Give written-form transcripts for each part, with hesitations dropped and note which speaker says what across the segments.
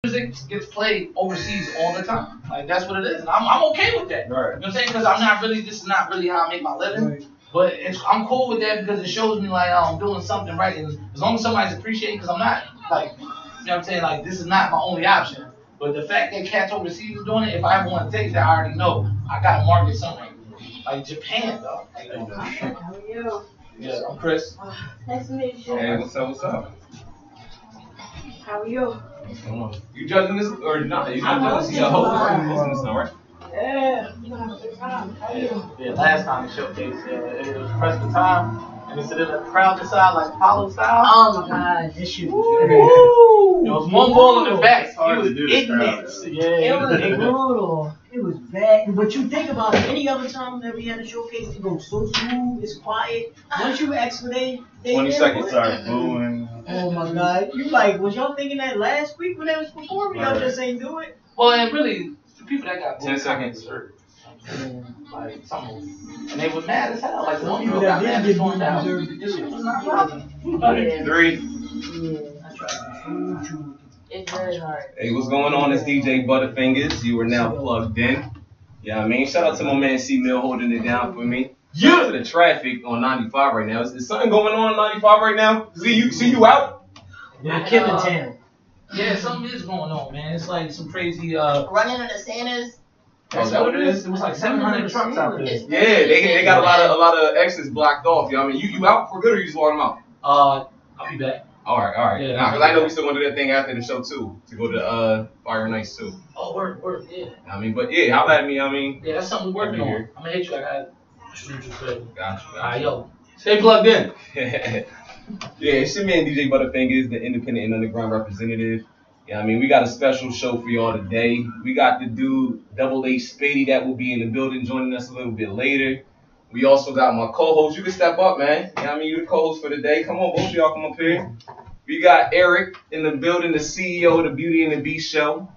Speaker 1: music gets played overseas all the time. Like that's what it is, and I'm okay with that.
Speaker 2: Right.
Speaker 1: You know what I'm saying? Because this is not really how I make my living.
Speaker 3: Right.
Speaker 1: But I'm cool with that because it shows me like I'm doing something right, and as long as somebody's appreciating, because I'm not like, you know what I'm saying? Like this is not my only option. But the fact that cats overseas is doing it, if I ever want to take that, I already know I got to market somewhere. Like Japan, though.
Speaker 4: How are you?
Speaker 1: Yeah, I'm Chris.
Speaker 4: Nice to meet you.
Speaker 2: Hey, what's up? What's up?
Speaker 4: How are you?
Speaker 2: What's going on? You judging this or not? You
Speaker 4: I'm
Speaker 2: not judging? You a host, right? You hosting this now, right?
Speaker 4: Yeah, you gonna have a good time. How are you?
Speaker 1: Yeah, last time the showcase, it was press for time, and they said it the crowd decide like Apollo style.
Speaker 4: Oh my God, this shit was great.
Speaker 1: There was one ball in the back.
Speaker 2: It's hard
Speaker 1: It was
Speaker 2: to do this
Speaker 1: ignorant.
Speaker 2: crowd.
Speaker 1: Yeah,
Speaker 3: It was
Speaker 1: ignorant.
Speaker 3: brutal. It was bad. But you think about it, any other time that we had a showcase, it goes so smooth, it's quiet. Once you ask for they
Speaker 2: 20 seconds, sorry. Booing.
Speaker 3: Oh my God. You like, was y'all thinking that last week when they was performing? Y'all just ain't do it?
Speaker 1: Well, and really, the people that got
Speaker 2: 10 seconds.
Speaker 1: hurt. Like some, and they were mad as hell. Like the one
Speaker 3: People
Speaker 1: girl got
Speaker 3: that
Speaker 1: mad
Speaker 3: did
Speaker 1: and stormed out.
Speaker 3: deserve to
Speaker 1: This
Speaker 3: do
Speaker 1: shit
Speaker 3: it.
Speaker 1: was not bothering.
Speaker 4: Yeah,
Speaker 2: 3.
Speaker 3: Yeah, I tried to.
Speaker 4: it's very hard.
Speaker 2: Hey, what's going on? It's DJ BeautyNTheBeast. You are now plugged in. Yeah, I mean, shout out to my man C Mill holding it down for me. Shout out to the traffic on 95 right now. Is something going on 95 right now? See you out?
Speaker 3: We're killing town.
Speaker 1: Yeah, something is going on, man. It's like some crazy.
Speaker 4: Running into Santa's.
Speaker 1: That's what it is. It was like 700 trucks out there.
Speaker 4: It's
Speaker 2: Yeah, they got a lot of exits blocked off. You know what I mean, you out for good or you just walking them out?
Speaker 1: I'll be back.
Speaker 2: All right.
Speaker 1: Yeah.
Speaker 2: Nah, cause I know we still gonna do that thing after the show too, to go to Fire Nights too.
Speaker 1: Oh, word, yeah.
Speaker 2: I mean, but yeah, how at me? I mean,
Speaker 1: Yeah, that's something we're working
Speaker 2: I'll be
Speaker 1: on.
Speaker 2: here.
Speaker 1: I'm gonna hit you. I gotta shoot you quick.
Speaker 2: Got you.
Speaker 1: Alright, yo, stay plugged in.
Speaker 2: Yeah, it's your man DJ BeautyNTheBeast, the independent and underground representative. Yeah, I mean, we got a special show for y'all today. We got the dude, Double H Spady, that will be in the building joining us a little bit later. We also got my co-host. You can step up, man. Yeah, I mean, you the co-host for the day. Come on, both of y'all come up here. We got Eric in the building, the CEO of the Beauty and the Beast show.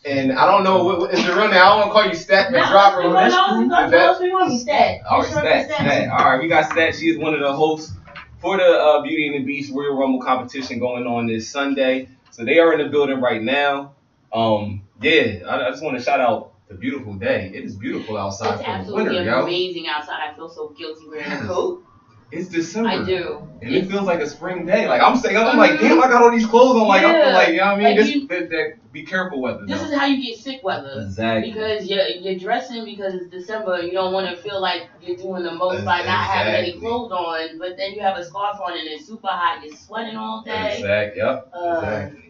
Speaker 2: And I don't know, what is the real name? I don't want to call you Stat McDropper.
Speaker 4: No, we want me Stat.
Speaker 2: All right, Stat. All right, we got Stat. She is one of the hosts for the Beauty and the Beast Royal Rumble competition going on this Sunday. So they are in the building right now. Yeah, I just want to shout out the beautiful day. It is beautiful outside
Speaker 5: It's
Speaker 2: for the
Speaker 5: absolutely
Speaker 2: winter, yo.
Speaker 5: amazing outside. I feel so guilty wearing a coat.
Speaker 2: It's December.
Speaker 5: I do.
Speaker 2: And it feels like a spring day. Like I'm saying, I'm like, damn, I got all these clothes on. Like I feel like, you know what I mean?
Speaker 5: Like
Speaker 2: That be careful weather.
Speaker 5: This
Speaker 2: though.
Speaker 5: is how you get sick weather.
Speaker 2: Exactly.
Speaker 5: Because you're dressing because it's December. You don't want to feel like you're doing the most by not having any
Speaker 2: Exactly.
Speaker 5: clothes on. But then you have a scarf on and it's super hot. You're sweating all day.
Speaker 2: Exactly. Yep. Exactly.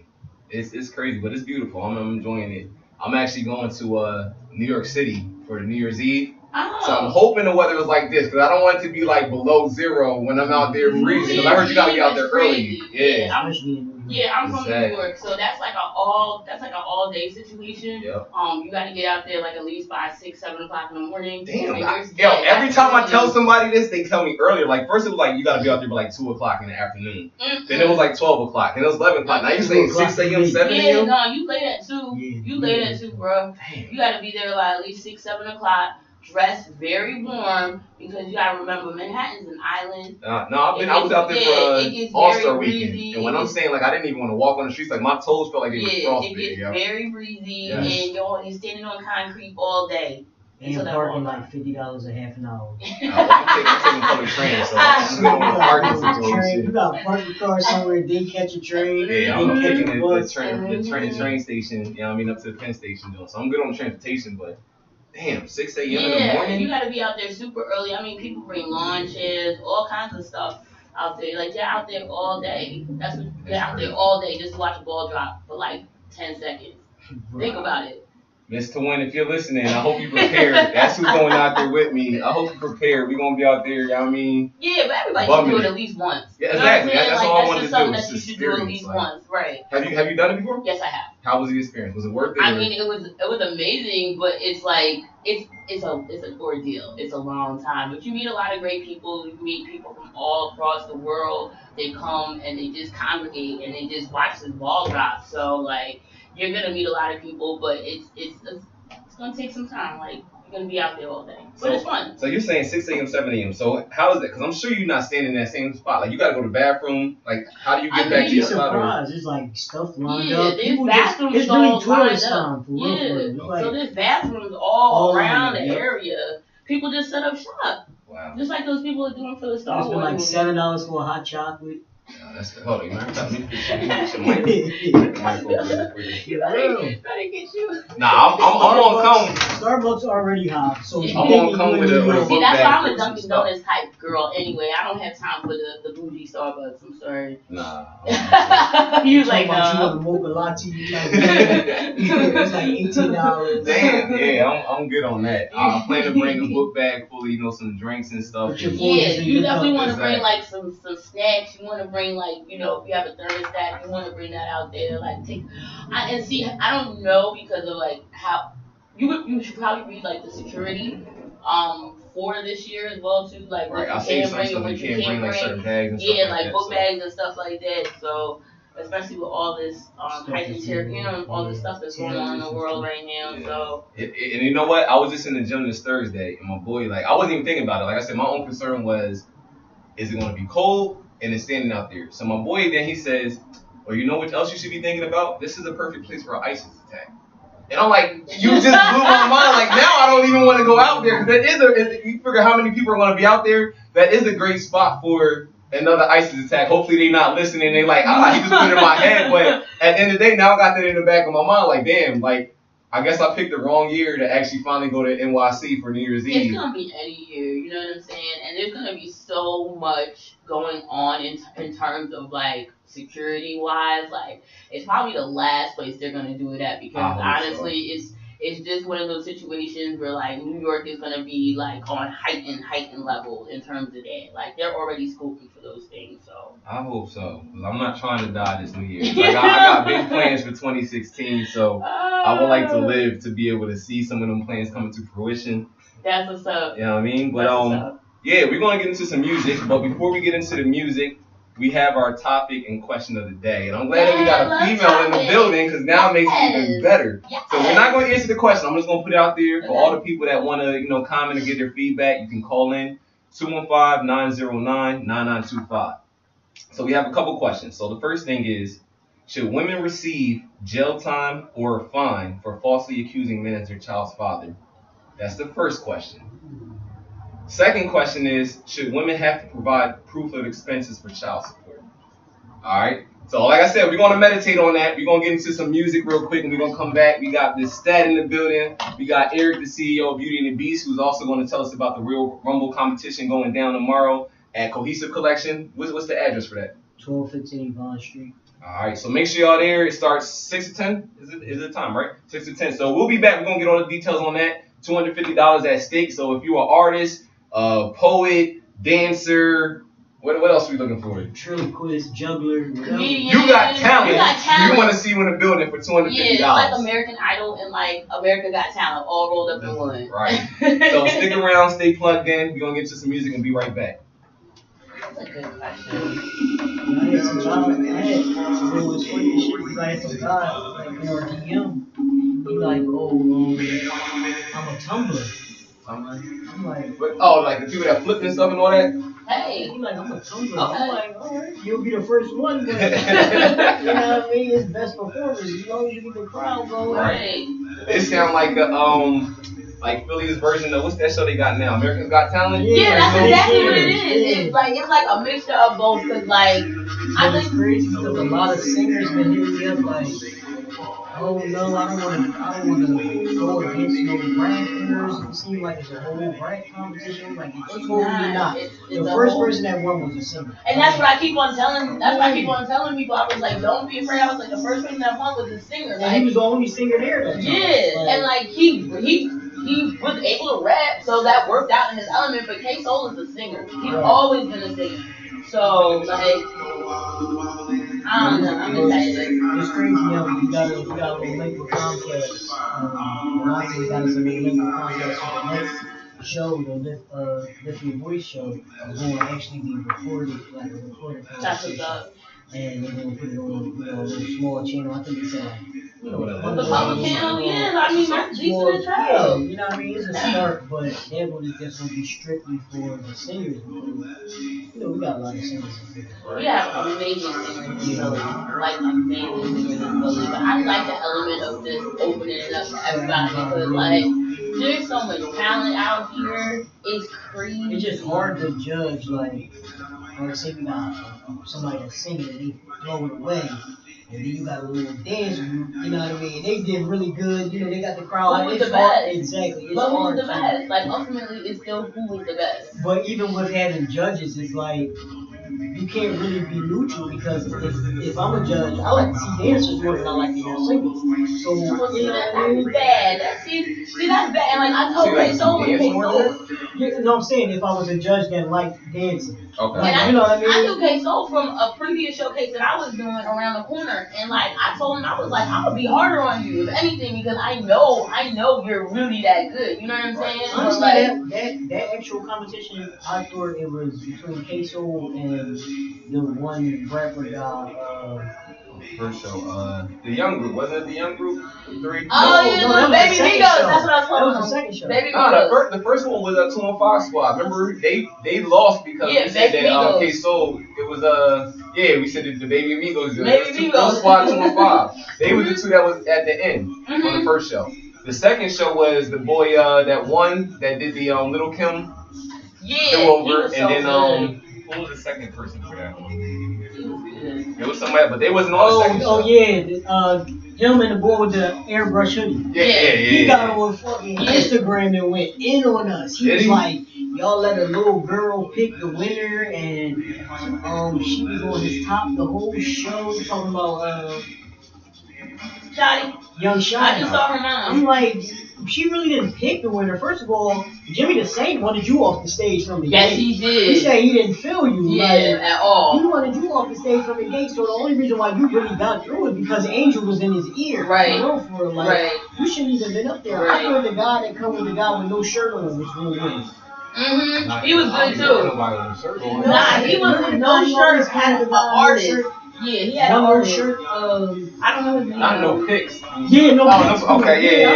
Speaker 2: It's crazy, but it's beautiful. I'm enjoying it. I'm actually going to New York City for the New Year's Eve.
Speaker 5: Oh.
Speaker 2: So I'm hoping the weather was like this because I don't want it to be like below 0 when I'm out there freezing. Because I heard you gotta get out there early. Yeah.
Speaker 5: I'm from New York, so that's like an all day situation.
Speaker 2: Yep.
Speaker 5: You gotta get out there like at least by 6, 7 o'clock in the morning.
Speaker 2: Damn.
Speaker 5: And
Speaker 2: Every time I tell somebody this, they tell me earlier. Like first it was like you gotta be out there by like 2 o'clock in the afternoon.
Speaker 5: Mm-hmm.
Speaker 2: Then it was like 12 o'clock. Then it was 11 o'clock. Now you saying 6 a.m., 7
Speaker 5: Yeah,
Speaker 2: a.m.
Speaker 5: no, you late at 2. You late at 2, bro.
Speaker 2: Damn.
Speaker 5: You gotta be there like at least 6, 7 o'clock. Dressed very warm because you gotta remember Manhattan's an island.
Speaker 2: No, I was out there for All-Star weekend,
Speaker 5: breezy.
Speaker 2: and when I'm saying like I didn't even want to walk on the streets, like my toes felt like they were frostbitten.
Speaker 5: It gets very breezy,
Speaker 2: Yes.
Speaker 5: and you're standing on concrete all day.
Speaker 3: And parking like $50 a half an hour.
Speaker 2: I'm taking public train, so I'm just going on a parking situation.
Speaker 3: You got to park your car somewhere, then catch a train.
Speaker 2: Yeah,
Speaker 3: then
Speaker 2: I'm
Speaker 3: catch
Speaker 2: taking
Speaker 3: a
Speaker 2: the
Speaker 3: bus.
Speaker 2: train station. You know what I mean, up to the Penn Station doing. So I'm good on transportation, but damn, 6 a.m. in the
Speaker 5: Yeah,
Speaker 2: morning.
Speaker 5: you gotta be out there super early. I mean, people bring lawn chairs, all kinds of stuff out there. Like they're out there all day. They're out there all day just to watch a ball drop for like 10 seconds. Think about it.
Speaker 2: Mr. Wynn, if you're listening, I hope you prepared. That's who's going out there with me. I hope you prepared. We're gonna be out there, you know what I mean?
Speaker 5: Yeah, but everybody
Speaker 2: Bumming
Speaker 5: should do it
Speaker 2: it.
Speaker 5: at least once.
Speaker 2: Yeah,
Speaker 5: You know what I'm
Speaker 2: exactly.
Speaker 5: saying?
Speaker 2: That's
Speaker 5: Like,
Speaker 2: all I
Speaker 5: that's
Speaker 2: wanted
Speaker 5: just
Speaker 2: to do.
Speaker 5: something
Speaker 2: It's
Speaker 5: that you
Speaker 2: just
Speaker 5: should do at
Speaker 2: experience,
Speaker 5: least
Speaker 2: like-
Speaker 5: once, right?
Speaker 2: Have you done it before?
Speaker 5: Yes, I have.
Speaker 2: How was the experience? Was it worth it?
Speaker 5: I
Speaker 2: or-
Speaker 5: mean, it was amazing, but it's like it's an ordeal. It's a long time, but you meet a lot of great people. You meet people from all across the world. They come and they just congregate and they just watch this ball drop. So like you're gonna meet a lot of people, but it's gonna take some time. Like You're gonna be out there all day, but it's fun.
Speaker 2: So you're saying 6 a.m., 7 a.m. So how is that? Because I'm sure you're not standing in that same spot. Like you gotta go to the bathroom. Like how do you get back to your spot?
Speaker 3: Surprised. There's like stuff lined
Speaker 5: Yeah,
Speaker 3: up.
Speaker 5: there's bathroom
Speaker 3: it's really
Speaker 5: stalls lined
Speaker 3: tourist
Speaker 5: up.
Speaker 3: time for real.
Speaker 5: Yeah,
Speaker 3: Like,
Speaker 5: so there's bathrooms all around the
Speaker 3: yeah.
Speaker 5: area. People just set up shop.
Speaker 2: Wow.
Speaker 5: Just like those people are doing for the Star
Speaker 3: it's been
Speaker 5: Wars
Speaker 3: like
Speaker 5: movie.
Speaker 3: $7 for a hot chocolate.
Speaker 2: That's the hold on, man. Let me get your mic. Get the mic over here.
Speaker 5: Better get you.
Speaker 2: Nah, I'm gonna come.
Speaker 3: Starbucks already hot, so
Speaker 2: I'm gonna come with a
Speaker 5: See, that's why I'm a
Speaker 2: book bag
Speaker 5: Dunkin' Donuts type girl anyway. I don't have time for the bougie Starbucks. I'm sorry.
Speaker 2: Nah.
Speaker 5: You was like,
Speaker 3: You want a mocha latte? It's like $18.
Speaker 2: Damn, yeah, I'm good on that. I plan to bring a book bag full of, you know, some drinks and stuff.
Speaker 3: Your
Speaker 5: yeah, you definitely want to bring
Speaker 2: Exactly.
Speaker 5: like some snacks. You want to bring like, you know, if you have a thermostat, you want to bring that out there. Like take, and see, I don't know because of like how you should probably read like the security for this year as well too, like
Speaker 2: Right,
Speaker 5: what
Speaker 2: I
Speaker 5: you
Speaker 2: see
Speaker 5: can
Speaker 2: some
Speaker 5: bring
Speaker 2: stuff
Speaker 5: and
Speaker 2: you
Speaker 5: what you
Speaker 2: can't
Speaker 5: can't
Speaker 2: bring, like certain bags and stuff
Speaker 5: Yeah,
Speaker 2: like
Speaker 5: like
Speaker 2: that,
Speaker 5: book
Speaker 2: so.
Speaker 5: bags and stuff like that. So especially with all this heightened terror, you know, all the stuff that's going on in the world right now.
Speaker 2: Yeah.
Speaker 5: So
Speaker 2: And you know what? I was just in the gym this Thursday, and my boy, like, I wasn't even thinking about it. Like I said, my own concern was, is it going to be cold and it's standing out there? So my boy, then he says, well, you know what else you should be thinking about? This is a perfect place for an ISIS attack. And I'm like, you just blew my mind. Like, now I don't even want to go out there. Because you figure how many people are going to be out there. That is a great spot for another ISIS attack. Hopefully they not listening. They like, he just put it in my head. But at the end of the day, now I got that in the back of my mind. Like, damn, like, I guess I picked the wrong year to actually finally go to NYC for New Year's Eve.
Speaker 5: It's gonna be any year, you know what I'm saying? And there's gonna be so much going on in terms of like security wise. Like it's probably the last place they're gonna do it at because honestly, it's just one of those situations where like New York is gonna be like on heightened level in terms of that. Like they're already scoping for those things. So
Speaker 2: I hope so, because I'm not trying to die this New Year. I got big plans for 2016, so I would like to live to be able to see some of them plans coming to fruition.
Speaker 5: That's what's up.
Speaker 2: You know what I mean? But yeah, we're gonna get into some music. But before we get into the music, we have our topic and question of the day, and I'm glad that we got a female in the building because now it makes it even better.
Speaker 5: Yes.
Speaker 2: So we're not gonna answer the question. I'm just gonna put it out there for all the people that want to, you know, comment and get their feedback. You can call in 215-909-9925. So we have a couple questions. So the first thing is, should women receive jail time or a fine for falsely accusing men as their child's father? That's the first question. Second question is, should women have to provide proof of expenses for child support? All right. So like I said, we're going to meditate on that. We're going to get into some music real quick, and we're going to come back. We got this stat in the building. We got Eric, the CEO of Beauty and the Beast, who's also going to tell us about the Real Rumble competition going down tomorrow at Cohesive Collection. What's the address for that?
Speaker 3: 1215 Bond Street.
Speaker 2: All right, so make sure y'all there. It starts 6 to 10. Is it time, right? 6 to 10. So we'll be back. We're going to get all the details on that. $250 at stake. So if you're an artist, poet, dancer, what else are we looking for?
Speaker 3: Ventriloquist, juggler,
Speaker 5: Comedian.
Speaker 2: You got talent.
Speaker 5: You got talent.
Speaker 2: We want to see you in the building for $250.
Speaker 5: Yeah, it's like American Idol and like America Got Talent all rolled up in one.
Speaker 2: Right. So stick around, stay plugged in. We're going to get to some music and be right back.
Speaker 5: That's a good question.
Speaker 3: I had some job. It was funny as shit. I had some guy like in our DM. He like, I'm a tumbler. I'm like,
Speaker 2: Like the people that flip and stuff and all that?
Speaker 5: Hey.
Speaker 3: He like, I'm a tumbler.
Speaker 5: Okay.
Speaker 3: I'm like, alright, you'll be the first one, but you know what I mean? It's best performance. As long as you get the crowd going.
Speaker 5: Right.
Speaker 2: It sound like a like Philly's version of what's that show they got now? America's Got Talent?
Speaker 5: Yeah, that's exactly what it is.
Speaker 2: Yeah.
Speaker 5: It's like a mixture of both. Cause like I
Speaker 3: It's
Speaker 5: think
Speaker 3: crazy because a lot of singers been hitting me up like, oh no, I don't want to go against no rappers. It seems like it's a whole rap competition. Like it's totally not. The first person that won was a singer.
Speaker 5: And that's what I keep on telling. That's why I keep on telling people. I was like, don't be afraid. I was like, the first person that won was a singer.
Speaker 3: And he was the only singer there that time.
Speaker 5: Yeah, and like he was able to rap, so that worked out in his element. But K Soul is a singer. He's always been a singer. So like, I don't know. I'm excited.
Speaker 3: It's crazy, yo. We got a little label contest. We got us a little label contest for the next show, the Lift Your Voice show, is going to actually be recorded, like a recorded
Speaker 5: That's what's up.
Speaker 3: and they're gonna put it on, a little small channel. I think it's
Speaker 5: The public channel, yeah, I mean, that's decent as
Speaker 3: yeah,
Speaker 5: hell.
Speaker 3: you know what I mean? It's a start, but that one is just gonna be strictly for the singers. We got a lot of singers.
Speaker 5: We have amazing singers, like amazing singers in Philly. But I like the element of just opening it up to everybody because, like, there's so much talent out here. It's crazy.
Speaker 3: It's just hard to judge, like, say you got somebody that's singing and they blow it away. And then you got a little dance group, you know what I mean? They did really good, they got the crowd.
Speaker 5: Who was the best?
Speaker 3: Exactly. It's
Speaker 5: but
Speaker 3: hard
Speaker 5: who's the best? Like, ultimately, it's still who was the best.
Speaker 3: But even with having judges, it's like, you can't really be neutral because if I'm a judge, I like to see dancers more than I like to hear singers. So,
Speaker 5: that's bad. See, that's bad. And, like, I told K-Soul and K-Soul.
Speaker 3: You know what I'm saying? If I was a judge that liked dancing.
Speaker 2: Okay.
Speaker 3: Like,
Speaker 5: and
Speaker 3: you know what I mean?
Speaker 5: I knew K-Soul from a previous showcase that I was doing around the corner. And, like, I told him, I was like, I'm going to be harder on you, if anything, because I know you're really that good. You know what I'm saying?
Speaker 3: Honestly,
Speaker 5: like,
Speaker 3: that actual competition, I thought it was between K-Soul and the one rapper guy,
Speaker 2: First show, the young group, wasn't it the young group? 3?
Speaker 5: Oh,
Speaker 3: no,
Speaker 5: Baby Migos. That's what I was talking about.
Speaker 3: That was the second show.
Speaker 5: Baby
Speaker 2: No,
Speaker 5: Migos.
Speaker 2: the first one was a 2 and 5 squad. Remember, they lost because we said
Speaker 5: Baby
Speaker 2: that
Speaker 5: Migos.
Speaker 2: K-Soul, it was we said that the Baby Migos.
Speaker 5: Baby
Speaker 2: Two
Speaker 5: Migos.
Speaker 2: squad 2 and 5. They were the two that was at the end on the first show. The second show was the boy that won that did the Little Kim over,
Speaker 5: so
Speaker 2: and then
Speaker 5: good.
Speaker 2: who was the second person for that one?
Speaker 5: He was good.
Speaker 2: It was somebody, but they wasn't on the second show.
Speaker 3: Him and the boy with the airbrush hoodie.
Speaker 2: Yeah.
Speaker 3: He got on fucking Instagram and went in on us. He was like, y'all let a little girl pick the winner, and she was on his top the whole show talking about
Speaker 5: Shotty.
Speaker 3: Young Shotty.
Speaker 5: I just saw her now.
Speaker 3: I'm like, she really didn't pick the winner. First of all, Jimmy the Saint wanted you off the stage from the gate.
Speaker 5: Yes, he did.
Speaker 3: He said he didn't feel you.
Speaker 5: At all.
Speaker 3: He wanted you off the stage from the gate, so the only reason why you really got through is because Angel was in his ear.
Speaker 5: Right.
Speaker 3: You shouldn't even been up there.
Speaker 5: Right.
Speaker 3: I thought the guy that come with the guy with no shirt on was really good.
Speaker 5: He was good too. Nah, he was no shirt. Had an artist. Yeah, he had an artist.
Speaker 3: Shirt.
Speaker 5: I don't know his name.
Speaker 2: Not no pics.
Speaker 3: Yeah, no.
Speaker 2: Oh, okay, yeah.
Speaker 3: I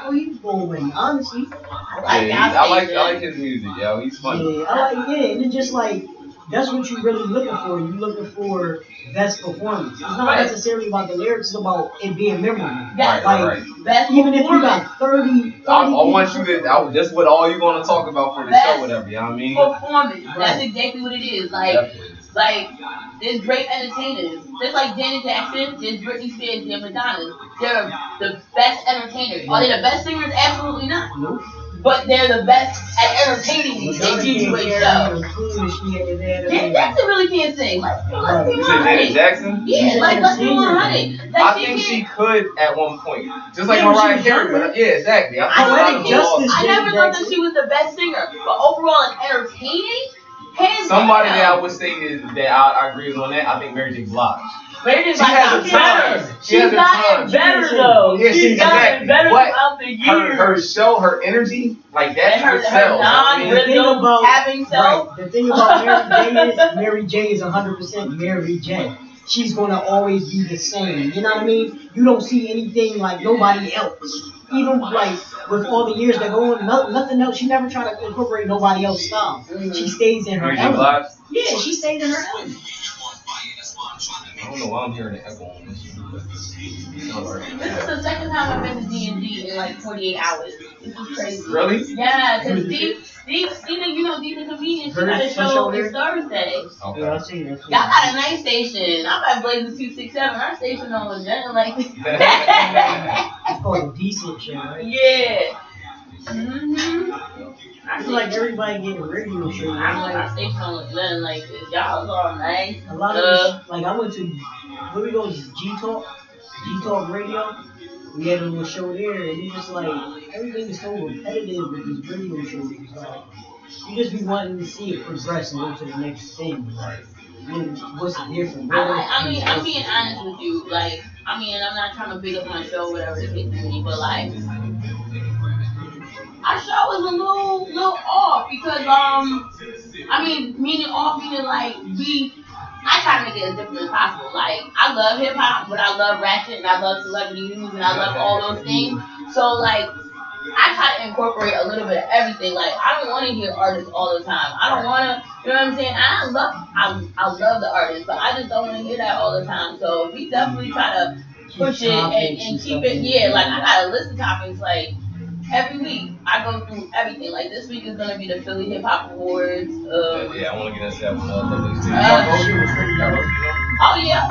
Speaker 3: thought he was going to win. Honestly,
Speaker 2: I like his music, yo. He's funny.
Speaker 3: And it's just like that's what you're really looking for. You're looking for best performance. It's not necessarily about the lyrics. It's about it being memorable.
Speaker 2: Right.
Speaker 5: Best
Speaker 3: even if you got 30
Speaker 2: I want you to. That's what all you're gonna talk about for the show, whatever. You know what I mean?
Speaker 5: Performance. That's exactly what it is. Like, there's great entertainers. There's like Janet Jackson, there's Britney Spears, there's Madonna. They're the best entertainers. Are they the best singers? Absolutely not.
Speaker 3: Nope.
Speaker 5: But they're the best at entertaining you. They give you a show. Janet Jackson really can't sing. Let's be
Speaker 2: You said Janet Jackson?
Speaker 5: Yeah, let's be 100.
Speaker 2: I think she could at one point. Just like Mariah Carey. Yeah, exactly.
Speaker 5: I never thought that she was the best singer. But overall, in entertaining,
Speaker 2: somebody that I would say is that I agree with on that. I think Mary J. Blige.
Speaker 5: Mary J. Blige got better. She's gotten better though.
Speaker 2: Yeah, she's gotten
Speaker 5: better throughout the years.
Speaker 2: Her show, her energy, like that,
Speaker 5: her
Speaker 2: sells.
Speaker 5: non-rhythm having self.
Speaker 3: The thing about Mary J is 100% Mary J. She's gonna always be the same. You know what I mean? You don't see anything like nobody else. Even like with all the years that go on, nothing else. She never tried to incorporate nobody else's style. She stays in her element. Yeah, she stays in her element.
Speaker 2: I don't know why I'm hearing the echo on this.
Speaker 5: This is the second time I've been to D&D in like 48 hours. This is crazy.
Speaker 2: Really?
Speaker 5: Yeah, because Steve, the comedian, she got a show this Thursday.
Speaker 2: Okay.
Speaker 3: Yeah, I see that.
Speaker 5: Y'all got a nice station. I'm at Blazing 267. Our station on nothing like
Speaker 3: It's called a decent show, right?
Speaker 5: Yeah.
Speaker 3: I feel like everybody getting radio shows.
Speaker 5: I don't like our station on nothing like this. Y'all all nice.
Speaker 3: A lot of like I went to where we go G Talk Radio. We had a little show there, and it's just like everything is so repetitive with these radio shows. It's like you just be wanting to see it progress and go to the next thing. Like, what's different?
Speaker 5: I'm being honest with you. Like, I'm not trying to big up my show, whatever the case may be, but like, our show is a little off because meaning like I try to make it as different as possible. Like, I love hip hop, but I love ratchet and I love celebrity news and I love all those things. So, like, I try to incorporate a little bit of everything. Like, I don't want to hear artists all the time. I don't want to, you know what I'm saying? I love the artists, but I just don't want to hear that all the time. So we definitely try to push it and keep it. Yeah, like I got a list of topics. Like every week, I go through everything. Like this week is gonna be the Philly Hip Hop Awards.
Speaker 2: Yeah, I want to get into that one.
Speaker 5: Oh yeah,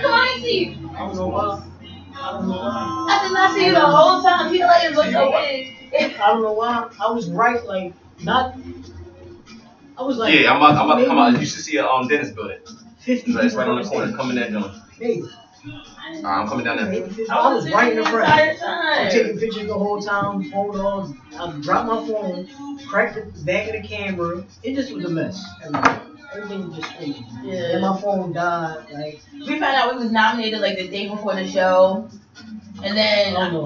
Speaker 5: come on, see you.
Speaker 3: I don't know why.
Speaker 5: I did not see you the whole time. Feel like it was so big.
Speaker 3: I don't know why. I was right, like not. I was like.
Speaker 2: Yeah, I'm out. You should see a Dennis building.
Speaker 3: 50.
Speaker 2: It's right on the corner. Coming that joint.
Speaker 3: Hey.
Speaker 2: I'm coming down there.
Speaker 3: I was right in the front.
Speaker 5: I'm
Speaker 3: I'm taking pictures the whole time. Phone on. I dropped my phone. Cracked the back of the camera. It just was a mess. Everything was just crazy.
Speaker 5: Yeah.
Speaker 3: And my phone died. Like
Speaker 5: we found out we was nominated like the day before the show, and then
Speaker 3: I don't know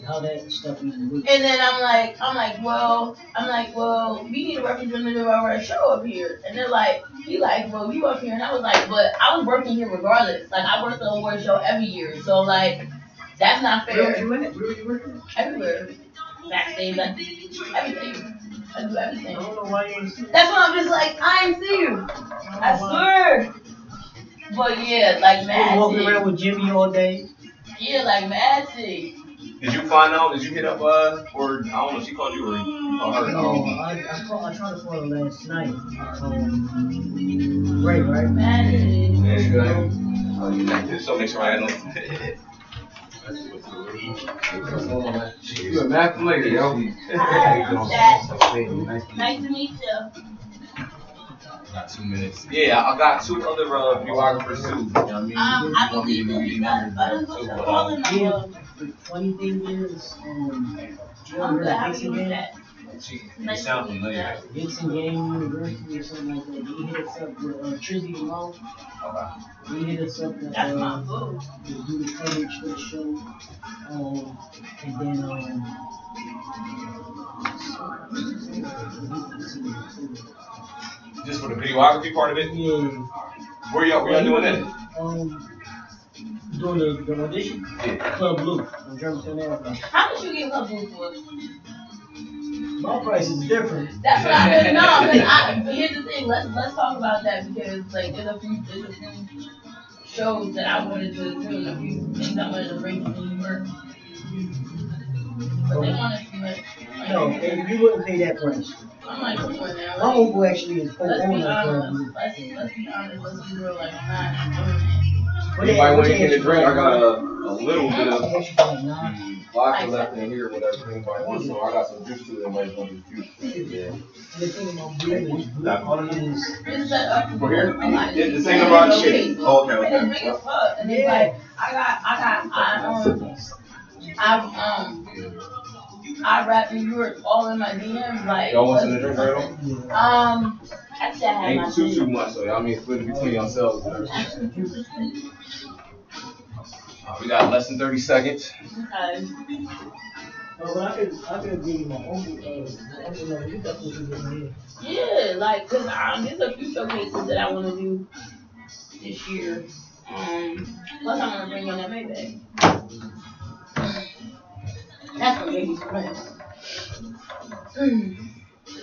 Speaker 3: how that stuff even works.
Speaker 5: And then I'm like, well, we need a representative of our show up here. And they're like, well, you up here. And I was like, but I was working here regardless. Like, I work the award show every year. So, like, that's not fair.
Speaker 3: Where were you working?
Speaker 5: Everywhere. Backstage, like, everything. I do everything.
Speaker 3: I don't know why you ain't see it.
Speaker 5: That's why I'm just like, I ain't see you. I swear. But, yeah, like,
Speaker 3: I was walking
Speaker 5: Magic.
Speaker 3: around with Jimmy all day.
Speaker 5: Yeah, like, Magic.
Speaker 2: Did you find out? Did you hit up or I don't know? She called you or you called her?
Speaker 3: I tried to call her last night. Right?
Speaker 5: Magic.
Speaker 2: Yeah, you good. Oh, you like this? So make sure I had no.
Speaker 6: You a math lady, yo.
Speaker 5: Nice to meet you.
Speaker 2: Got 2 minutes. Yeah, I got 2 other videographers too. You know what I mean?
Speaker 5: I believe you got calling number.
Speaker 3: The funny thing is,
Speaker 5: I'm glad how you use that.
Speaker 2: You sound familiar.
Speaker 3: Dixon Game University or something like that. He hit us up with Trizzy Long. He hit us up with
Speaker 5: That's my boo.
Speaker 3: to do the coverage for the show. And then
Speaker 2: Just for the videography part of it?
Speaker 3: yeah.
Speaker 2: Where y'all doing that?
Speaker 3: Doing the audition?
Speaker 2: Yeah.
Speaker 3: Club Blue on Germantown Avenue.
Speaker 5: How much you get Club Blue for?
Speaker 3: My price is different.
Speaker 5: That's what I didn't know. But here's the thing. Let's talk about that because like there's a few shows that I wanted to do and a few things I wanted to bring to New York. But they want to do it.
Speaker 3: No, and you wouldn't pay that price.
Speaker 5: I'm like, come on now.
Speaker 3: My uncle actually is
Speaker 5: Let's be
Speaker 3: co-owner of Club
Speaker 5: honest.
Speaker 3: Blue.
Speaker 5: Let's be honest. Let's be real. Like I'm not doing it.
Speaker 6: Anybody want anything to drink? I got a little bit of
Speaker 3: They actually like nine.
Speaker 6: vodka left in here, whatever anybody wants. So I got some juice too. Everybody's want this juice. Yeah.
Speaker 3: And the thing about beer is
Speaker 5: It's set up
Speaker 6: For here?
Speaker 5: a lot of
Speaker 6: The same about the shit. Oh, okay,
Speaker 5: And it's
Speaker 6: okay.
Speaker 5: big as fuck. And it's like I rap New York all in my DMs like.
Speaker 2: Y'all want some to drink right on?
Speaker 5: Actually, I had my
Speaker 2: Ain't too much, so y'all mean split it between yourselves. We got less than 30 seconds.
Speaker 5: Okay.
Speaker 3: well, I could give you my uncle. You definitely can get in here.
Speaker 5: Yeah, like, cause there's a few showcases that I want to do this year. Plus, I want to bring on that Maybach. That's what baby's plan.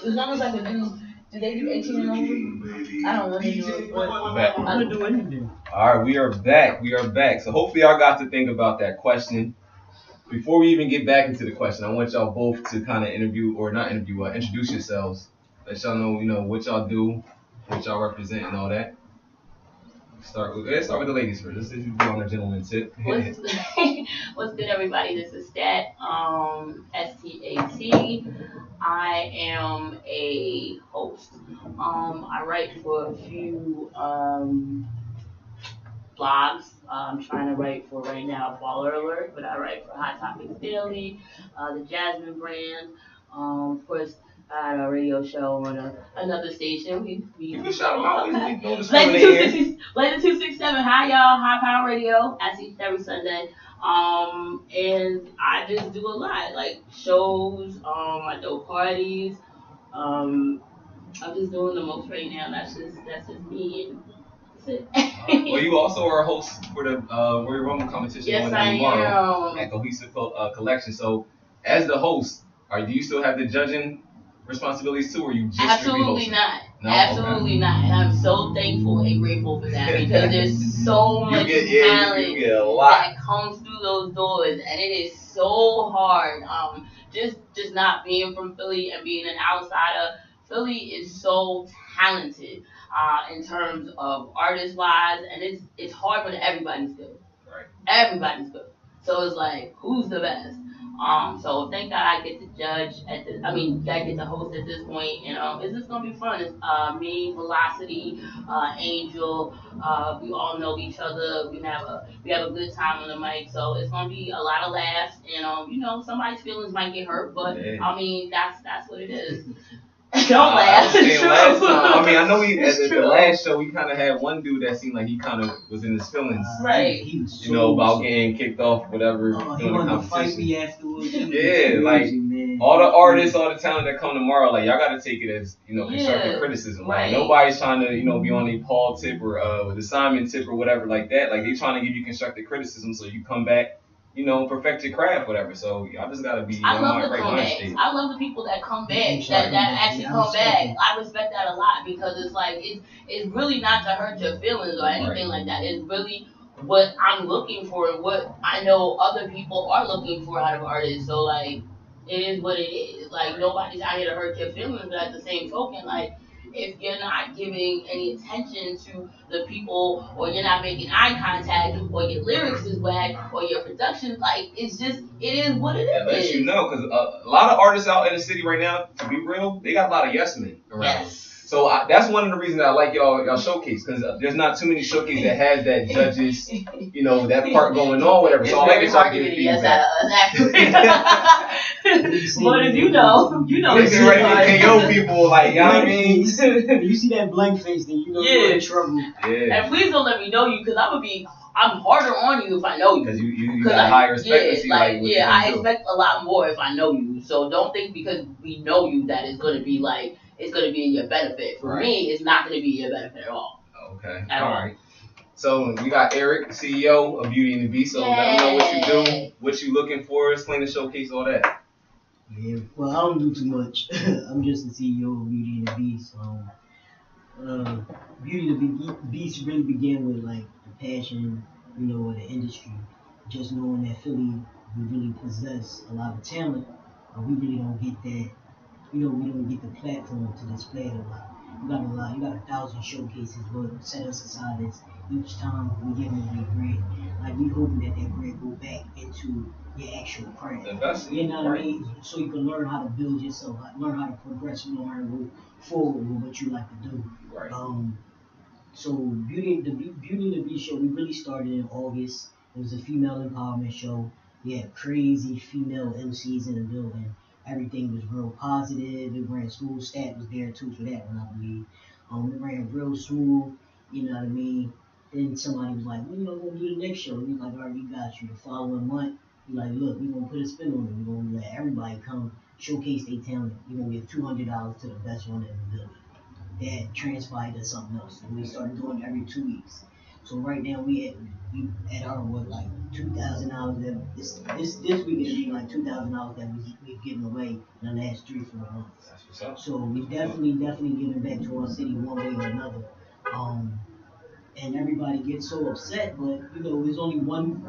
Speaker 5: As long as I can do they do 18 and over? I don't want to do it, but
Speaker 3: I would do anything.
Speaker 2: All right, we are back. So hopefully y'all got to think about that question. Before we even get back into the question, I want y'all both to kind of introduce yourselves. Let y'all know, what y'all do, what y'all represent, and all that. Let's start with the ladies first. This is on the gentleman tip.
Speaker 5: What's good, everybody? This is Stat, STAT. I am a host. I write for a few blogs. I'm trying to write for right now Baller Alert, but I write for Hot Topics Daily, the Jasmine brand. Of course, I had a radio show on another station.
Speaker 2: You can shout them out. We know this
Speaker 5: Like
Speaker 2: coming in here.
Speaker 5: the 267. Hi, y'all. High Power Radio. I see every Sunday. And I just do a lot, like shows. I throw parties. I'm just doing the most right now. That's just me. And
Speaker 2: Well, you also are a host for the Royal Rumble competition
Speaker 5: Yes,
Speaker 2: going
Speaker 5: I
Speaker 2: on tomorrow
Speaker 5: am.
Speaker 2: at Cohesive Collection. So, as the host, do you still have the judging responsibilities too, or you just strictly
Speaker 5: Absolutely
Speaker 2: hosting?
Speaker 5: not.
Speaker 2: No?
Speaker 5: Absolutely not. And I'm so thankful and grateful for that because there's so much talent
Speaker 2: you get a lot.
Speaker 5: that comes through those doors, and it is so hard. Just not being from Philly and being an outsider. Philly is so talented in terms of artist wise, and it's hard, but everybody's good.
Speaker 2: Right.
Speaker 5: Everybody's good. So it's like, who's the best? So thank God I get to judge I get to host at this point. It's just gonna be fun. It's me, Velocity, Angel. We all know each other. We have a good time on the mic. So it's gonna be a lot of laughs. And somebody's feelings might get hurt, but I mean that's what it is. Don't laugh. It's true.
Speaker 2: Last time, I know at the
Speaker 5: true.
Speaker 2: last show we kind of had one dude that seemed like he kind of was in his feelings.
Speaker 5: Right.
Speaker 3: He was so,
Speaker 2: about getting kicked off, whatever,
Speaker 3: he
Speaker 2: during the
Speaker 3: wanted to fight
Speaker 2: competition.
Speaker 3: me afterwards.
Speaker 2: Yeah, like
Speaker 3: man.
Speaker 2: all the artists, all the talent that come tomorrow, like y'all gotta take it as constructive
Speaker 5: Yeah,
Speaker 2: criticism.
Speaker 5: right.
Speaker 2: Like nobody's trying to be on a Paul tip or the Simon tip or whatever like that. Like they trying to give you constructive criticism so you come back. Perfect your craft, whatever. So y'all just gotta be
Speaker 5: I love
Speaker 2: my
Speaker 5: the
Speaker 2: right mind
Speaker 5: comebacks.
Speaker 2: state.
Speaker 5: I love the people that come back, that actually come back. I respect that a lot because it's like it's really not to hurt your feelings or anything like that. It's really what I'm looking for and what I know other people are looking for out of artists. So like it is what it is. Like nobody's out here to hurt your feelings, but at the same token, like if you're not giving any attention to the people or you're not making eye contact or your lyrics is whack or your production, like it is what it is.
Speaker 2: It lets you know because a lot of artists out in the city right now, to be real, they got a lot of yes men around.
Speaker 5: Yes.
Speaker 2: So that's one of the reasons I like y'all showcase because there's not too many showcases that has that judges, that part going on, whatever.
Speaker 5: It's
Speaker 2: So I like
Speaker 5: very
Speaker 2: that y'all
Speaker 5: hard to
Speaker 2: give
Speaker 5: get a yes
Speaker 2: feedback.
Speaker 5: out of us, actually. But if you know.
Speaker 2: They be ready to KO people, like, you know what I mean?
Speaker 3: You see that blank face, then you know you're in trouble.
Speaker 2: Yeah.
Speaker 5: And please don't let me know you because I'm harder on you if I know you.
Speaker 2: Because you got higher expectancy.
Speaker 5: I expect a lot more if I know you. So don't think because we know you that it's going to be like, it's going to be in your benefit. For me, it's not going to be in your benefit at all.
Speaker 2: Okay.
Speaker 5: At all.
Speaker 2: Right. So we got Eric, CEO of Beauty and the Beast. So let me know what you do, what you looking for, explain the showcase, all that.
Speaker 3: Yeah, well, I don't do too much. I'm just the CEO of Beauty and the Beast. Beauty and the Beast really began with like the passion, of the industry. Just knowing that Philly, we really possess a lot of talent, but we really don't get that. We don't get the platform to display it a lot. You got 1,000 showcases, but set us aside as each time we give away bread. Like we hoping that bread go back into your actual craft. You know what I mean? So you can learn how to build yourself, learn how to progress, learn how to go forward with what you like to do.
Speaker 2: Right.
Speaker 3: So Beauty and the Beast show, we really started in August. It was a female empowerment show. We had crazy female MCs in the building. Everything was real positive. It ran smooth. Stat was there too for that one, I believe. It ran real smooth. You know what I mean? Then somebody was like, we're gonna do the next show. We like, all right, we got you. The following month, we like, look, we're gonna put a spin on it. We're gonna let everybody come showcase their talent. We're gonna give $200 to the best one in the building. That transpired to something else. And we started doing it every 2 weeks. So right now we at our like $2,000 that this week it'll be like $2,000 that we've given away in the last 3-4 months.
Speaker 2: That's what's up.
Speaker 3: So we definitely giving back to our city one way or another. And everybody gets so upset, but there's only one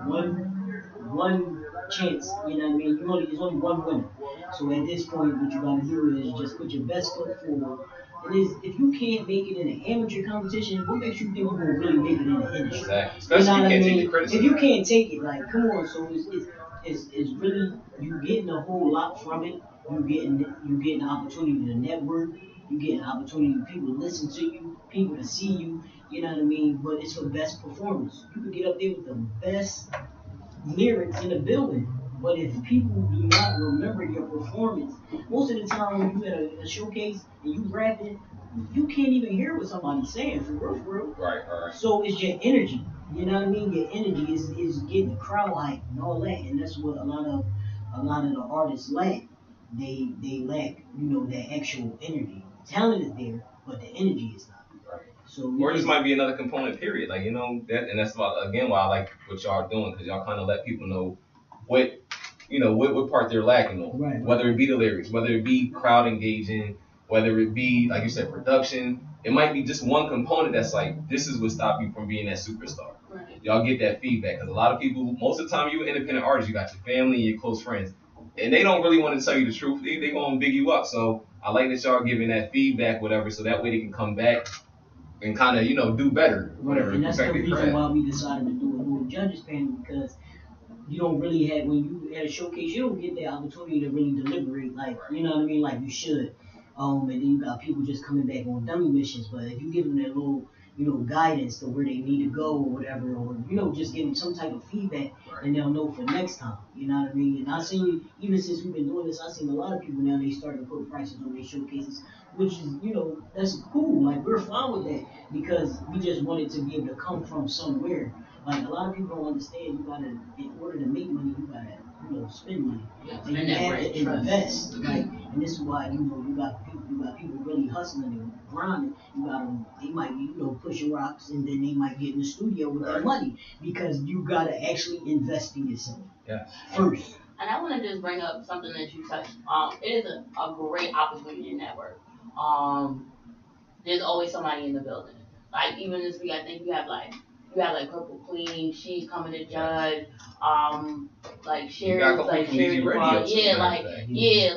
Speaker 3: chance. You know what I mean? There's only one winner. So at this point, what you gotta do is just put your best foot forward. If you can't make it in an amateur competition, what makes you think you're gonna really make it in the industry?
Speaker 2: Exactly. Especially if you can't take the criticism.
Speaker 3: If you can't take it, like, come on. So it's really you getting a whole lot from it. You getting the opportunity to network. You getting the opportunity for people to listen to you, people to see you. You know what I mean? But it's for best performance. You can get up there with the best lyrics in the building. But if people do not remember your performance, most of the time when you at a showcase and you rapping, you can't even hear what somebody's saying for real.
Speaker 2: Right.
Speaker 3: So it's your energy. You know what I mean? Your energy is getting the crowd hype and all that, and that's what a lot of the artists lack. They lack, that actual energy. Talent is there, but the energy is not.
Speaker 2: Right.
Speaker 3: So
Speaker 2: or this might be another component, period. Like, that, and that's why, again, why I like what y'all are doing, because y'all kind of let people know what, what part they're lacking on.
Speaker 3: Right.
Speaker 2: Whether it be the lyrics, whether it be crowd engaging, whether it be, like you said, production. It might be just one component that's like, this is what stopped you from being that superstar.
Speaker 5: Right.
Speaker 2: Y'all get that feedback, because a lot of people, most of the time, you an independent artist, you got your family and your close friends, and they don't really want to tell you the truth. They gonna big you up. So I like that y'all giving that feedback, whatever, so that way they can come back and kind of, do better, whatever.
Speaker 3: Right. And that's the reason why we decided to do a judges panel, because you don't really have, when you at a showcase, you don't get the opportunity to really deliberate, like, you know what I mean, like you should. And then you got people just coming back on dummy missions, but if you give them that little, guidance to where they need to go or whatever, or, just give them some type of feedback, and they'll know for next time, you know what I mean? And I've seen, even since we've been doing this, I've seen a lot of people now, they start to put prices on their showcases, which is, that's cool. Like, we're fine with that, because we just want it to be able to come from somewhere. Like, a lot of people don't understand, you gotta, in order to make money, you gotta, spend money. And you have to invest. Like, and this is why, you got people really hustling and grinding. You got them, they might be, pushing rocks, and then they might get in the studio with their money, because you gotta actually invest in yourself.
Speaker 2: Yeah.
Speaker 3: First.
Speaker 5: And I want to just bring up something that you touched. It is a great opportunity to network. There's always somebody in the building. Like, even this week, I think you have like Purple Queen. She's coming to judge. Like Sherry, like Sherry Dubois.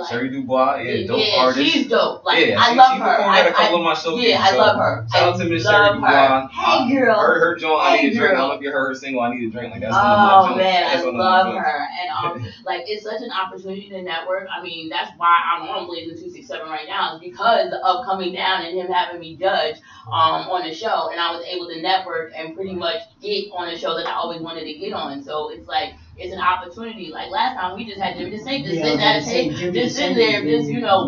Speaker 2: Sherry Dubois, dope artist.
Speaker 5: She's dope. Like,
Speaker 2: yeah,
Speaker 5: I love her.
Speaker 2: I had a couple of my shows.
Speaker 5: I love her.
Speaker 2: Shout out to Miss Sherry Dubois.
Speaker 5: Hey girl.
Speaker 2: Her joint, I Need a Drink. I don't know if you heard her single, I Need a Drink. Like, that's one of my joints.
Speaker 5: Oh man,
Speaker 2: I
Speaker 5: love her. And like, it's such an opportunity to network. I mean, that's why I'm on Blazing 267 right now, is because of coming down and him having me judge on the show, and I was able to network and pretty much get on a show that I always wanted to get on. So it's like, it's an opportunity. Like last time, we just had Jimmy just sitting there,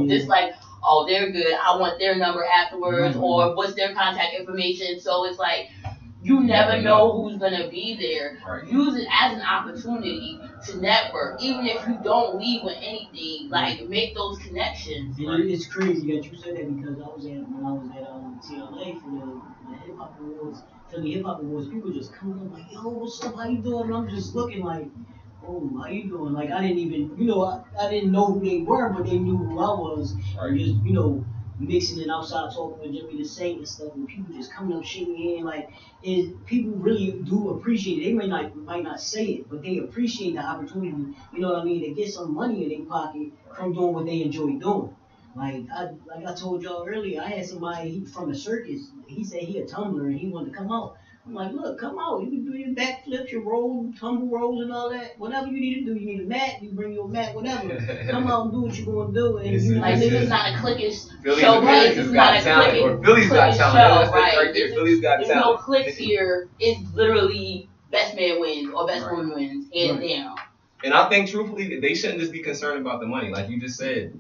Speaker 5: just like, oh, they're good, I want their number afterwards, or what's their contact information. So it's like, you never know who's gonna be there.
Speaker 2: Right.
Speaker 5: Use it as an opportunity to network, even if you don't leave with anything. Like, make those connections.
Speaker 3: It's crazy that you said that, because when I was at TLA for the Hip Hop Awards, Philly Hip Hop Awards, people just coming up like, yo, what's up, how you doing? And I'm just looking like, oh, how you doing? Like, I didn't even, I didn't know who they were, but they knew who I was.
Speaker 2: Right.
Speaker 3: Just, mixing it outside, talking with Jimmy the Saint and stuff, and people just coming up, shaking your hand, like, people really do appreciate it. They might not say it, but they appreciate the opportunity, you know what I mean, to get some money in their pocket from doing what they enjoy doing. Like I told y'all earlier, I had somebody from the circus. He said he a tumbler and he wanted to come out. I'm like, look, come out. You can do your backflips, your tumble rolls, and all that. Whatever you need to do. You need a mat. You bring your mat, whatever. Come out and do what you're going to do. And
Speaker 5: like, this is not a cliquish
Speaker 2: Philly's
Speaker 5: show, right? This is not a
Speaker 2: talent, or Philly's got talent. That's right there. Philly's got talent.
Speaker 5: There's no clicks here. It's literally best man wins or best woman wins, hands down.
Speaker 2: And I think, truthfully, they shouldn't just be concerned about the money. Like you just said,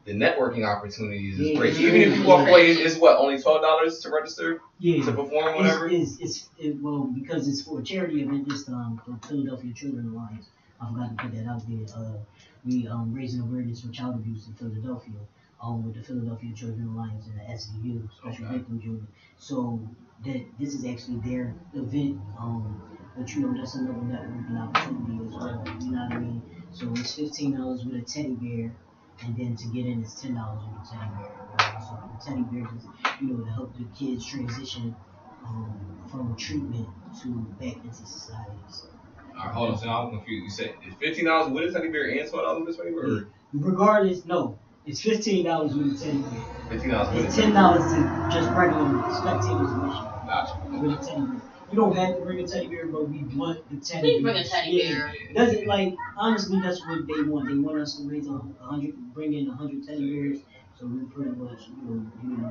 Speaker 2: the networking opportunities is great. Even if you walk away, it's what, only $12 to register?
Speaker 3: Yeah.
Speaker 2: To perform, whatever?
Speaker 3: Well, because it's for a charity event this time, for Philadelphia Children Alliance. I forgot to put that out there. We raising awareness for child abuse in Philadelphia, with the Philadelphia Children Alliance and the SVU, Special Victims Unit. So this is actually their event, but that's another networking opportunity as well. You know what I mean? So it's $15 with a teddy bear. And then to get in, it's $10 with a teddy bear. So the teddy bear is, to help the kids transition from treatment to back into society. So,
Speaker 2: all right, hold on, so I'm confused. You said it's $15 with a teddy bear and $12 with a teddy bear?
Speaker 3: Yeah. Regardless, no, it's $15 with a teddy bear.
Speaker 2: $15 with a
Speaker 3: it's
Speaker 2: teddy bear.
Speaker 3: $10 to just regular spectators admission.
Speaker 2: Gotcha.
Speaker 3: With a teddy bear. You don't have to bring a teddy bear, but we want the teddy bear.
Speaker 5: Please bring a teddy bear.
Speaker 3: Doesn't, like, honestly, that's what they want. They want us to raise 100, bring in 100 teddy bears. So we pretty much,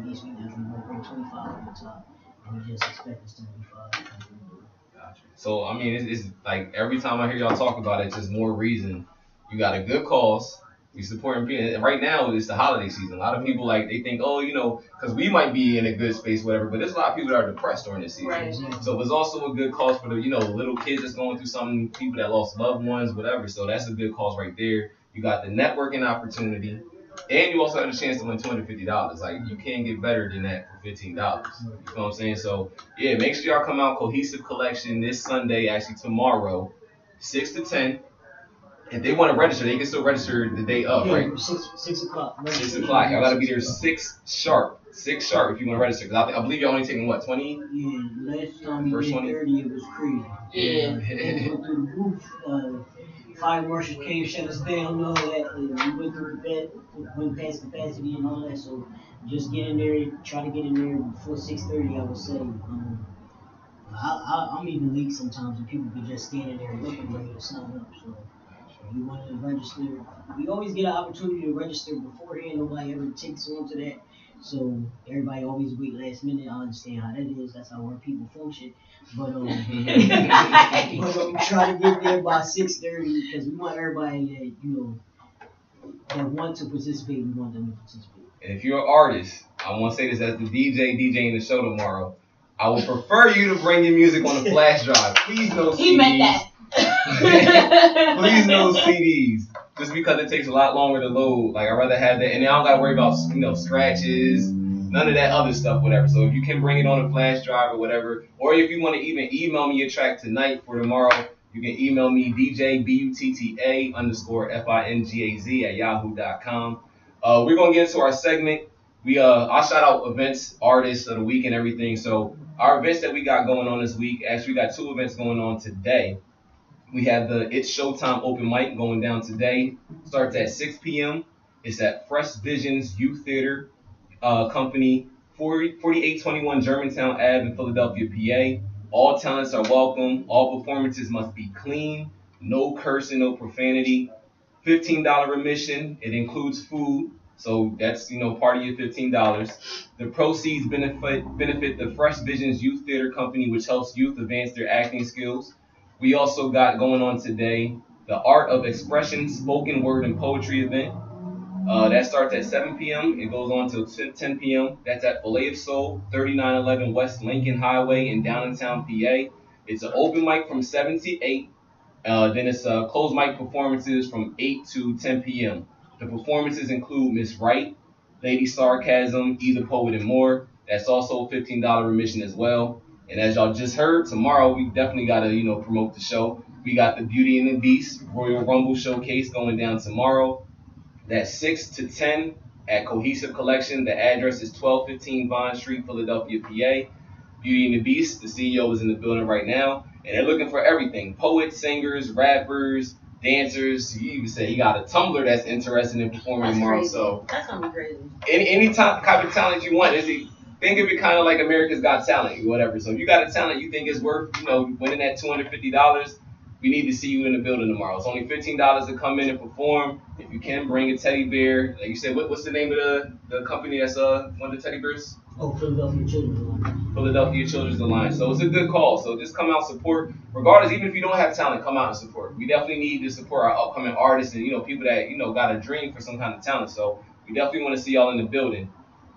Speaker 3: these weekends we will bring 25 on the top, and we just expect us to be 5.
Speaker 2: Gotcha. So I mean, it's like every time I hear y'all talk about it, it's just more reason. You got a good cause. We supporting people. And right now, it's the holiday season. A lot of people, like, they think, because we might be in a good space, whatever, but there's a lot of people that are depressed during this season.
Speaker 5: Right.
Speaker 2: So it's also a good cause for the, little kids that's going through something, people that lost loved ones, whatever. So that's a good cause right there. You got the networking opportunity. And you also have a chance to win $250. Like you can't get better than that for $15. You know what I'm saying? So yeah, make sure y'all come out. Cohesive Collection this Sunday, actually tomorrow, 6 to 10. If they want to register, they can still register the day of, right?
Speaker 3: 6 o'clock.
Speaker 2: 6 o'clock. Y'all gotta be there 6 sharp. 6 sharp if you want to register. Cause I believe you're only taking what, 20?
Speaker 3: Yeah, last time we
Speaker 2: First
Speaker 3: did
Speaker 2: 20?
Speaker 3: 30, it was crazy.
Speaker 5: Yeah.
Speaker 3: Things went through the roof. Fire marshal came, shut us down, and all that. And we went through went past capacity and all that. So just get in there, try to get in there before 6:30, I would say. I'm even late sometimes, and people be just standing there looking ready to sign up. So if you want to register, we always get an opportunity to register beforehand. Nobody ever takes on to that. So everybody always wait last minute. I understand how that is. That's how our people function. But try to get there by 6:30 because we want everybody that want to participate. We want them to participate.
Speaker 2: And if you're an artist, I want to say this as the DJing the show tomorrow. I would prefer you to bring your music on a flash drive. Please no CDs.
Speaker 5: He meant that.
Speaker 2: Please no CDs. Just because it takes a lot longer to load. Like I'd rather have that, and then I don't gotta worry about scratches, none of that other stuff, whatever. So if you can bring it on a flash drive or whatever, or if you want to even email me your track tonight for tomorrow, you can email me djbutta_fingaz@yahoo.com. We're gonna get into our segment. I'll shout out events, artists of the week, and everything. So our events that we got going on this week, actually we got 2 events going on today. We have the It's Showtime open mic going down today. Starts at 6 p.m. It's at Fresh Visions Youth Theater Company, 4821 Germantown Ave in Philadelphia, PA. All talents are welcome. All performances must be clean. No cursing, no profanity. $15 admission. It includes food. So that's part of your $15. The proceeds benefit the Fresh Visions Youth Theater Company, which helps youth advance their acting skills. We also got going on today the Art of Expression Spoken Word and Poetry event. That starts at 7 p.m. It goes on till 10 p.m. That's at Filet of Soul, 3911 West Lincoln Highway in downtown PA. It's an open mic from 7 to 8. Then it's closed mic performances from 8 to 10 p.m. The performances include Miss Wright, Lady Sarcasm, Either Poet, and more. That's also $15 admission as well. And as y'all just heard, tomorrow we definitely got to promote the show. We got the Beauty and the Beast Royal Rumble Showcase going down tomorrow. That's 6 to 10 at Cohesive Collection. The address is 1215 Bond Street, Philadelphia, PA. Beauty and the Beast, the CEO is in the building right now. And they're looking for everything. Poets, singers, rappers, dancers. He even said he got a Tumblr that's interested in performing tomorrow.
Speaker 4: Crazy.
Speaker 2: So
Speaker 4: That's gonna be crazy.
Speaker 2: any type of talent you want. Think of it kind of like America's Got Talent or whatever. So if you got a talent you think is worth, winning that $250, we need to see you in the building tomorrow. It's only $15 to come in and perform. If you can, bring a teddy bear. Like you said, what's the name of the company that's one of the teddy bears?
Speaker 3: Oh, Philadelphia Children's Alliance.
Speaker 2: Philadelphia Children's Alliance. So it's a good call. So just come out, support. Regardless, even if you don't have talent, come out and support. We definitely need to support our upcoming artists and people that got a dream for some kind of talent. So we definitely want to see y'all in the building.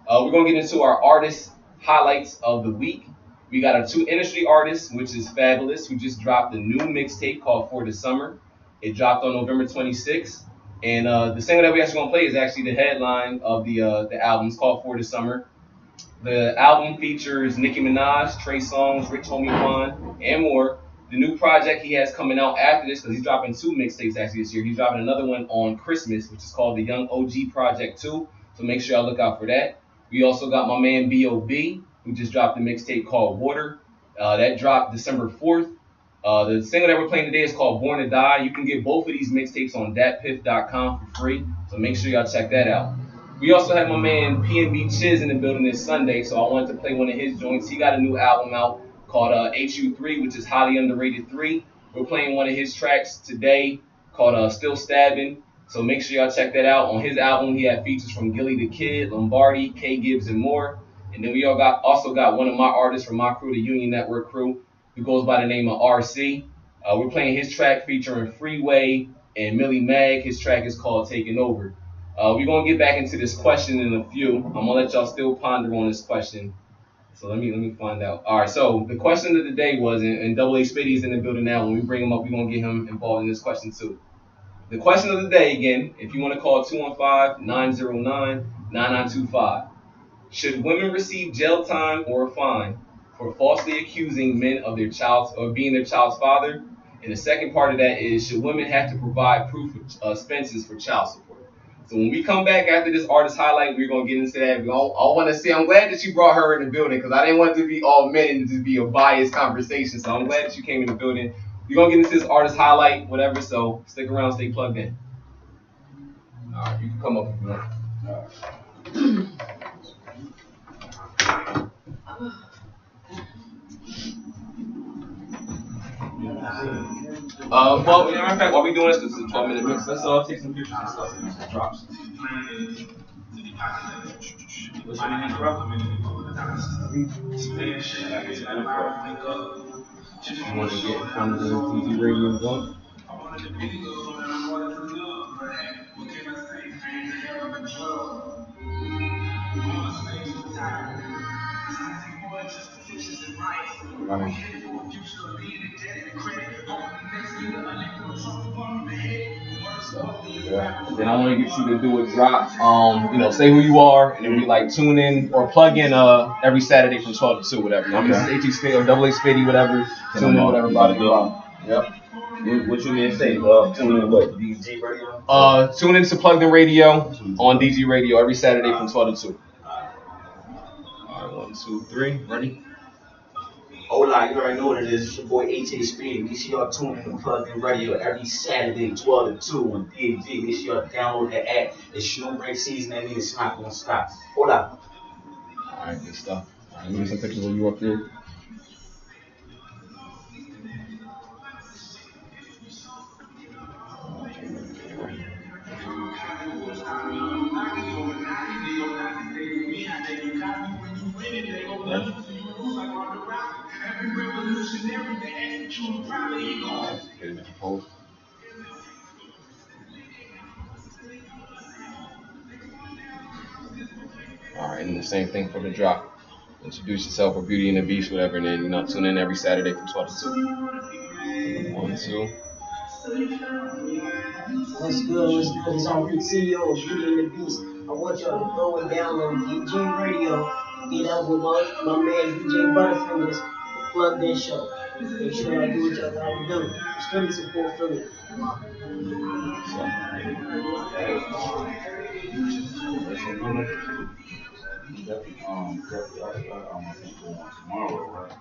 Speaker 2: We're gonna get into our artist highlights of the week. We got our 2 industry artists, which is Fabulous, who just dropped a new mixtape called For the Summer. It dropped on November 26th. And the single that we actually gonna play is actually the headline of the album. It's called For the Summer. The album features Nicki Minaj, Trey Songz, Rich Homie Quan, and more. The new project he has coming out after this, because he's dropping 2 mixtapes actually this year. He's dropping another one on Christmas, which is called the Young OG Project 2. So make sure y'all look out for that. We also got my man B.O.B., who just dropped a mixtape called Water. That dropped December 4th. The single that we're playing today is called Born to Die. You can get both of these mixtapes on datpiff.com for free. So make sure y'all check that out. We also have my man P&B Chiz in the building this Sunday, so I wanted to play one of his joints. He got a new album out called HU3, which is Highly Underrated 3. We're playing one of his tracks today called Still Stabbing. So make sure y'all check that out. On his album, he had features from Gilly the Kid, Lombardi, K Gibbs, and more. And then we also got one of my artists from my crew, the Union Network crew, who goes by the name of RC. We're playing his track featuring Freeway and Millie Mag. His track is called Taking Over. We're going to get back into this question in a few. I'm going to let y'all still ponder on this question. So let me find out. All right, so the question of the day was, and Double A Spady is in the building now. When we bring him up, we're going to get him involved in this question too. The question of the day again, if you want to call 215-909-9925. Should women receive jail time or a fine for falsely accusing men of their child's or being their child's father? And the second part of that is, should women have to provide proof of expenses for child support? So when we come back after this artist highlight, we're gonna get into that. I want to say I'm glad that you brought her in the building because I didn't want it to be all men and to just be a biased conversation. So I'm glad that you came in the building. We're gonna get into this artist highlight, whatever. So stick around, stay plugged in. All right, you can come up if you want. Well, in fact, while we doing this, it's a 12-minute mix. Let's take some pictures and stuff and some drops. What's your name, bro? You want to get from the TV radio going? And then I want to get you to do a drop. Say who you are, and then we like tune in or plug in every Saturday from 12 to 2, whatever. I'm just AT Spady or double A Spady, whatever. Tune in, whatever. About to do. Yep.
Speaker 6: What you mean say? Tune in what? DG radio?
Speaker 2: Tune in to Plugged In Radio on DG Radio every Saturday from 12 to 2. All right, 1, 2, 3, ready?
Speaker 7: Hola, you already know what it is. It's your boy AT Spady. Make sure y'all tune in to Plugged In Radio every Saturday, 12 to 2 on DG. Make sure y'all download the app. It's snow break season. That means it's not going to stop. Hola.
Speaker 2: All right, good stuff. All right, give me some pictures of you up here. Alright, and the same thing for the drop. Introduce yourself with Beauty and the Beast, whatever, and then tune in every Saturday from 12 to 2. 1, 2.
Speaker 3: What's good? It's on the CEO of Beauty and the Beast. I want y'all to go and download DG Radio. Get up with my man DJ BeautyNTheBeast, the Plugged In Show. Make sure y'all do what y'all gotta do. Strictly support Philly.
Speaker 6: Tomorrow, right?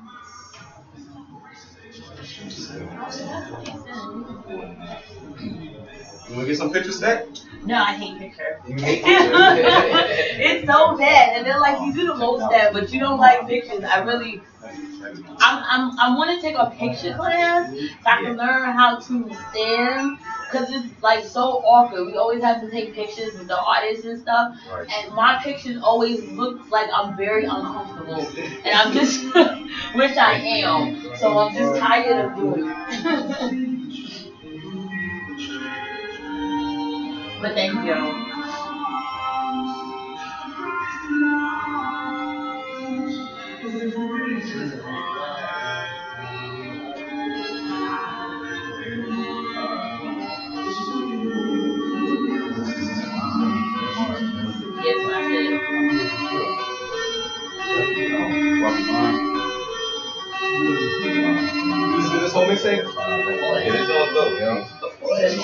Speaker 2: You want to get some pictures back?
Speaker 4: No, I hate pictures.
Speaker 2: You hate pictures?
Speaker 4: It's so bad, and they're like, you do the most that, but you don't like pictures. I want to take a picture class so I can learn how to stand, because it's like so awkward. We always have to take pictures with the artists and stuff, and my pictures always look like I'm very uncomfortable, and I'm just which I am. So I'm just tired of doing it. But thank you. Yes, I did.
Speaker 2: You see this whole mixtape?
Speaker 6: Yeah, it's all dope, yo.
Speaker 4: This, who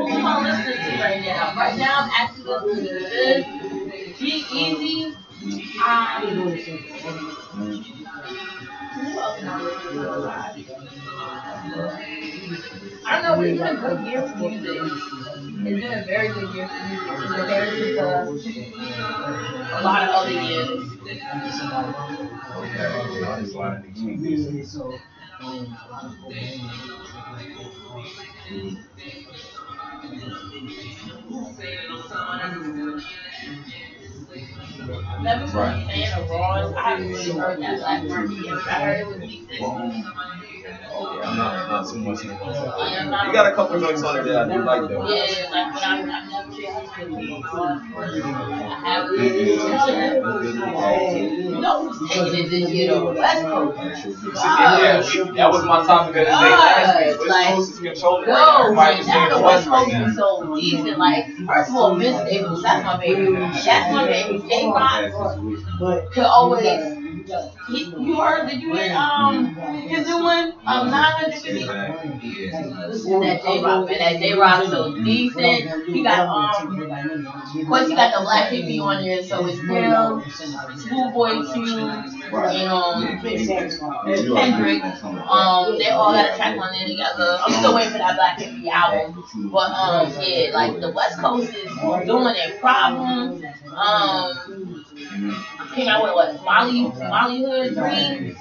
Speaker 4: am I listening to right now? Right now, I'm actually listening to this. G-Eazy. Who else am I listening to a lot? I don't know, it's been a good year for music. It's been a very good year for music in comparison to a lot of other years. Never been a fan of Raw's. I haven't really heard that Black Market yet, but I heard it was decent.
Speaker 2: I'm not too much. You got a couple of joints on it that I do like though.
Speaker 4: Yeah, like when I've never tried to be on. I haven't. You know who's taking it this year though? West Coast.
Speaker 2: Yeah, that was my topic of the day last week.
Speaker 4: Like,
Speaker 2: Coast is controlling
Speaker 4: Yo,
Speaker 2: right now. Everybody
Speaker 4: man,
Speaker 2: is
Speaker 4: now
Speaker 2: saying
Speaker 4: the
Speaker 2: the
Speaker 4: West
Speaker 2: West right
Speaker 4: Coast
Speaker 2: now.
Speaker 4: is so decent. Like, first of all, Vince Staples, that's my baby. That's my baby. J-Rock could always. You heard? Did you hear his new one? 950. Listen to that J-Rock, man. That J-Rock is so decent. He got of course he got the Black Hippie on there, so it's him, Schoolboy Q, and Kendrick. They all got a track on there together. I'm still waiting for that Black Hippie album, but yeah, like the West Coast is doing their problem. Came out with what? Molly Hood 3?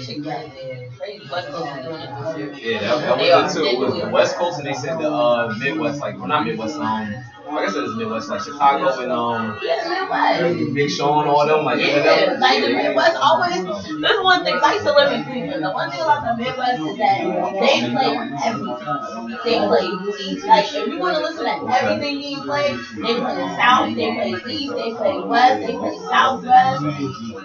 Speaker 4: Shit crazy. Crazy. West Coast is doing it this year.
Speaker 2: Yeah, that was it too. It was the West Coast and they said the Midwest, like, well, not Midwest, I guess it was Midwest, like Chicago and
Speaker 4: Midwest.
Speaker 2: Big Sean, all them, like
Speaker 4: yeah, like the Midwest always. There's one thing. I used to live in Cleveland. The one thing about the Midwest is that they play everything. They play like if you want to listen to everything being played, they play the South, they play East, they play West, they play Southwest.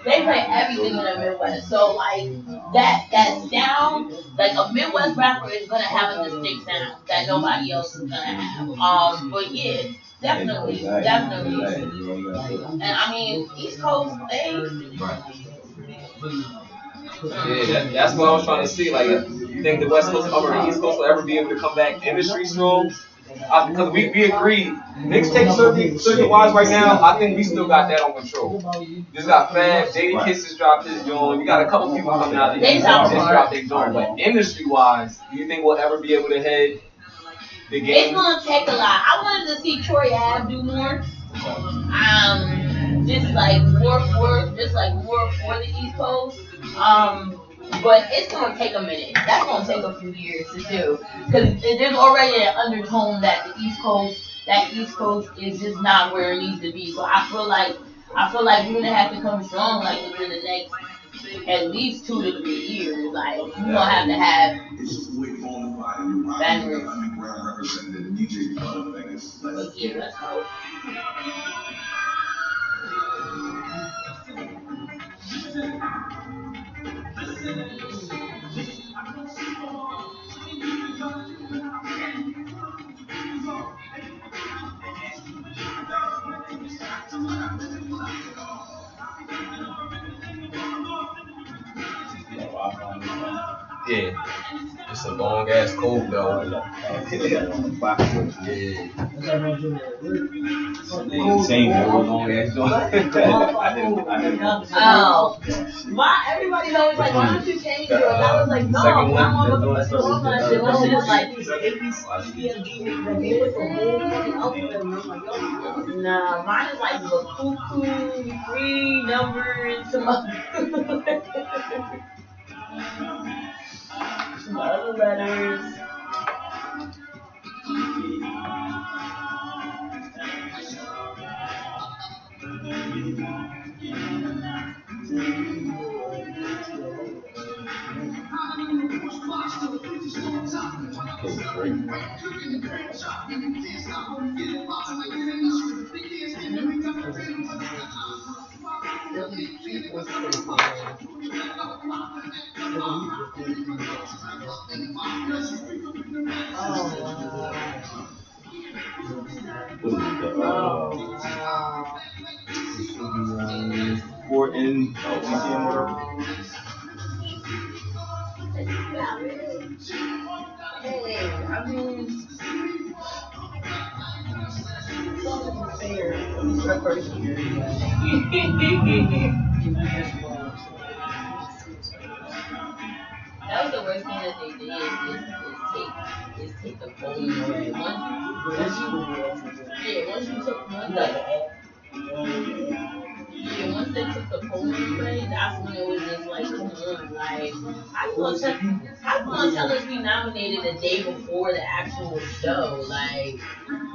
Speaker 4: They play everything in the Midwest. So like that sound, like a Midwest rapper is gonna have a distinct sound that nobody else is gonna have. But yeah. Definitely. And I mean, East Coast,
Speaker 2: yeah, that's what I was trying to see. Like, you think the West Coast or the East Coast will ever be able to come back industry strong? Because we agree, mixtape circuit wise right now, I think we still got that on control. Just got Fab, Jada Kiss dropped his joint. You got a couple people coming out that just dropped their joint. But industry wise, do you think we'll ever be able to head the game?
Speaker 4: It's gonna take a lot. I wanted to see Troy Ave do more. Just like more for the East Coast. But it's gonna take a minute. That's gonna take a few years to do. Because there's already an undertone that the East Coast is just not where it needs to be. So I feel like we're gonna have to come strong like within the next at least 2 to 3 years. Like we're gonna have to have bangers. But yeah, let's go.
Speaker 2: Yeah, it's a long ass code though. Yeah. Same long ass joint. I didn't.
Speaker 4: Oh, why everybody's always like, why don't you change yours? I was like, no, I'm on the phone. My shit was like, nah, mine is like the cuckoo, 3 numbers, some other letters.
Speaker 2: Fort in whatever.
Speaker 4: I mean, fair. That was the worst thing that they did is take the polling away. Once you took once they took the polling away, that's when it was just like, come on, like how you gonna tell us we nominated the day before the actual show? Like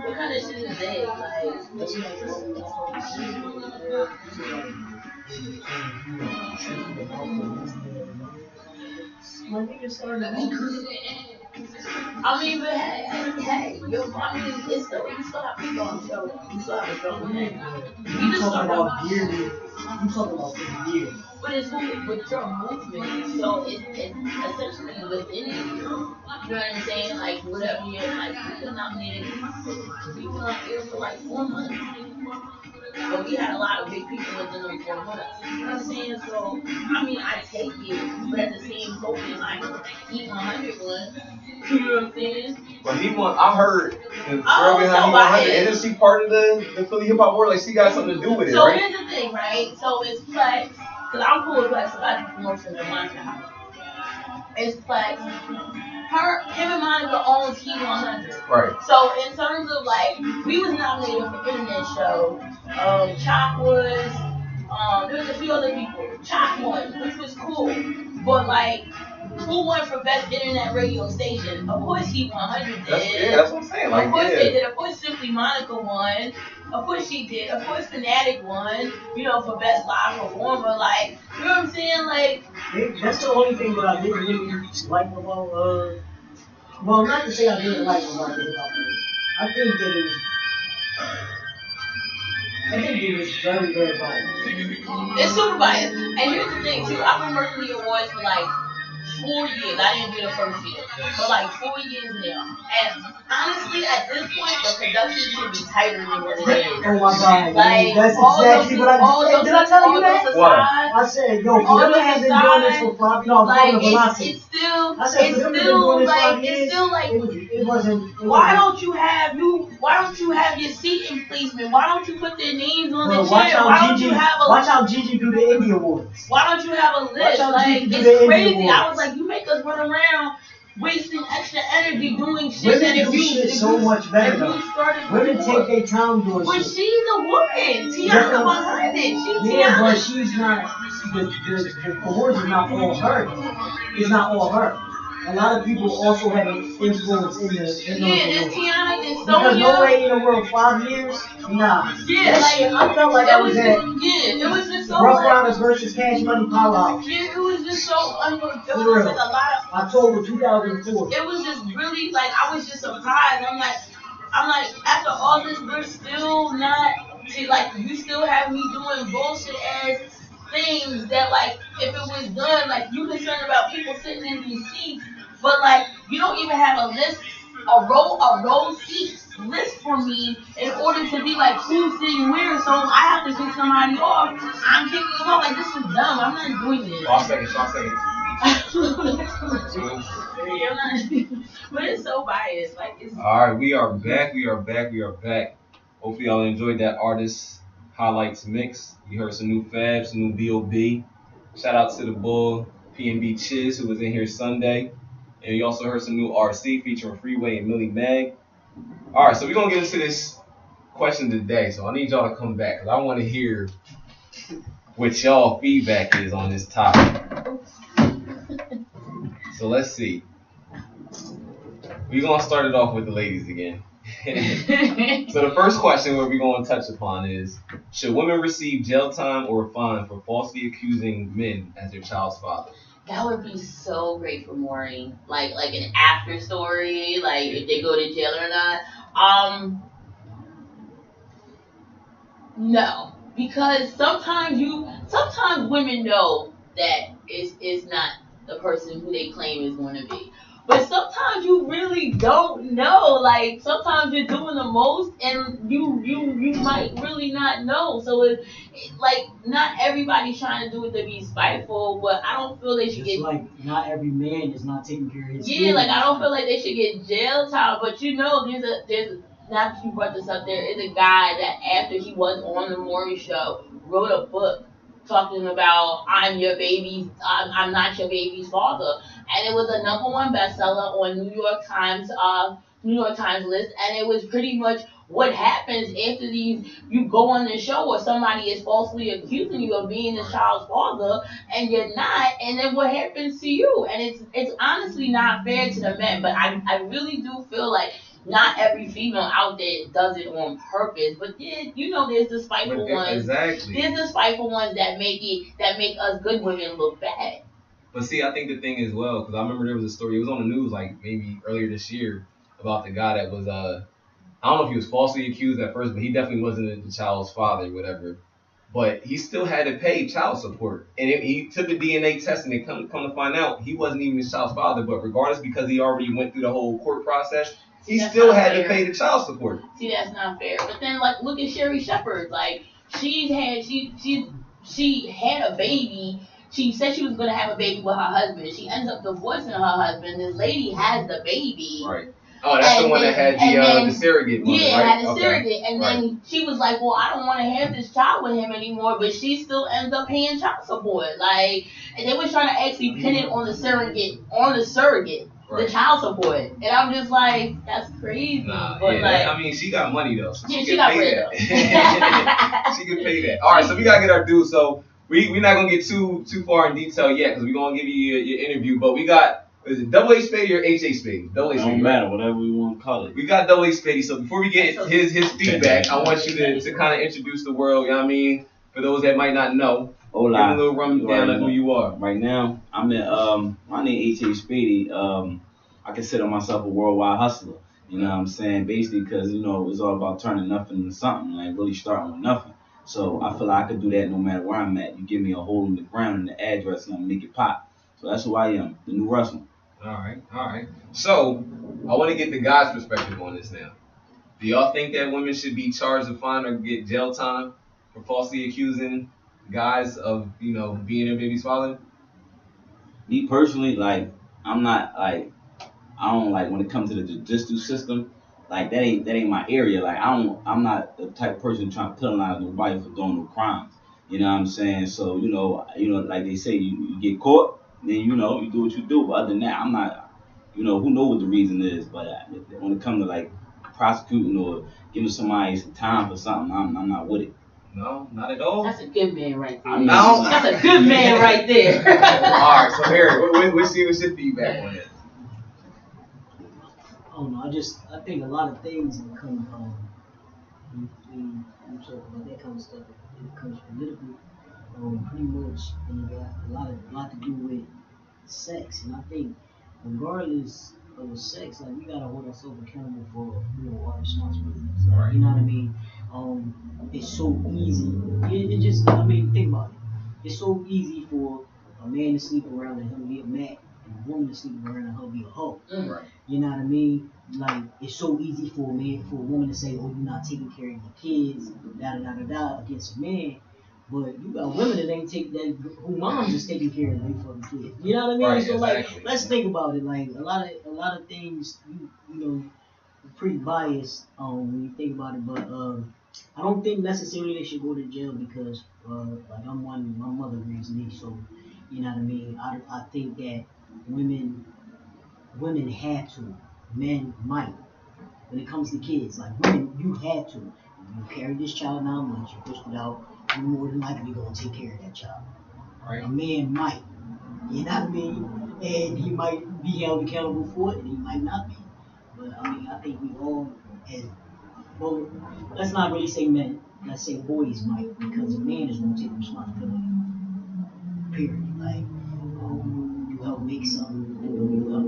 Speaker 4: what kind of shit is that? I mean, but hey, you still have people on the show. You still have a show. You just start off.
Speaker 3: You talking about 50 years.
Speaker 5: But it's with your movement, so it's essentially within it. You know what I'm saying? Like whatever you're like, we were nominated. We were on air for like 4 months, but we had a lot of big people within them 4 months. You know what I'm saying? So I mean, I take it, but at the same token, like he 100 was. You know what I'm saying?
Speaker 2: But he won. I heard the girl
Speaker 5: Oh,
Speaker 2: behind
Speaker 5: so
Speaker 2: he 100. Isn't she part of the Philly hip hop world? Like she got something to do with it,
Speaker 5: So
Speaker 2: right?
Speaker 5: here's the thing, right? So it's Plex, because I'm cool with Plex, so I do promotions in my house. It's Plex. Him and Monica owns Key 100.
Speaker 2: Right.
Speaker 5: So in terms of like, we was nominated for internet show. Chalk was, there was a few other people. Chalk won, which was cool. But like, who won for best internet radio station? Of course, Key 100 did.
Speaker 2: That's what I'm saying. Like,
Speaker 5: of course they did. Of course, Simply Monica won. Of course she did. Of course, Fanatic won. You know, for best live performer. Like, you know what I'm saying? Like,
Speaker 3: that's the only thing that I didn't really like about well, not to say I didn't like about the hip hop news. I think it was very, very biased.
Speaker 5: It's super biased. And here's the thing too, I've been working the awards for like 4 years. I didn't do the first year, but like 4 years now. And honestly, at this point, the production should be tighter than what it is.
Speaker 3: Oh my God!
Speaker 5: Like,
Speaker 3: that's exactly what I did. Did I tell you that?
Speaker 2: What?
Speaker 3: I said, yo, for them to have been doing this for 5 years,
Speaker 5: like, it's still,
Speaker 3: I said, for them to have been doing this 5 years,
Speaker 5: it's still like,
Speaker 3: it wasn't.
Speaker 5: Why don't you have your seating placement? Why don't you put their names on the chair? Why don't you have a
Speaker 3: watch how Gigi do the Indie Awards.
Speaker 5: Why don't you have a list? Like, it's crazy. I was like, you make us run around wasting extra energy doing shit.
Speaker 3: Women
Speaker 5: that if
Speaker 3: do
Speaker 5: you,
Speaker 3: shit
Speaker 5: if
Speaker 3: so
Speaker 5: you,
Speaker 3: much better.
Speaker 5: if you started
Speaker 3: Women
Speaker 5: before.
Speaker 3: take their time doing
Speaker 5: But
Speaker 3: shit.
Speaker 5: she's a woman. Tiana behind it. She's
Speaker 3: Yeah,
Speaker 5: Tiana.
Speaker 3: but she's not. The awards is not all her. It's not all her. A lot of people also have an influence in the.
Speaker 5: There's Tiana, there's Sonya.
Speaker 3: Because no way in the world 5 years. Nah.
Speaker 5: Yeah,
Speaker 3: that
Speaker 5: like,
Speaker 3: shit, I felt like I was at.
Speaker 5: It was just so.
Speaker 3: Rough Riders versus Cash Money Power.
Speaker 5: Yeah, it was just so unbelievable. It was like a lot of.
Speaker 3: October 2004.
Speaker 5: It was just really like I was just surprised. I'm like after all this, we're still not. Like you still have me doing bullshit ass things that like if it was done, like you concerned about people sitting in these seats, but like you don't even have a list, a row seat list for me in order to be like who's sitting where. So I have to kick somebody off. I'm kicking them off. Like this is dumb. I'm not doing this.
Speaker 2: I'll second.
Speaker 5: But it's so biased. Like it's.
Speaker 2: All right, we are back. Hopefully y'all enjoyed that artist highlights mix. You heard some new Fab, some new B.O.B. Shout out to the Bull, PNB Chiz, who was in here Sunday. And you also heard some new RC featuring Freeway and Millie Mag. All right, so we're going to get into this question today. So I need y'all to come back because I want to hear what y'all feedback is on this topic. So let's see. We're going to start it off with the ladies again. So the first question where we're going to touch upon is, should women receive jail time or a fine for falsely accusing men as their child's father?
Speaker 5: That would be so great for Maureen. Like an after story, like if they go to jail or not. No. Because sometimes women know that it's not the person who they claim is going to be. But sometimes you really don't know. Like sometimes you're doing the most, and you might really not know. So it's like not everybody's trying to do it to be spiteful, but I don't feel they should
Speaker 3: get. Like not every man is not taking care of his.
Speaker 5: Yeah, like I don't feel like they should get jail time. But you know, there's not that you brought this up. There is a guy that after he was on the Maury show wrote a book talking about I'm not your baby's father. And it was a #1 bestseller on New York Times list, and it was pretty much what happens after you go on the show or somebody is falsely accusing you of being this child's father and you're not, and then what happens to you. And it's honestly not fair to the men, but I really do feel like not every female out there does it on purpose, but yeah, you know, there's the spiteful ones.
Speaker 2: Exactly.
Speaker 5: There's the spiteful ones that make us good women look bad.
Speaker 2: But see, I think the thing is, well, because I remember there was a story, it was on the news like maybe earlier this year about the guy that was, I don't know if he was falsely accused at first, but he definitely wasn't the child's father or whatever. but he still had to pay child support. And he took a DNA test, and they come to find out he wasn't even his child's father. But regardless, because he already went through the whole court process, he still had to pay the child support.
Speaker 5: See, that's not fair. But then, like, look at Sherry Shepherd. Like, she had a baby. She said she was gonna have a baby with her husband. She ends up divorcing her husband. This lady has the baby.
Speaker 2: Right. Oh, that's the one that had the surrogate mother,
Speaker 5: yeah,
Speaker 2: right?
Speaker 5: had the surrogate. And then she was like, well, I don't want to have this child with him anymore, but she still ends up paying child support. Like, and they was trying to actually pin it on the surrogate, the child support. And I'm just like, that's crazy.
Speaker 2: Nah,
Speaker 5: but
Speaker 2: I mean, she got money though. So
Speaker 5: yeah, she got bread though.
Speaker 2: She can pay that. All right, so we gotta get our due. So we're not gonna get too far in detail yet, because we're gonna give you your interview. But we got, is it double H Spady or HA Spady? Double H Spady.
Speaker 8: Don't matter, whatever we want to call it.
Speaker 2: We got double H Spady. So before we get his feedback, I want you to kind of introduce the world. You know what I mean? For those that might not know, give a little rundown of who you are.
Speaker 8: Right now, I'm in. My name is HA Spady. I consider myself a worldwide hustler. You know what I'm saying? Basically, because it's all about turning nothing into something, like really starting with nothing. So I feel like I could do that no matter where I'm at. You give me a hole in the ground and the address, and I'm gonna make it pop. So that's who I am, the new wrestler.
Speaker 2: All right. So I want to get the guys' perspective on this now. Do y'all think that women should be charged a fine or get jail time for falsely accusing guys of, being their baby's father?
Speaker 8: Me personally, like, I'm not like, I don't like when it comes to the judicial system. Like that ain't my area. Like I'm not the type of person trying to penalize nobody for doing no crimes. You know what I'm saying? So like they say, you get caught, then you do what you do. But other than that, I'm not. Who knows what the reason is? But when it comes to like prosecuting or giving somebody some time for something, I'm not with it.
Speaker 2: No, not at all.
Speaker 5: That's a good man right there.
Speaker 2: No,
Speaker 5: that's a good man right there.
Speaker 2: All right, so Harry, what's your feedback on it?
Speaker 3: I don't know. I think a lot of things that come when you talk about that kind of stuff. It becomes political. Pretty much, and you got a lot to do with sex. And I think, regardless of the sex, like we gotta hold ourselves accountable for our responsibilities. Like, you know what I mean? It's so easy. It just, think about it. It's so easy for a man to sleep around and him be a man, and a woman to sleep around and her be a hoe.
Speaker 2: Right.
Speaker 3: You know what I mean? Like, it's so easy for a woman to say, "Oh, you're not taking care of your kids," against a man. But you got women that ain't take that, who moms is taking care of their fucking kids. You know what I mean?
Speaker 2: Right,
Speaker 3: so
Speaker 2: exactly.
Speaker 3: like, let's think about it. Like a lot of things, you're pretty biased when you think about it. But I don't think necessarily they should go to jail because like my mother raised me, so you know what I mean. I think that women have to, men might. When it comes to kids, like women, you had to. You carried this child 9 months, you pushed it out, you're more than likely going to take care of that child.
Speaker 2: Right.
Speaker 3: A man might, you know what I mean? And he might be held accountable for it, and he might not be. But I think we all, well, let's not really say men, let's say boys might, because a man is going to take responsibility. Period. Like, you help make something, you help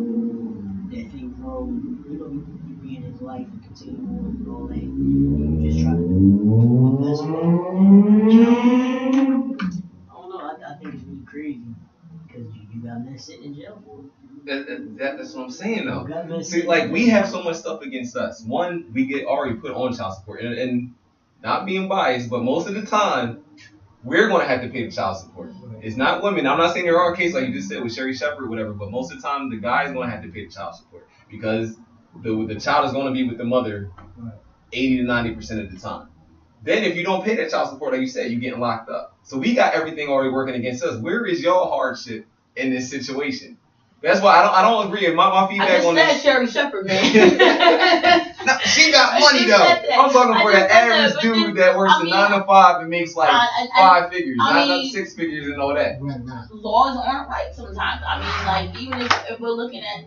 Speaker 3: that thing grow, you be in his life and continue on and all that. You just try to do the best for him. I don't know, I think it's really crazy because you got men sitting in jail for it.
Speaker 2: That's what I'm saying though. See, like we have so much stuff against us. One, we get already put on child support, and not being biased, but most of the time we're going to have to pay the child support. It's not women. I'm not saying there are cases like you just said with Sherry Shepherd or whatever, but most of the time the guy is going to have to pay the child support because the child is going to be with the mother 80 to 90% of the time. Then if you don't pay that child support, like you said, you're getting locked up. So we got everything already working against us. Where is your hardship in this situation? That's why I don't agree. My feedback on this.
Speaker 5: I just said Sherry Shepherd, man.
Speaker 2: No, she got money though. I'm talking for the average dude that works a 9 to 5 and makes like 5 figures, not 6 figures and all that.
Speaker 5: Laws aren't right sometimes. I mean, like even if we're looking at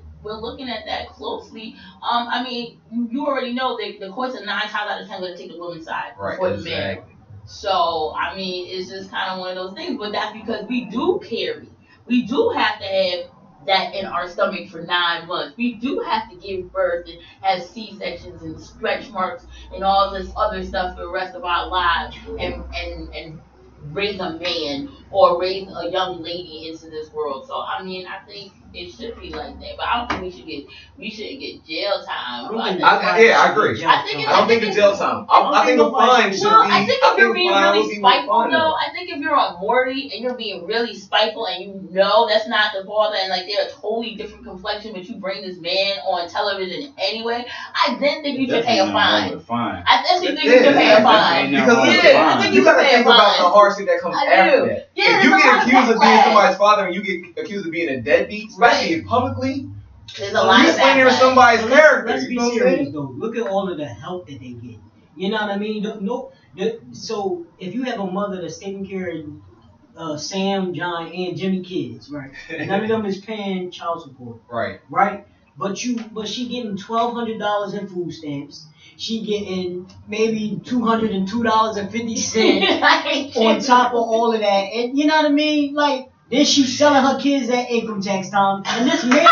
Speaker 5: that closely. I mean, you already know that the courts are 9 times out of 10 going to take the woman's side before the man. So I mean, it's just kind of one of those things. But that's because we do carry. We do have to have that in our stomach for 9 months. We do have to give birth and have C-sections and stretch marks and all this other stuff for the rest of our lives. And raise a man or raise a young lady into this world. So I mean, I think it should be like that. But I don't think we shouldn't get jail time.
Speaker 2: I agree. I don't think it's jail time. I think a fine should be.
Speaker 5: Well, I think if you're being really
Speaker 2: be
Speaker 5: spiteful,
Speaker 2: fun,
Speaker 5: though, I think if you're on Morty and you're being really spiteful and you know that's not the father and like they're a totally different complexion, but you bring this man on television anyway, I then think you should pay a fine. I definitely think you should pay a fine.
Speaker 2: Because
Speaker 5: I think
Speaker 2: you
Speaker 5: should
Speaker 2: gotta
Speaker 5: pay a
Speaker 2: think about the
Speaker 5: fine.
Speaker 2: hard shit that comes after that.
Speaker 5: Yeah,
Speaker 2: If you
Speaker 5: there's a
Speaker 2: get
Speaker 5: lot of
Speaker 2: accused of being
Speaker 5: backlash.
Speaker 2: somebody's father and you get accused of being a deadbeat, especially publicly,
Speaker 5: There's a lot
Speaker 2: you're
Speaker 5: of
Speaker 2: slandering
Speaker 5: backlash.
Speaker 2: somebody's character.
Speaker 3: Let's
Speaker 2: You
Speaker 3: be
Speaker 2: know what I'm
Speaker 3: serious
Speaker 2: saying?
Speaker 3: though. Look at all of the help that they get. You know what I mean? So if you have a mother that's taking care of Sam, John, and Jimmy kids, right? None of them is paying child support,
Speaker 2: Right.
Speaker 3: But she getting $1,200 in food stamps. She getting maybe $202.50 on top of all of that, and you know what I mean? Like then she's selling her kids at income tax time, and this man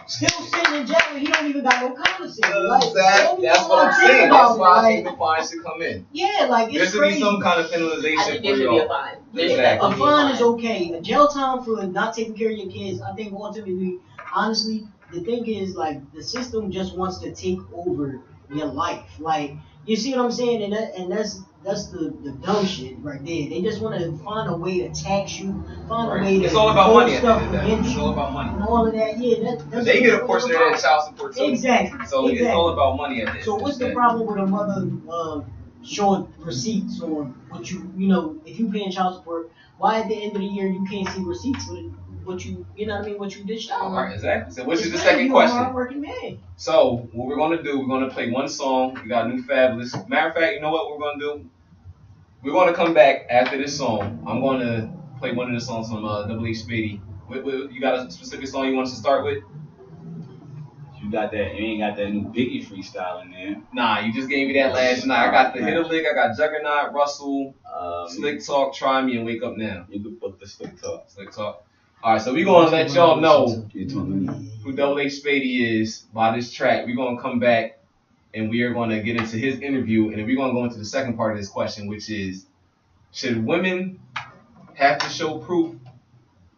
Speaker 3: still sitting in jail and he don't even got no commissary. Like,
Speaker 2: That's what I'm saying. That's why I think the fine should come in.
Speaker 3: Yeah, like it's
Speaker 2: There should
Speaker 3: crazy.
Speaker 2: be some kind of
Speaker 5: I
Speaker 2: penalization
Speaker 5: think
Speaker 2: for
Speaker 5: there should be
Speaker 2: y'all.
Speaker 5: a fine.
Speaker 2: Exactly.
Speaker 3: A fine is okay. A jail time for not taking care of your kids, I think ultimately, honestly, the thing is like the system just wants to take over your life. Like you see what I'm saying? And that's the dumb shit right there. They just want to find a way to tax you, find a way to
Speaker 2: It's all about
Speaker 3: hold
Speaker 2: money at the
Speaker 3: stuff
Speaker 2: end of the day.
Speaker 3: against
Speaker 2: It's
Speaker 3: you,
Speaker 2: all about money.
Speaker 3: and all of that. Yeah, that's
Speaker 2: They get a portion of that child support too.
Speaker 3: Exactly.
Speaker 2: So it's all about money at the end.
Speaker 3: So what's the problem with a mother showing receipts on what you know, if you paying child support, why at the end of the year you can't see receipts with what you know what I mean, what you dished out?
Speaker 2: Right, exactly. So which is the
Speaker 3: Especially
Speaker 2: second
Speaker 3: you a
Speaker 2: question.
Speaker 3: hardworking man.
Speaker 2: So what we're gonna do, we're gonna play one song. We got New Fabulous. Matter of fact, you know what we're gonna do? We're gonna come back after this song. I'm gonna play one of the songs from Double H Spady. You got a specific song you want us to start with?
Speaker 8: You ain't got that new Biggie freestyle in there.
Speaker 2: Nah, you just gave me that last night. I got the Hit a Lick, I got Juggernaut, Russell, Slick Talk, Try Me, and Wake Up Now.
Speaker 8: You could put the Slick Talk.
Speaker 2: Slick Talk. Alright, so we're gonna let y'all know
Speaker 8: You told me.
Speaker 2: who Double H Spady is by this track. We're gonna come back and we are gonna get into his interview, and then we're gonna go into the second part of this question, which is, should women have to show proof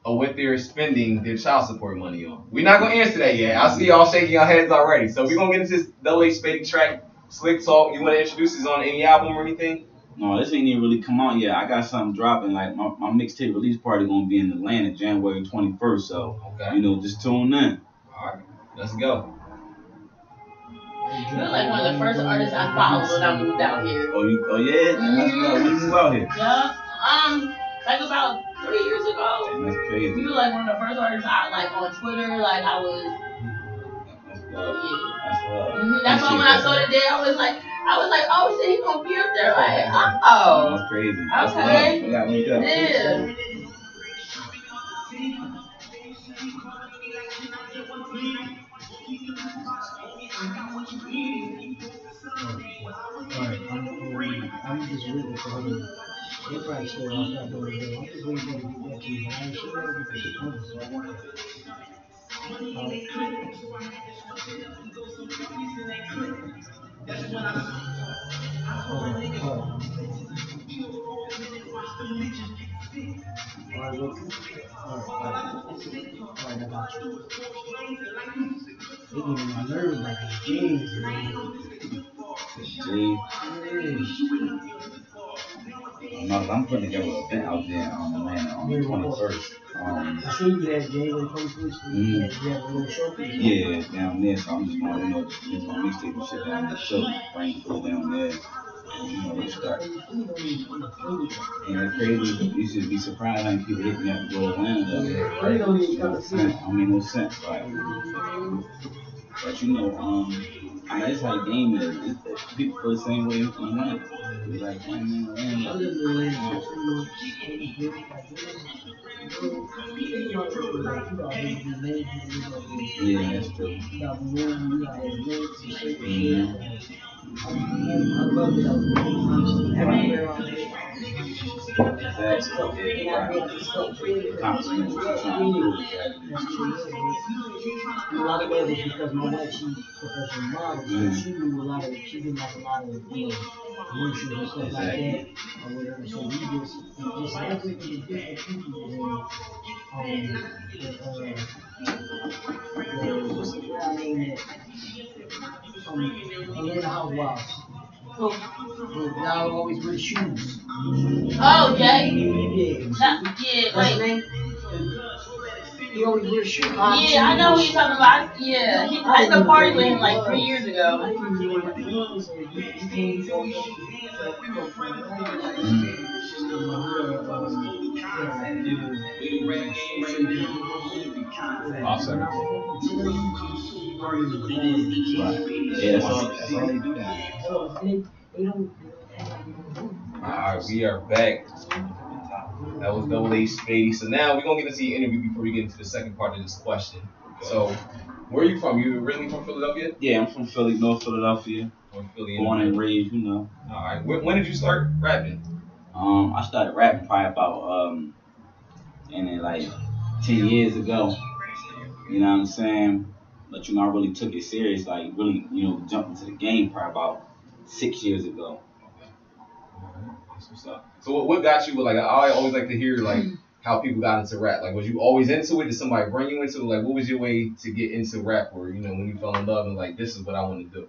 Speaker 2: of what they're spending their child support money on? We're not gonna answer that yet. I see y'all shaking your heads already. So we're gonna get into this Double H Spady track, Slick Talk. You wanna introduce this on any album or anything?
Speaker 8: No, this ain't even really come out yet. I got something dropping. Like my mixtape release party gonna be in Atlanta January 21st. So
Speaker 2: Okay.
Speaker 8: you know, just tune in.
Speaker 2: Alright, let's go.
Speaker 5: You're like one of the first artists I followed when I moved out here.
Speaker 8: Oh yeah, that's when you move out here.
Speaker 5: Yeah. Like about 3 years ago.
Speaker 8: Damn, that's crazy.
Speaker 5: You were like one of the first artists I like on Twitter. Like I was.
Speaker 8: That's
Speaker 5: Yeah.
Speaker 8: love. That's love.
Speaker 5: That's why when I saw the day, I was like, oh shit, he gonna be up there. Like, oh.
Speaker 8: That's crazy. That's
Speaker 5: Okay.
Speaker 8: love. You got me up.
Speaker 5: Yeah.
Speaker 3: Alright, I'm just waiting for her. They probably still outside the window. I'm just waiting for her to get back to me. She never get the phone, so I want her. Alright, I got you. They getting my nerves like it's James, man.
Speaker 8: Jay. I'm putting together an event out there on Atlanta on the 21st.
Speaker 3: I see you had Jay when it comes to this. You have a little show for you.
Speaker 8: Yeah, down there. So I'm just going to, just my mixtape and shit down there. So bring food down there. And, we start. And it's crazy. You should be surprised how many people hit me up to go to Atlanta. I mean, no sense. Like, but that's how the game is. People feel the same way in Atlanta. It's like, man, yeah, that's true.
Speaker 3: I love it.
Speaker 8: Exactly.
Speaker 3: And I
Speaker 8: Right.
Speaker 3: make this stuff big.
Speaker 8: Accomplishment what you're trying to do. Exactly.
Speaker 3: That's true. And a lot of that was because my wife, she's a professional model, so she knew a lot of, she did like a lot of, commercials and stuff like that, or whatever. So we just networking with different people, what's the girl name that, Atlanta Housewives? Y'all always wear shoes.
Speaker 4: Oh, Jay.
Speaker 3: Yeah.
Speaker 4: Yeah,
Speaker 3: What's her
Speaker 4: wait.
Speaker 3: name? He always wears shoes.
Speaker 4: Yeah, I know what you're talking about. Yeah, I did a party with him like 3 years
Speaker 3: I
Speaker 4: ago.
Speaker 3: didn't even know what it was, and he came over to
Speaker 2: Awesome.
Speaker 8: Right. Yeah, that's all they do now.
Speaker 2: Alright, we are back. That was Double A Spady. So now we're gonna get into your interview before we get into the second part of this question. So, where are you from? You originally from Philadelphia?
Speaker 8: Yeah, I'm from Philly, North Philadelphia.
Speaker 2: From Philly.
Speaker 8: Born and raised, you know.
Speaker 2: Alright. When did you start rapping?
Speaker 8: I started rapping probably about and then like 10 years ago. You know what I'm saying? But you know, I really took it serious, like really, you know, jumped into the game probably about 6 years ago.
Speaker 2: That's what's up. So what got you? Like, I always like to hear like how people got into rap. Like, was you always into it? Did somebody bring you into it? Like, what was your way to get into rap? Or you know, when you fell in love and like, this is what I want to do.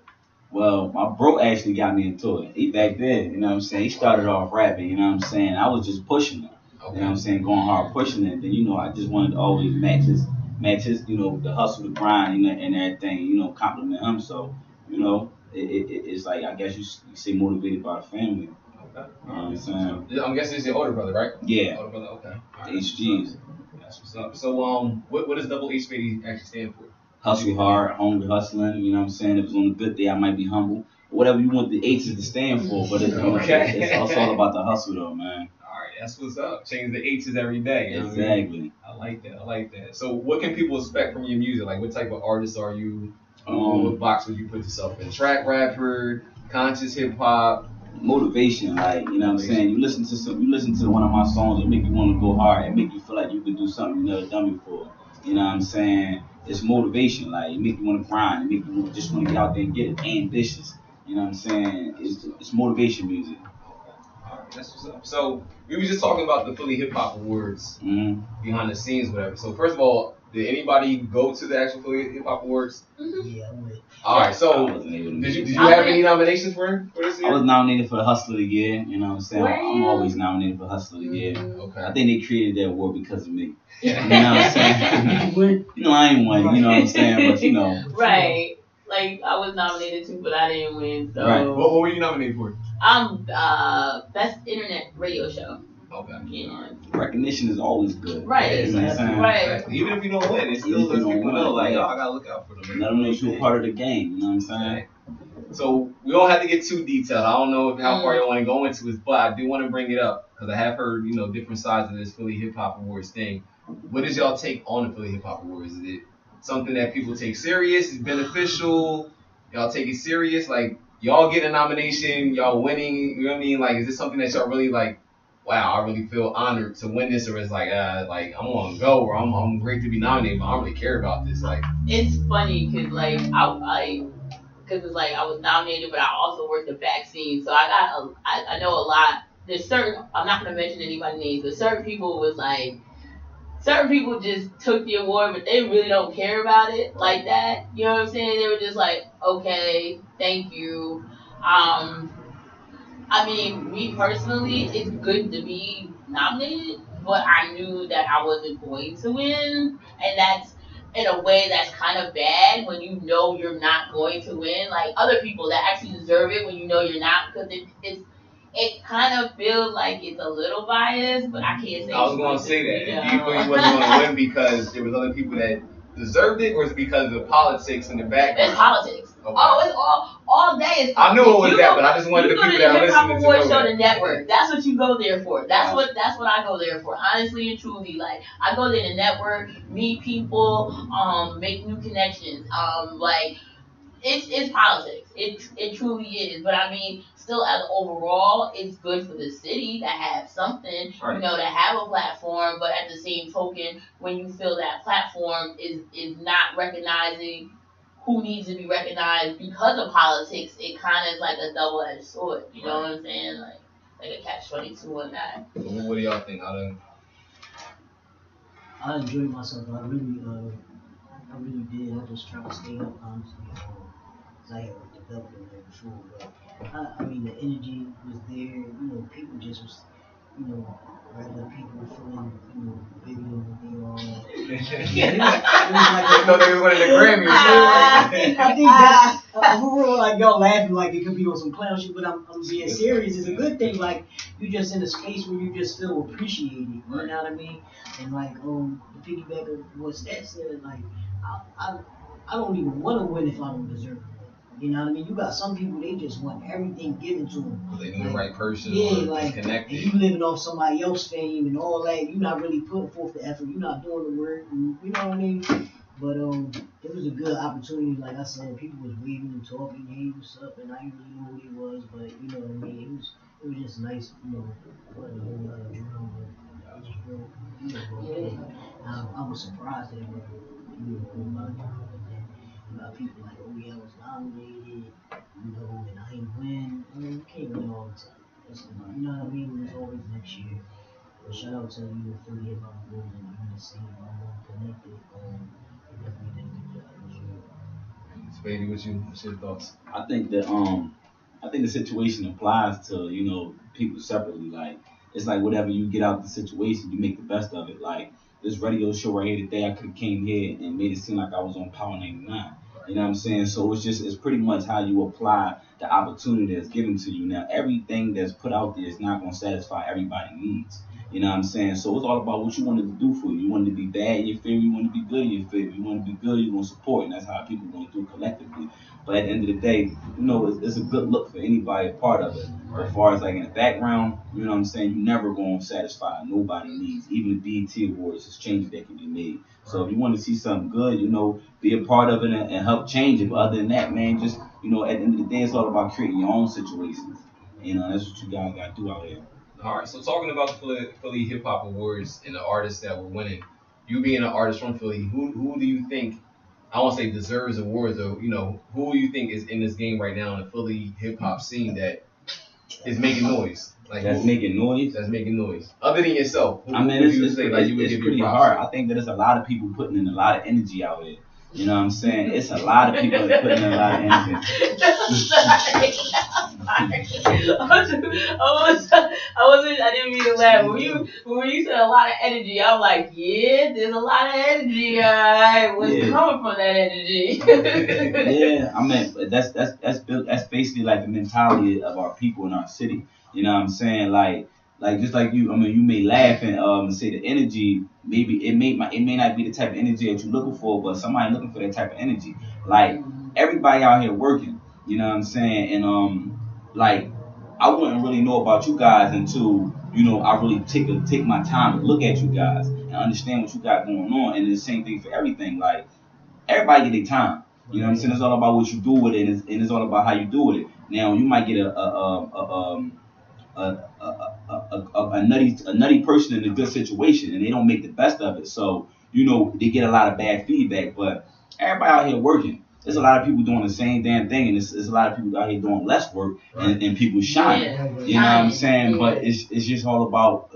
Speaker 8: Well, my bro actually got me into it. He back then, you know what I'm saying? He started off rapping, you know what I'm saying? I was just pushing it.
Speaker 2: Okay.
Speaker 8: You know what I'm saying? Going hard, pushing it. Then, you know, I just wanted to always match his, you know, the hustle, the grind, and everything, you know, compliment him. So, you know, it's like, I guess you say motivated by the family.
Speaker 2: Okay.
Speaker 8: You know what I'm saying?
Speaker 2: I'm guessing it's your older brother, right?
Speaker 8: Yeah.
Speaker 2: Older brother. Okay.
Speaker 8: HGs.
Speaker 2: That's what's up. So, what does Double H Spady actually stand for?
Speaker 8: Hustle hard, hungry, hustling. You know what I'm saying? If it's on a good day, I might be humble. Whatever you want the H's to stand for, but it's all about the hustle, though, man.
Speaker 2: All right, that's what's up. Change the H's every day. You know what I mean?
Speaker 8: Exactly.
Speaker 2: I like that. So, what can people expect from your music? Like, what type of artist are you? What box would you put yourself in? Track rapper, conscious hip hop?
Speaker 8: Motivation, like, you know what I'm saying? You listen to one of my songs, it make you want to go hard and make you feel like you could do something you never done before. You know what I'm saying? It's motivation, like it make you want to grind, it make you just want to get out there and get it, ambitious. You know what I'm saying? It's motivation music.
Speaker 2: Alright, that's what's up. So we were just talking about the Philly Hip Hop Awards behind the scenes, whatever. So first of all, did anybody go to the actual Philly Hip Hop Awards?
Speaker 3: Yeah, I went.
Speaker 2: Alright, so did you have any nominations for this year?
Speaker 8: I was nominated for the Hustler of the Year, you know what I'm saying? I'm always nominated for Hustler of the Year.
Speaker 2: Okay.
Speaker 8: I think they created that award because of me. You know what I'm saying? You know, I ain't won, you know what I'm saying? But you know.
Speaker 4: Right. Like, I was nominated too, but I didn't win, so.
Speaker 8: Right.
Speaker 2: What were you nominated for?
Speaker 4: Best internet radio show.
Speaker 2: Okay.
Speaker 4: Yeah.
Speaker 8: Recognition is always good.
Speaker 4: Right.
Speaker 8: You know what I'm saying?
Speaker 4: Right.
Speaker 2: Exactly. Even if you don't win, it still lets people know, like, yo, I gotta look out for them.
Speaker 8: Let them know you're a part of the game, you know what I'm saying?
Speaker 2: So we don't have to get too detailed. I don't know how far you want to go into it, but I do want to bring it up because I have heard, you know, different sides of this Philly Hip Hop Awards thing. What is y'all take on the Philly Hip Hop Awards? Is it something that people take serious? Is beneficial? Y'all take it serious? Like, y'all get a nomination, y'all winning, you know what I mean? Like, is this something that y'all really like, wow, I really feel honored to win this, or it's like I'm gonna go, or I'm great to be nominated, but I don't really care about this. Like,
Speaker 4: it's funny because like because it's like I was nominated, but I also worked the back scene, so I know a lot. There's certain, I'm not gonna mention anybody's names, but certain people just took the award, but they really don't care about it like that. You know what I'm saying? They were just like, okay, thank you. I mean, me personally, it's good to be nominated, but I knew that I wasn't going to win, and that's in a way that's kind of bad when you know you're not going to win. Like other people that actually deserve it when you know you're not, because it kind of feels like it's a little biased, but I can't say.
Speaker 2: I was gonna say that. Do you feel you wasn't gonna win because there was other people that deserved it, or is it because of the politics in the background?
Speaker 4: It's politics. Okay. Oh, it's all day. It's
Speaker 2: I knew it was that, but I just wanted the people that are listening to know
Speaker 4: show
Speaker 2: that.
Speaker 4: the network. That's what you go there for. That's what I go there for. Honestly and truly, like I go there to network, meet people, make new connections. Like
Speaker 5: it's politics. It truly is. But I mean, still as overall, it's good for the city to have something,
Speaker 2: Right.
Speaker 5: to have a platform. But at the same token, when you feel that platform is not recognizing who needs to be recognized because of politics, it kind of is like a double-edged sword. You know what I'm saying? Like a catch-22 on that.
Speaker 2: What do y'all think?
Speaker 3: I enjoyed myself. I really did. I just tried to stay up, honestly. 'Cause I had developed it there before, but I mean, the energy was there. People just was, regular people feeling, bigger than what they are. It was like
Speaker 2: I thought they was winning the Grammy.
Speaker 3: I think that's overall, like y'all laughing like it could be on some clown shit, but I'm being serious. It's a good thing. Like you just in a space where you just feel appreciated. You know what I mean? And like to piggyback on what Stat said, like I don't even want to win if I don't deserve it. You know what I mean? You got some people, they just want everything given to them.
Speaker 2: They know the right person.
Speaker 3: Yeah,
Speaker 2: or
Speaker 3: like
Speaker 2: connected.
Speaker 3: and you living off somebody else's fame and all that. You're not really putting forth the effort. You're not doing the work. You know what I mean? But it was a good opportunity. Like I said, people was waving and talking, hey, what's up? And I didn't really know who he was, but you know what I mean? It was just nice. Wasn't a whole lot of drama, but it was real. I was surprised that it was a whole lot of drama. People like, oh yeah, I was nominated, and I ain't win. I mean, you can't win all the time. You know what I mean? There's always next year. But shout out to you, Philly about Bulls and UNC, connected. You definitely did a good job this year.
Speaker 2: Spady, what's your thoughts?
Speaker 8: I think that the situation applies to people separately. Like it's like whatever you get out of the situation, you make the best of it. Like this radio show right here today, I could have came here and made it seem like I was on Power 99. You know what I'm saying? So it's pretty much how you apply the opportunity that's given to you. Now everything that's put out there is not going to satisfy everybody's needs. You know what I'm saying? So it's all about what you wanted to do for you. You wanted to be bad in your favor, you want to be good in your favor. You want to be good, you want to support, and that's how people going to do collectively. But at the end of the day, it's a good look for anybody a part of it. As far as like in the background, you know what I'm saying, you never going to satisfy nobody's needs. Even the BET Awards, there's changes that can be made. So if you want to see something good, be a part of it and help change it. But other than that, man, just, at the end of the day, it's all about creating your own situations. That's what you guys got to do out here.
Speaker 2: All right, so talking about the Philly Hip Hop Awards and the artists that were winning, you being an artist from Philly, who do you think, I won't say deserves awards, or who do you think is in this game right now in the Philly hip hop scene that is making noise? Like
Speaker 8: that's making noise.
Speaker 2: That's making noise. Other than yourself,
Speaker 8: it's pretty hard. I think that there's a lot of people putting in a lot of energy out there. You know what I'm saying? It's a lot of people that putting in a lot of energy.
Speaker 5: I didn't mean to laugh. When you said a lot of energy, I'm like, yeah, there's a lot of energy. What's coming from that energy?
Speaker 8: Yeah, I mean, that's basically like the mentality of our people in our city. You know what I'm saying? Like just like you, I mean, you may laugh and say the energy, maybe it may not be the type of energy that you're looking for, but somebody looking for that type of energy. Like everybody out here working, you know what I'm saying? And like I wouldn't really know about you guys until I really take my time to look at you guys and understand what you got going on. And it's the same thing for everything. Like everybody get their time. You know what I'm saying? It's all about what you do with it, and it's all about how you do with it. Now you might get a nutty person in a good situation, and they don't make the best of it. So they get a lot of bad feedback. But everybody out here working. There's a lot of people doing the same damn thing, and there's a lot of people out here doing less work, and people shining. You know what I'm saying? But it's just all about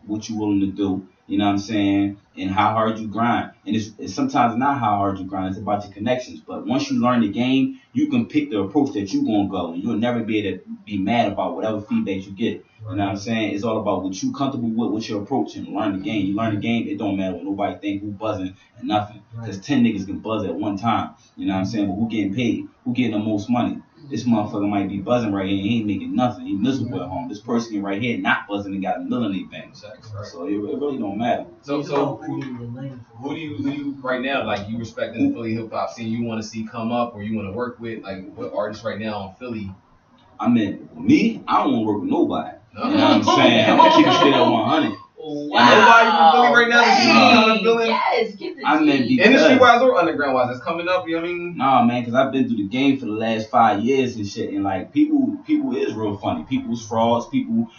Speaker 8: what you're willing to do. You know what I'm saying? And how hard you grind. And it's sometimes not how hard you grind. It's about your connections. But once you learn the game, you can pick the approach that you're going to go. And you'll never be able to be mad about whatever feedback you get. You know what I'm saying? It's all about what you comfortable with your approach, and learn the game. You learn the game, it don't matter what nobody think, who buzzing and nothing. Because 10 niggas can buzz at one time. You know what I'm saying? But who getting paid? Who getting the most money? This motherfucker might be buzzing right here and he ain't making nothing. He miserable at home. This person right here not buzzing and got a million in their bank.
Speaker 2: Right.
Speaker 8: So it really don't matter.
Speaker 2: So who do you right now, like, you respect in the Philly hip hop scene, you want to see come up or you want to work with? Like, what artists right now in Philly?
Speaker 8: I mean, me, I don't want to work with nobody. You know what I'm saying? I'm gonna keep it straight at 100.
Speaker 2: Nobody from Philly right now that you kind of feeling.
Speaker 5: Yes, get the
Speaker 8: I mean,
Speaker 5: tea.
Speaker 2: Industry wise or underground wise, that's coming up. You know what I mean?
Speaker 8: Nah, man, because I've been through the game for the last 5 years and shit, and like people is real funny. People's frauds. People.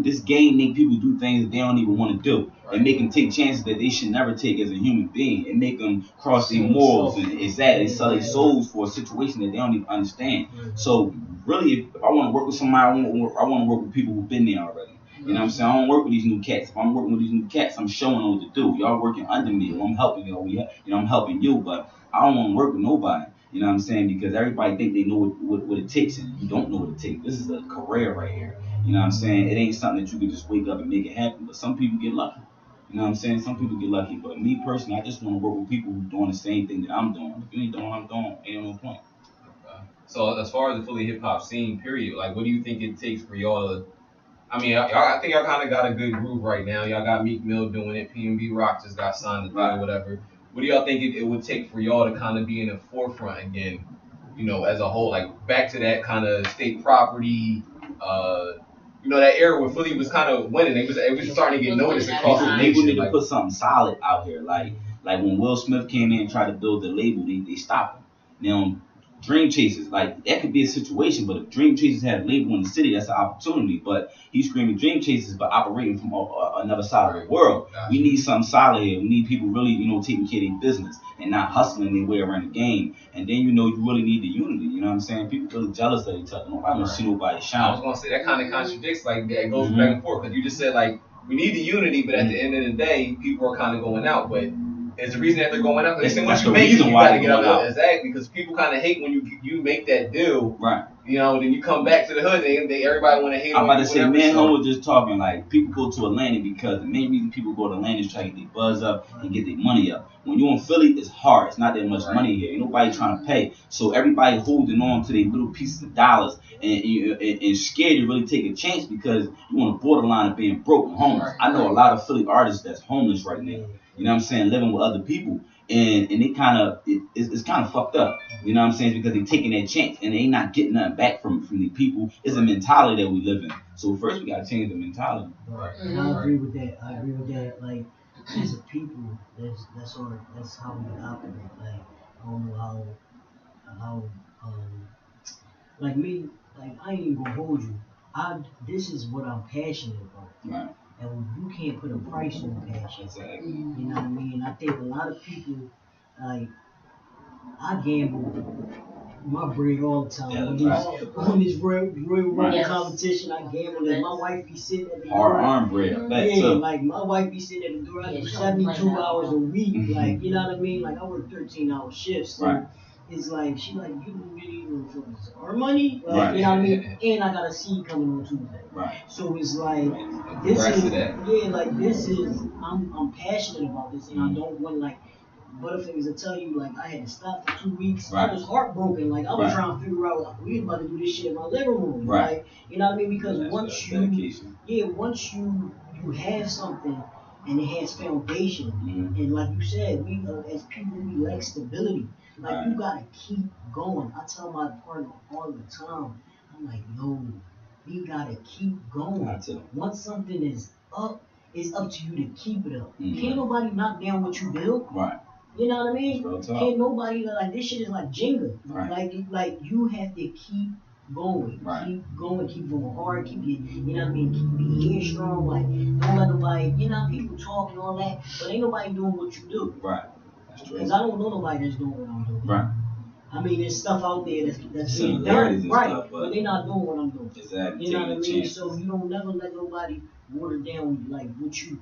Speaker 8: This game make people do things that they don't even want to do. It make them take chances that they should never take as a human being. It make them cross their morals, and it's that they sell their souls for a situation that they don't even understand. So really, if I want to work with somebody, I want to work with people who've been there already. You know what I'm saying? I don't work with these new cats. If I'm working with these new cats, I'm showing them what to do. Y'all working under me. I'm helping you. I'm helping you, but I don't want to work with nobody. You know what I'm saying? Because everybody think they know what it takes, and you don't know what it takes. This is a career right here. You know what I'm saying? It ain't something that you can just wake up and make it happen. But some people get lucky. You know what I'm saying? Some people get lucky. But me personally, I just want to work with people who doing the same thing that I'm doing. If you ain't doing what I'm doing, ain't no point.
Speaker 2: So as far as the Philly hip hop scene, period, like what do you think it takes for y'all to? I mean, I think y'all kind of got a good groove right now. Y'all got Meek Mill doing it. PNB Rock just got signed to do it, whatever. What do y'all think it would take for y'all to kind of be in the forefront again? You know, as a whole, like back to that kind of state property. You know, that era where Philly was kind of winning. It was starting to get noticed across the
Speaker 8: People
Speaker 2: nation.
Speaker 8: need to put something solid out here. Like when Will Smith came in and tried to build the label, they stopped him. Now, Dream Chasers, like that could be a situation, but if Dream Chasers had a label in the city, that's an opportunity. But he's screaming Dream Chasers, but operating from another side of the world. We need something solid here. We need people really, taking care of their business and not hustling their way around the game. And then you really need the unity. You know what I'm saying? People really jealous of each other. Nobody don't see nobody shine.
Speaker 2: I was gonna say that kind of contradicts, like that goes back and forth, because you just said like we need the unity, but at the end of the day, people are kind of going out, but. It's the reason that they're going out. They once you make it, you gotta get out. Exactly, because people kind of hate when you make that deal.
Speaker 8: Right.
Speaker 2: You know, then you come back to the hood, everybody want to hate.
Speaker 8: I'm about to say, man, I was just talking like people go to Atlanta because the main reason people go to Atlanta is try to get their buzz up and get their money up. When you're in Philly, it's hard. It's not that much money here. Ain't nobody trying to pay. So everybody holding on to their little pieces of dollars and scared to really take a chance because you on the borderline of being broke and homeless. I know a lot of Philly artists that's homeless right now. You know what I'm saying? Living with other people. And they kind of, it's kind of fucked up. You know what I'm saying? Because they're taking that chance and they not getting nothing back from the people. It's a mentality that we live in. So first we got to change the mentality.
Speaker 3: Right. And I agree with that. Like, as a people, that's how we operate. Like, I don't know how like me, like I ain't even gonna hold you. This is what I'm passionate about.
Speaker 8: Right.
Speaker 3: And you can't put a price on passion.
Speaker 8: Exactly.
Speaker 3: You know what I mean? I think a lot of people, like, I gamble my bread all the time. On this real competition, I gamble. And my wife be sitting at the door.
Speaker 8: Hard arm bread.
Speaker 3: Like my wife be sitting at the door. I do 72 hours a week. Like, you know what I mean? Like I work 13-hour shifts. So it's like she like, you don't really even feel this our money. Like, you know what I mean? And I got a seed coming on Tuesday.
Speaker 8: Right.
Speaker 3: So it's like this is I'm passionate about this, and I don't want like BeautyNTheBeast will tell you like I had to stop for 2 weeks. I was heartbroken. Like I was trying to figure out we about to do this shit in my living room. Like, you know what I mean? Because once you have something and it has foundation, and like you said, we as people we lack stability. Like you gotta keep going. I tell my partner all the time. I'm like, yo, we gotta keep going. Once something is up, it's up to you to keep it up. Can't nobody knock down what you build. Right. You know what I mean? Can't nobody like this shit is like Jenga. Like you have to keep going. Keep going, keep going hard, keep it, you know what I mean, keep being strong, like don't let nobody, you know, people talk and all that, but ain't nobody doing what you do. Right. That's true. Because I don't know nobody that's doing what I'm doing. Right. I mean, there's stuff out there that's being done, right, but they're not doing what I'm doing. Exactly. You know what I mean? So you don't never let nobody water down like what you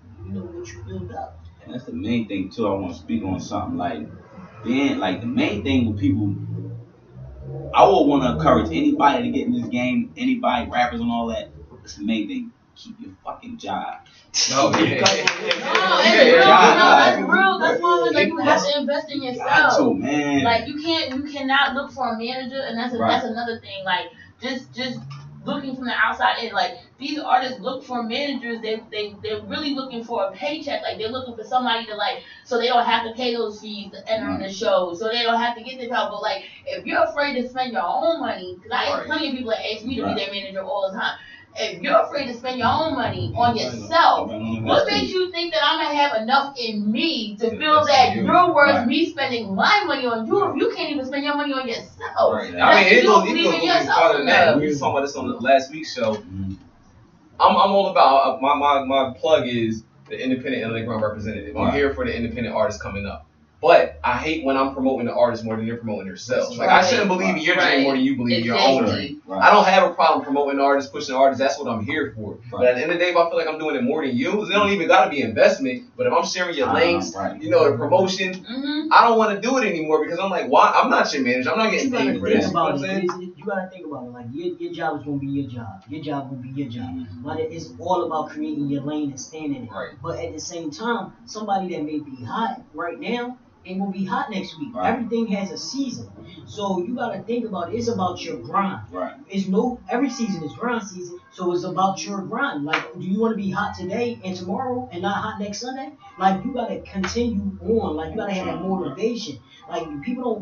Speaker 3: build up.
Speaker 8: And that's the main thing too. I want to speak on something like being like the main thing with people. I would want to encourage anybody to get in this game, anybody, rappers and all that. That's the main thing. Keep your fucking job.
Speaker 5: No, that's real. That's why like you have to invest in yourself.
Speaker 8: Got to, man.
Speaker 5: Like you cannot look for a manager, and that's another thing. Like just looking from the outside in, like these artists look for managers. They're really looking for a paycheck. Like they're looking for somebody to like, so they don't have to pay those fees to enter on the show, so they don't have to get their help. But like if you're afraid to spend your own money, because I have plenty of people that ask me to be their manager all the time. if you're afraid to spend your own money on yourself, what makes you think that I'm gonna have enough in me to feel that you're worth me spending my money on you if you can't even spend your money on yourself?
Speaker 2: Right. I mean, it goes even farther than that. We
Speaker 5: enough.
Speaker 2: was talking about this on the last week's show. I'm all about my plug is the independent underground representative. I'm here for the independent artists coming up. But I hate when I'm promoting the artist more than they're promoting themselves. Like, I shouldn't believe in your dream more than you believe in your own dream. I don't have a problem promoting artists, pushing artists. That's what I'm here for. But at the end of the day, if I feel like I'm doing it more than you, it don't even got to be investment. But if I'm sharing your links, you know, the promotion, I don't want to do it anymore because I'm like, why? I'm not your manager. I'm not getting paid for this. You know what I'm saying?
Speaker 3: You gotta think about it. Like your job is gonna be your job. Your job gonna be your job. But it's all about creating your lane and staying in it. Right. But at the same time, somebody that may be hot right now ain't gonna be hot next week. Right. Everything has a season. So you gotta think about it. It's about your grind. Right. Every season is grind season. So it's about your grind. Like, do you want to be hot today and tomorrow and not hot next Sunday? Like, you gotta continue on. Like, you gotta have that motivation. Like,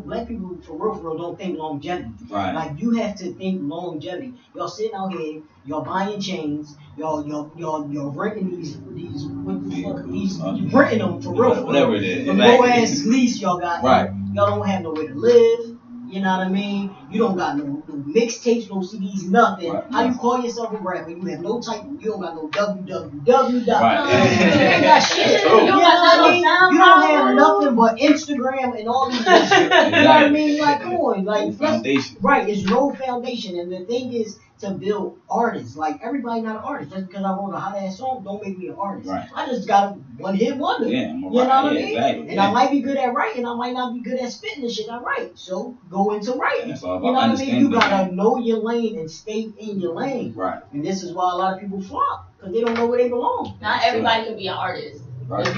Speaker 3: black people for real don't think longevity. Right. Like, you have to think longevity. Y'all sitting out here, y'all buying chains, y'all renting these what the fuck, you renting them for real.
Speaker 8: Whatever it is.
Speaker 3: The low ass lease y'all got. Right. Y'all don't have nowhere to live. You know what I mean? You don't got no mixtapes, no CDs, nothing. Right. How you call yourself a rapper? You have no title. You don't got no www.
Speaker 8: Right.
Speaker 3: You ain't got shit. You know what I mean? You don't have nothing but Instagram and all these things. You know what I mean? Like, come on. Like, foundation. Right. It's no foundation. And the thing is to build artists. Like, everybody not an artist. Just because I wrote a hot ass song don't make me an artist. Right. I just got a one hit wonder. Yeah, you know what I mean? Exactly. And I might be good at writing. I might not be good at spitting the shit I write. So go into writing. You know what I mean? You gotta know your lane and stay in your lane. Right. And this is why a lot of people flop, because they don't know where they belong.
Speaker 5: Not everybody can be an artist. Right.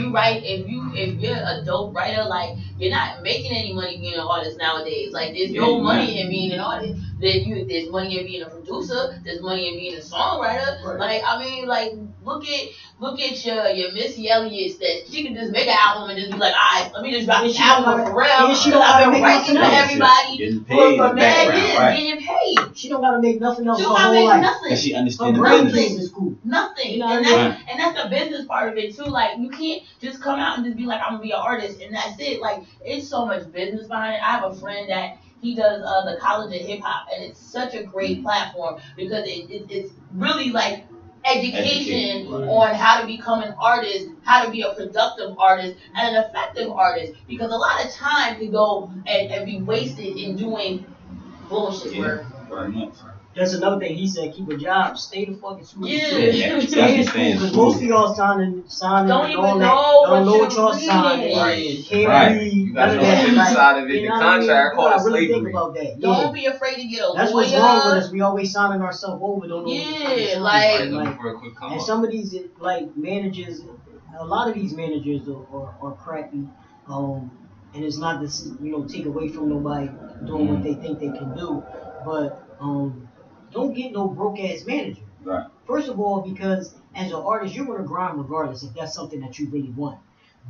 Speaker 5: If you're a dope writer, like, you're not making any money being an artist nowadays. Like, there's no money in being an artist. There's money in being a producer. There's money in being a songwriter. Right. Like, I mean, like, look at your Missy Elliott's that she can just make an album and just be like, alright, let me just drop this album for real. I've been writing for everybody for mad years, getting paid.
Speaker 3: She don't gotta make nothing else.
Speaker 5: She don't gotta make nothing.
Speaker 8: And she understands the
Speaker 3: business is cool.
Speaker 5: Nothing. You know, and that's the business part of it too. Like, you can't just come out and just be like, I'm gonna be an artist and that's it. Like, it's so much business behind it. I have a friend that he does the College of Hip Hop, and it's such a great platform because it's really like education on how to become an artist, how to be a productive artist and an effective artist. Because a lot of time can go and be wasted in doing bullshit work.
Speaker 8: Very much.
Speaker 3: That's another thing. He said, keep a job, stay the fucking school.
Speaker 5: Yeah.
Speaker 3: Stay in school, because most of y'all signing
Speaker 5: don't even know
Speaker 3: what y'all signing.
Speaker 2: Right.
Speaker 3: Can't read.
Speaker 2: You gotta know the inside of it. The contract called slavery.
Speaker 3: Think about that.
Speaker 5: Don't be afraid to get a lawyer.
Speaker 3: That's what's wrong with us. We always signing ourselves over. Don't know.
Speaker 5: Yeah, like
Speaker 3: and some of these like managers, a lot of these managers are crappy. And it's not this, take away from nobody doing what they think they can do, but don't get no broke ass manager. Right. First of all, because as an artist, you're gonna grind regardless if that's something that you really want.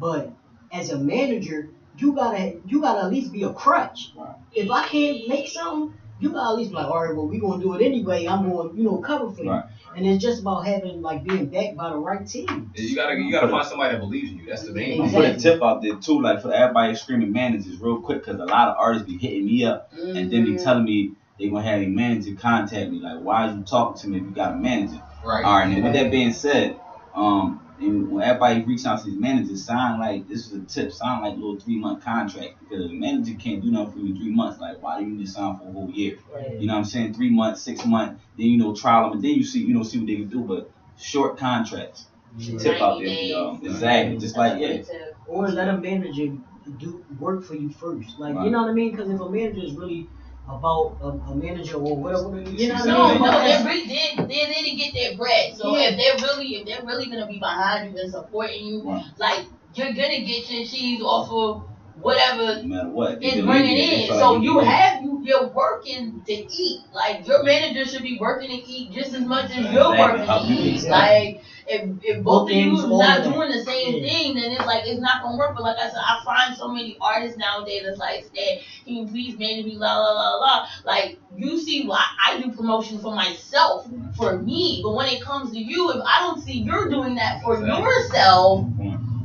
Speaker 3: But as a manager, you gotta at least be a crutch. Right. If I can't make something, you gotta at least be like, all right, well, we're gonna do it anyway. I'm gonna, cover for you. Right. And it's just about being backed by the right team.
Speaker 2: Yeah, you gotta find somebody that believes in you. That's the main thing.
Speaker 8: Exactly. Put a tip out there too, like for everybody screaming managers real quick, because a lot of artists be hitting me up and then be telling me they gonna have a manager contact me. Like, why are you talking to me if you got a manager? Right. All right. And with that being said, and when everybody reach out to these managers, sign like a tip, sign like a little 3-month contract, because the manager can't do nothing for you in 3 months. Like, why do you need to sign for a whole year? Right. You know what I'm saying? 3 months, 6 months, then trial them, and then you see what they can do. But short contracts. Tip out there for y'all. Exactly. Just like
Speaker 3: or let a manager do work for you first. Like, you know what I mean? Because if a manager is really about a manager or whatever, you know what I mean?
Speaker 5: No, they're there to get their bread. So if they're really gonna be behind you and supporting you, like, you're gonna get your cheese off of whatever
Speaker 8: no matter what
Speaker 5: is bringing in. So you're working to eat. Like, your manager should be working to eat just as much as you're working to eat. Like, if both of you not doing the same thing, then it's not gonna work. But like I said, I find so many artists nowadays that's like, Stan, can you please manage me, la la la la. Like, you see why I do
Speaker 4: promotion for myself, for me. But when it comes to you, if I don't see you're doing that for yourself,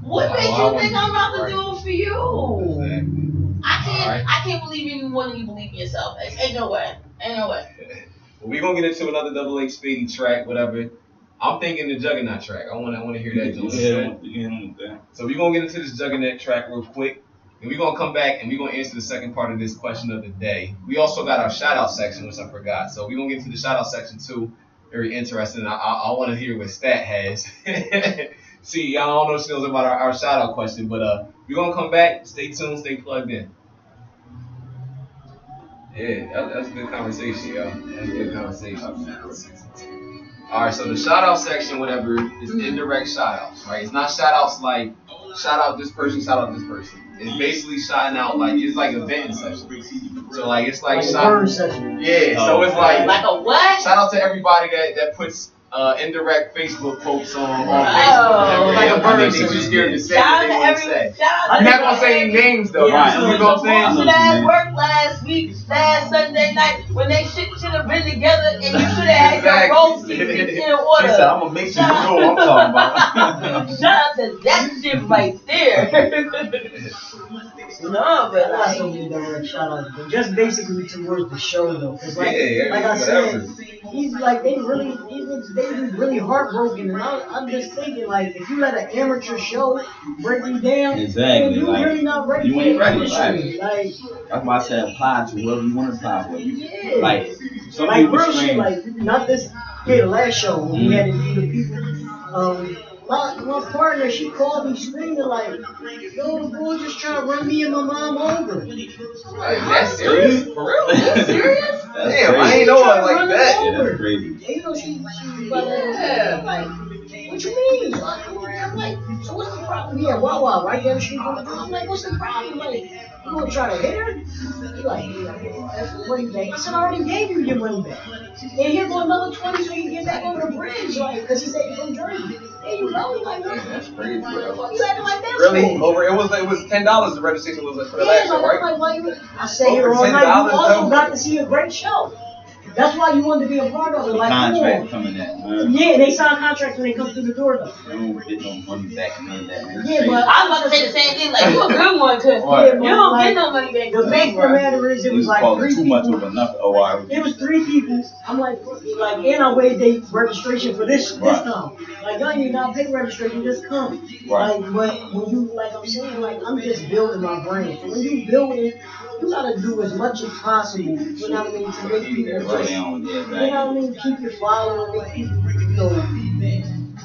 Speaker 4: what makes you think I'm about to do it for you? I can't believe in you more than you believe in yourself. Ain't no way.
Speaker 2: Well, we're gonna get into another Double H Spady track, whatever. I'm thinking the Juggernaut track. I wanna hear that. So we're gonna get into this Juggernaut track real quick. And we're gonna come back and we're gonna answer the second part of this question of the day. We also got our shout out section, which I forgot. So we're gonna get to the shout out section too. Very interesting. I wanna hear what Stat has. See, I don't know what she knows about our shout out question, but we're gonna come back. Stay tuned, stay plugged in. Yeah, that's a good conversation, yo. That's a good conversation. Alright, so the shout out section, whatever, is indirect shout outs, right? It's not shout outs like shout out this person, shout out this person. It's basically shouting out like it's like a venting session. So like it's like shout session. Yeah, so it's like
Speaker 4: a what?
Speaker 2: Shout out to everybody that puts indirect Facebook posts on
Speaker 4: Facebook.
Speaker 2: Like a burn, they just scared to say what they want to say. I'm not gonna say any names though, right? You know what I'm saying?
Speaker 4: You at work last Sunday night when they should have been together and you should have had your role in order.
Speaker 8: She said, I'm gonna make sure you know what I'm talking about.
Speaker 4: Shout out to that shit right there. No, but
Speaker 3: I got so many direct shout outs, but just basically towards the show though. Cause like I said, he's like they really heartbroken, and I'm just thinking like if you let an amateur show break you down,
Speaker 8: exactly,
Speaker 3: you
Speaker 8: like,
Speaker 3: really not ready
Speaker 8: you
Speaker 3: for
Speaker 8: ain't
Speaker 3: the
Speaker 8: ready,
Speaker 3: industry. Like
Speaker 8: that's why I said apply to whoever you want to apply for.
Speaker 3: Yeah.
Speaker 8: Like some
Speaker 3: like
Speaker 8: people
Speaker 3: real
Speaker 8: scream.
Speaker 3: shit, like not this. Yeah, the last show when we had to do the people. My partner, she called me screaming like, yo, the boy just trying to run me and my mom over.
Speaker 2: Like, that's serious? For real?
Speaker 3: That's serious?
Speaker 2: Damn, I ain't know it like that.
Speaker 8: Yeah, that's crazy.
Speaker 3: And you know, she was like, I'm like, what you mean? I'm like, so what's the problem? Yeah, Wawa, right down the street from the door. I'm like, what's the problem? Like, you gonna try to hit her? He's like, that's the money back. I said, I already gave you your money back. And here go another 20 so you can get back over the bridge, like, because he said he's from Jersey. There you go. He's like,
Speaker 2: that's crazy, bro.
Speaker 3: You acting like that?
Speaker 2: Really? Over? It was $10. The registration was for the last show, right?
Speaker 3: I stay here all night. You also got to see a great show. That's why you wanted to be a part of it. Like,
Speaker 8: Contract coming in.
Speaker 3: Yeah, they sign contracts when they come through the door, though.
Speaker 8: They don't get no money back and none of that. Man.
Speaker 3: Yeah, but
Speaker 4: I was about to say the same thing. Like, you a good one, cause you don't get no money back.
Speaker 3: The fact of the matter is, it was like 3
Speaker 8: too
Speaker 3: people.
Speaker 8: much over nothing. Oh,
Speaker 3: it was 3 people. I'm like, and I waived their registration for this time. Like, y'all ain't got to pay registration, just come.
Speaker 8: Right.
Speaker 3: Like, but when you, like I'm saying, like, I'm just building my brand. So when you build it, you gotta do as much as possible, you know what I mean, to make people just, you know what I mean, keep your following, make people, you know,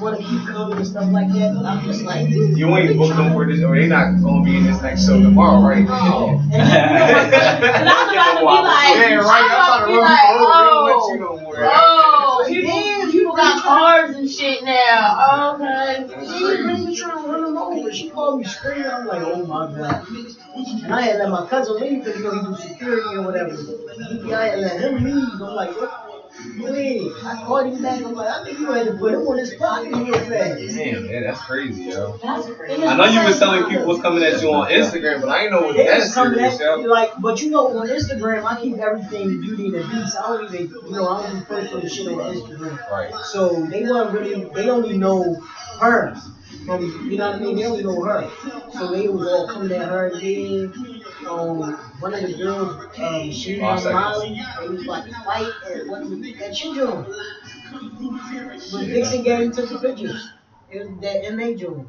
Speaker 3: want to keep coming and stuff like that. But I'm just like,
Speaker 2: you ain't booked them for this, or they not gonna be in this next show tomorrow, right?
Speaker 3: No.
Speaker 4: And I was about to be like, people got cars and shit now. Okay.
Speaker 3: She was really trying to run them over. She called me screaming. I'm like, oh my God. And I had let my cousin leave because, you know, he do security or whatever. I had let him leave. I'm like, what? Wait, I called him back. I'm like, I think you had to put him on his pocket real fast.
Speaker 2: Damn, man, that's crazy, yo.
Speaker 3: That's crazy.
Speaker 2: I know you was telling people what's coming at you on Instagram, but I ain't know what that serious, yo.
Speaker 3: Like, but you know, on Instagram, I keep everything Beauty and the Beast. I don't even, you know, I don't even post for the shit on Instagram.
Speaker 2: Right.
Speaker 3: So they only know her. From, you know what I mean? They only know her. So they was all coming at her. And then one of the girls, she was Molly, they was like fight and what that she doing. But Dixon Gang took the pictures. It was that MA doing.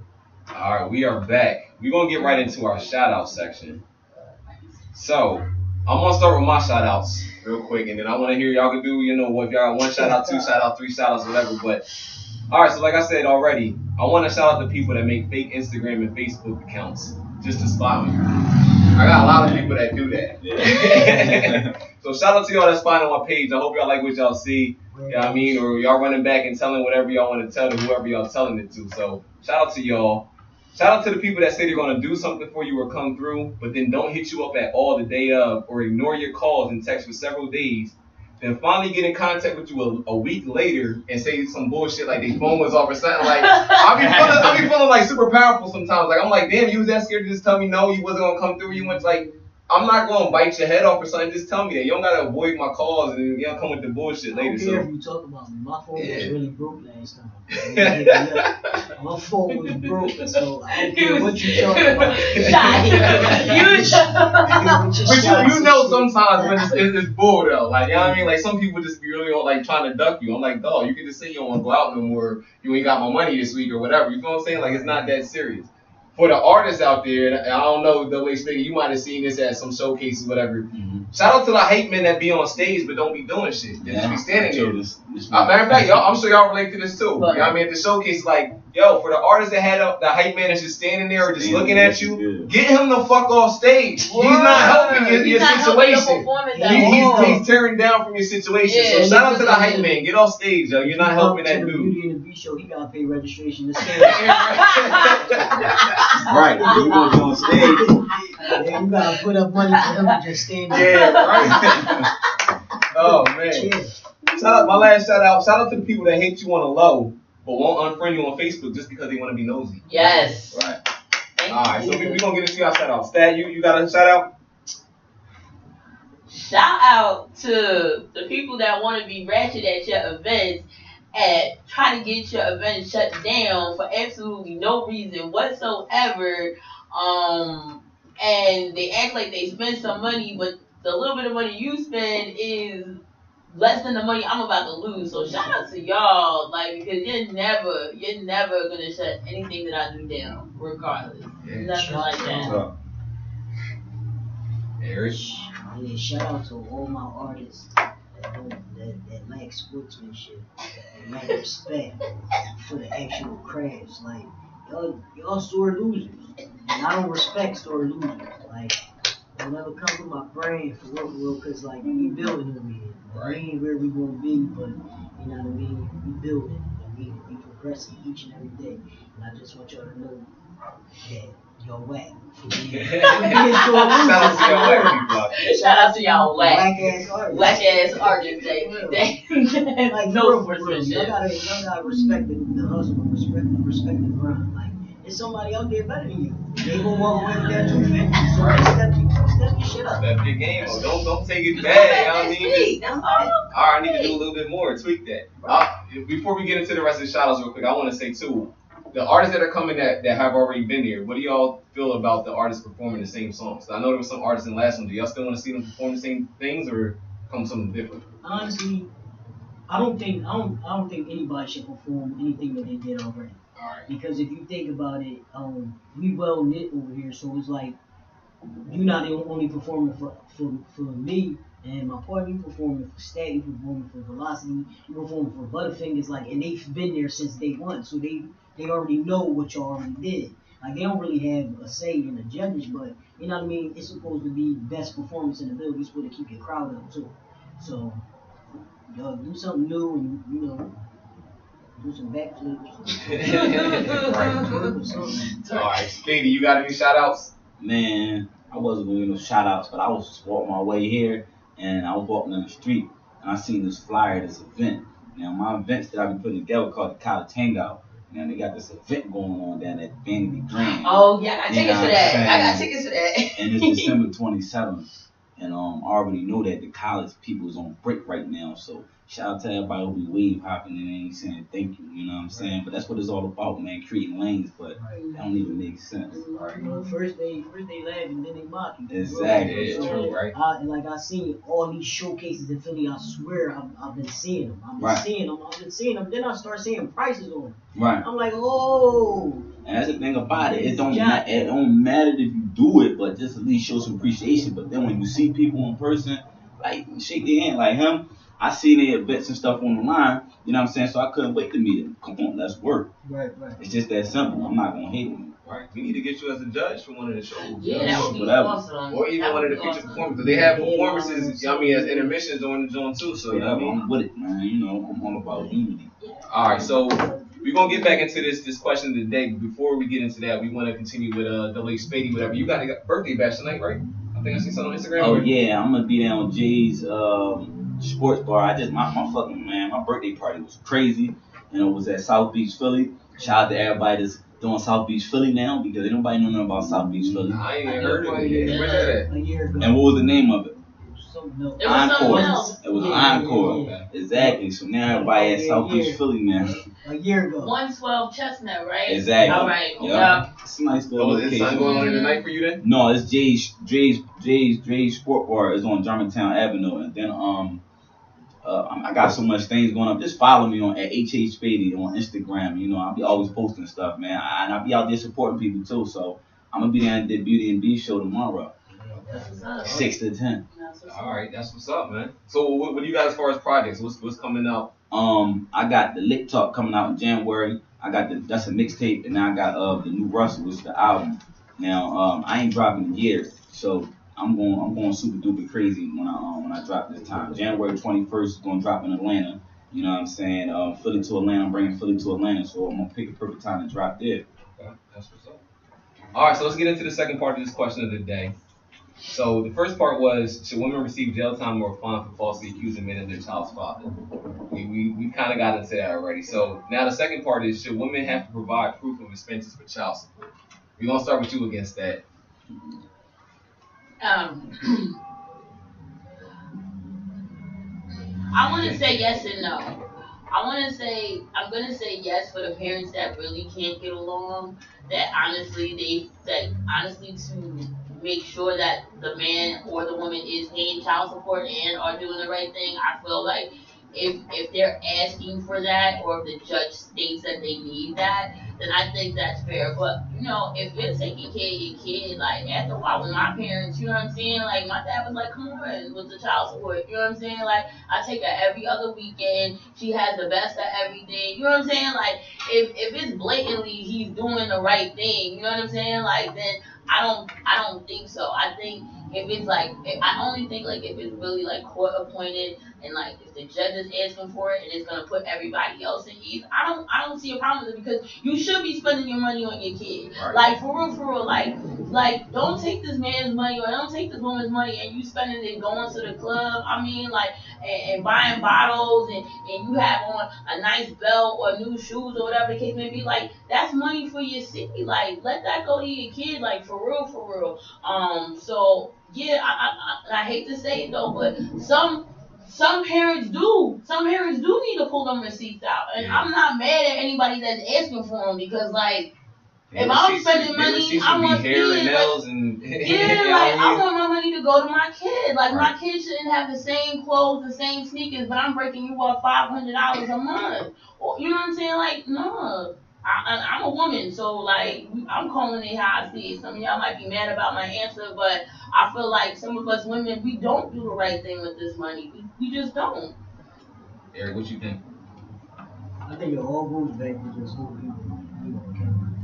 Speaker 2: Alright, we are back. We're gonna get right into our shout out section. So I'm gonna start with my shout outs real quick, and then I wanna hear y'all can do, you know, if y'all got 1 shout out, 2 shout out, 3 shout outs, whatever. But alright, so like I said already, I want to shout out the people that make fake Instagram and Facebook accounts just to spot me. I got a lot of people that do that. So shout out to y'all that's spotting on my page. I hope y'all like what y'all see. You know what I mean? Or y'all running back and telling whatever y'all want to tell to whoever y'all telling it to. So shout out to y'all. Shout out to the people that say they're going to do something for you or come through, but then don't hit you up at all the day of or ignore your calls and texts for several days. Then finally get in contact with you a week later and say some bullshit like their phone was off or something. Like I be feeling like super powerful sometimes. Like I'm like, damn, you was that scared to just tell me no, you wasn't gonna come through. You went like, I'm not gonna bite your head off or something. Just tell me that. You don't gotta avoid my calls and you don't come with the bullshit
Speaker 3: I
Speaker 2: later.
Speaker 3: don't care
Speaker 2: So
Speaker 3: if you talk about me. My phone was
Speaker 2: Yeah.
Speaker 3: really broke last time. They hit me up. My phone was broke, so I don't care what you talk about.
Speaker 2: But you know sometimes when it's bull though. Like, you know what I mean? Like, some people just be really like trying to duck you. I'm like, dog, you can just say you don't want to go out no more. You ain't got my money this week or whatever. You know what I'm saying? Like, it's not that serious. For the artists out there, and I don't know the way Spady, you might have seen this at some showcases, whatever.
Speaker 8: Mm-hmm.
Speaker 2: Shout out to the hype men that be on stage but don't be doing shit. They just be standing there.
Speaker 8: This
Speaker 2: Matter of fact, y'all, I'm sure y'all relate to this too.
Speaker 5: But,
Speaker 2: you know what I mean? At the showcase, like, yo, for the artists that had the hype man that's just standing there or just looking at you, get him the fuck off stage.
Speaker 5: Word.
Speaker 2: He's not helping your situation. He's tearing down from your situation.
Speaker 5: Yeah,
Speaker 2: so shout out to the hype man. Get off stage, yo. You're not helping that dude.
Speaker 3: Beauty and the Beast show, he gotta pay registration to stand.
Speaker 8: Right, you gonna be on stage.
Speaker 3: Yeah, you gotta put up money for him to just stand there.
Speaker 2: Yeah, right. Oh man.
Speaker 3: Yeah.
Speaker 2: My last shout out to the people that hate you on the low, but won't unfriend you on Facebook just because they want to be nosy.
Speaker 5: Yes.
Speaker 2: Right. Alright, so we're gonna get into our shout out. Stat, you got a shout out?
Speaker 5: Shout out to the people that want to be ratchet at your events and try to get your event shut down for absolutely no reason whatsoever. And they act like they spend some money, but the little bit of money you spend is less than the money I'm about to lose. So shout out to y'all, like, because you're never gonna shut anything that I do down, regardless.
Speaker 2: Yeah.
Speaker 5: Nothing like that.
Speaker 2: Eric.
Speaker 3: Yeah, shout out to all my artists that lack sportsmanship, that lack respect for the actual crafts. Like, y'all sore losers. And I don't respect sore losers. Like, don't ever come to my brain for real, because, like, we building over here.
Speaker 2: Right.
Speaker 3: We ain't where we gonna be, but, you know what I mean? We building. And we progressing each and every day. And I just want y'all to know that y'all whack.
Speaker 5: Shout out to y'all whack
Speaker 3: Whack ass artists.
Speaker 5: artists. They
Speaker 3: Like,
Speaker 5: no
Speaker 3: for real,
Speaker 5: sportsmanship.
Speaker 3: y'all gotta respect the hustle, respect the grind. Like, there's somebody out there better than you. They gonna walk away with that 250. So step your shit up.
Speaker 2: Step your game up. Don't take it bad. You know what I mean?
Speaker 5: That's all.
Speaker 2: Alright, I need to do a little bit more. Tweak that. Before we get into the rest of the shout outs real quick, I want to say too, the artists that are coming that have already been here, what do y'all feel about the artists performing the same songs? I know there was some artists in the last one. Do y'all still want to see them perform the same things or come something different?
Speaker 3: Honestly, I don't think anybody should perform anything that they did already.
Speaker 2: Alright.
Speaker 3: Because if you think about it, we well knit over here, so it's like you're not only performing for me and my partner, you performing for Spady, you performing for Velocity, you performing for butta-fingaz, like, and they've been there since day one, so they already know what y'all already did. Like, they don't really have a say in the judges, but you know what I mean. It's supposed to be best performance in the building. You're supposed to keep your crowd up too. So, y'all do something new and do some backflips.
Speaker 2: Alright, Spady, you got any shout outs?
Speaker 8: Man, I wasn't doing no shout outs, but I was just walking my way here and I was walking down the street and I seen this flyer, this event. Now, my events that I be putting together called the College Hangout. Now, they got this event going on down at Vanity Grand.
Speaker 5: Oh yeah, I got tickets for that. I got tickets for that.
Speaker 8: And it's December 27th. And I already know that the college people is on break right now. So shout out to everybody who be wave hopping and ain't saying thank you. You know what I'm saying? But that's what it's all about, man. Creating lanes, but that don't even make sense.
Speaker 3: Right. You know, first they laugh and then they mock you.
Speaker 8: Exactly.
Speaker 2: Yeah, true, right?
Speaker 3: And like I seen all these showcases in Philly, I swear I've been seeing them. I've been seeing them. Then I start seeing prices on them.
Speaker 8: Right.
Speaker 3: I'm like, oh.
Speaker 8: And that's the thing about it. It don't matter if you do it, but just at least show some appreciation. But then when you see people in person, like, shake their hand. Like him, I seen their events and stuff on the line. You know what I'm saying? So I couldn't wait to meet him. Come on, let's work.
Speaker 3: Right.
Speaker 8: It's just that simple. I'm not gonna hate him.
Speaker 2: Right. We need to get you as a judge for one of the shows.
Speaker 5: Yeah, that would be
Speaker 8: Whatever.
Speaker 5: awesome.
Speaker 2: Or even one of the feature performances. They have performances, I mean, as intermissions on the joint too. So, you know what I mean?
Speaker 8: I'm with it, man. You know, I'm all about unity.
Speaker 2: Alright, so we're gonna get back into this question of the day. But before we get into that, we want to continue with Double Spady, whatever. You got a birthday bash tonight, right? I think I see something on Instagram.
Speaker 8: Oh yeah, I'm gonna be down on Jay's sports bar. My birthday party was crazy, and it was at South Beach, Philly. Shout out to everybody that's doing South Beach, Philly now because ain't nobody know nothing about South Beach, Philly.
Speaker 2: I ain't even heard of it. Yeah. Where's that at?
Speaker 3: A year ago.
Speaker 8: And what was the name of it?
Speaker 3: Something else.
Speaker 5: It was something
Speaker 8: Encore.
Speaker 5: else.
Speaker 8: It was
Speaker 3: Yeah,
Speaker 8: Encore.
Speaker 3: yeah.
Speaker 8: Exactly. So now everybody at South Beach, Philly now.
Speaker 3: A year ago.
Speaker 5: 112 Chestnut, right?
Speaker 8: Exactly.
Speaker 5: All right.
Speaker 8: Yep.
Speaker 5: Yeah.
Speaker 8: It's a nice little
Speaker 2: Oh, is something
Speaker 8: location.
Speaker 2: going on tonight for you then?
Speaker 8: No, it's Jay's Sport Bar is on Germantown Avenue, and then I got so much things going up. Just follow me on at Spady on Instagram. You know, I'll be always posting stuff, man. And I'll be out there supporting people too. So I'm gonna be there at the Beauty and Beast show tomorrow,
Speaker 5: That's what's up.
Speaker 8: 6 to 10.
Speaker 5: That's what's
Speaker 2: All
Speaker 5: up.
Speaker 2: right, that's what's up, man. So what do you got as far as projects? What's coming out?
Speaker 8: I got the Lick Talk coming out in January. I got that's a mixtape, and now I got the new Russell, which is the album. Now I ain't dropping in years, so I'm going super duper crazy when I drop this time. January 21st is gonna drop in Atlanta. You know what I'm saying? Philly to Atlanta. I'm bringing Philly to Atlanta, so I'm gonna pick a perfect time to drop there.
Speaker 2: Okay, that's what's up. All right, so let's get into the second part of this question of the day. So the first part was, should women receive jail time or a fine for falsely accusing men of their child's father? We kind of got into that already. So now the second part is, should women have to provide proof of expenses for child support? We're gonna start with you against that.
Speaker 5: I want to say yes and no. I'm gonna say yes for the parents that really can't get along. That honestly to make sure that the man or the woman is paying child support and are doing the right thing. I feel like if they're asking for that or if the judge states that they need that, then I think that's fair. But you know, if you're taking care of your kid, like after a while with my parents, you know what I'm saying? Like my dad was like, come on with the child support, you know what I'm saying? Like I take her every other weekend. She has the best of everything. You know what I'm saying? Like if it's blatantly he's doing the right thing, you know what I'm saying? Like then I don't think so. I think if it's like I only think like if it's really like court appointed and like if the judge is asking for it and it's gonna put everybody else in ease, I don't see a problem with it because you should be spending your money on your kid.
Speaker 2: Right.
Speaker 5: Like for real, like don't take this man's money or don't take this woman's money and you spending it going to the club. I mean like and buying bottles and you have on a nice belt or new shoes or whatever the case may be, like that's money for your city. Like let that go to your kid, like for real. So yeah, I hate to say it though, but some parents do. Some parents do need to pull them receipts out, and I'm not mad at anybody that's asking for them because like. If I'm spending money, I want
Speaker 2: hair and
Speaker 5: kids.
Speaker 2: nails
Speaker 5: Like,
Speaker 2: and
Speaker 5: yeah, like I want my money to go to my kid. Like my kid shouldn't have the same clothes, the same sneakers, but I'm breaking you off $500 a month. Or, you know what I'm saying? Like no, I'm a woman, so like I'm calling it how I see it. Some of y'all might be mad about my answer, but I feel like some of us women we don't do the right thing with this money. We just don't.
Speaker 2: Eric, what you think?
Speaker 3: I think it all goes back to just who people, accountable for.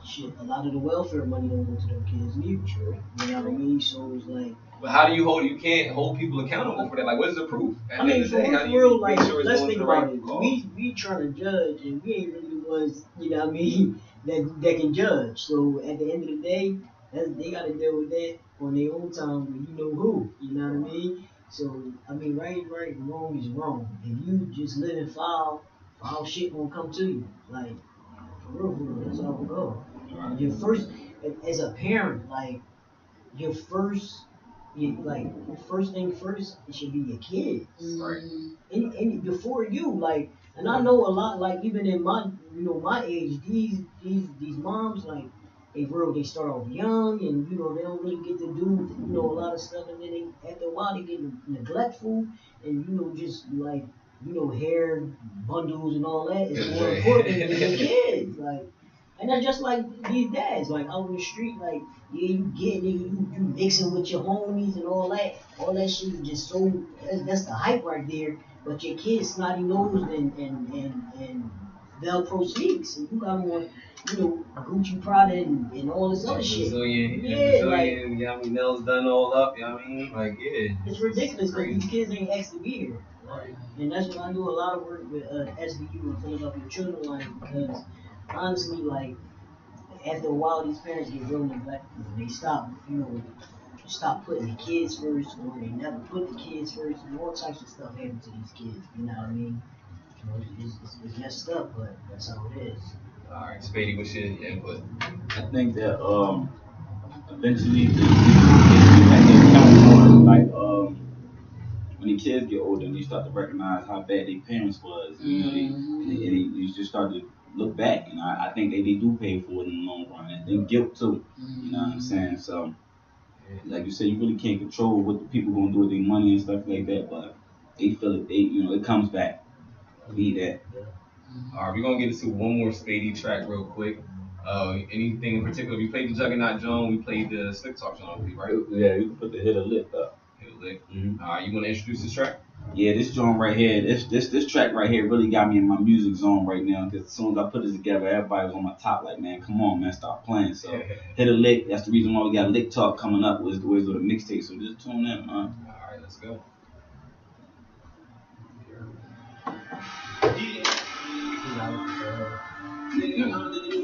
Speaker 3: Shit, a lot of the welfare money don't go to them kids neither. Sure. You know what I mean? So it's like.
Speaker 2: But how do you can't hold people accountable for that? Like, what is the proof?
Speaker 3: I mean, for real, like, let's think about it. We trying to judge, and we ain't really the ones, you know what I mean, that can judge. So at the end of the day, they got to deal with that on their own time with you know who, you know what I mean? So, I mean, right, wrong is wrong. If you just live in foul shit won't come to you. Like, for real, that's how it go. Your first, as a parent, like, your first thing first, it should be your kids.
Speaker 2: Right.
Speaker 3: And before you, like, and I know a lot, like even in my age, these moms, like, they start off young and they don't really get to do a lot of stuff, and then they after a while they get neglectful and just like hair bundles and all that is more important than your kids, like. And that's just like these dads, like out in the street, like, yeah, you get nigga, you mixing with your homies and all that shit is just so, that's the hype right there. But your kid's snotty nosed and Velcro sneaks, and you got on, Gucci Prada and all this other shit.
Speaker 2: Brazilian, nails done all up, you know what I mean? Like, yeah.
Speaker 3: It's ridiculous because these kids ain't asked to be here. Right. And that's when I do a lot of work with SBU and Philadelphia Children Line, because honestly, like, after a while, these parents get real neglectful. They stop putting the kids first, or they never put the kids first, and all types of stuff happen to these kids. You know what I mean? It's messed up, but that's how it is.
Speaker 2: Alright, Spady, what's your input?
Speaker 8: I think that eventually they have to account for like when the kids get older and you start to recognize how bad their parents was, and, you just start to look back, and I think they do pay for it in the long run, and then guilt too. You know what I'm saying? So, like you said, you really can't control what the people gonna do with their money and stuff like that, but they feel it. It comes back. Be that.
Speaker 2: Alright, we're gonna get into one more Spady track real quick. Anything in particular? We played the Juggernaut Joan, we played the Slick Talk Joan, I believe, right?
Speaker 8: Yeah, you can put the hit a lick up.
Speaker 2: Hit a lick. Alright, you wanna introduce this track?
Speaker 8: Yeah, this joint right here, this track right here really got me in my music zone right now. Cause as soon as I put this together, everybody was on my top like, man, come on, man, stop playing. So hit a lick. That's the reason why we got Lick Talk coming up. Was the Wizard of the mixtape. So just tune in, man.
Speaker 2: All right, let's go.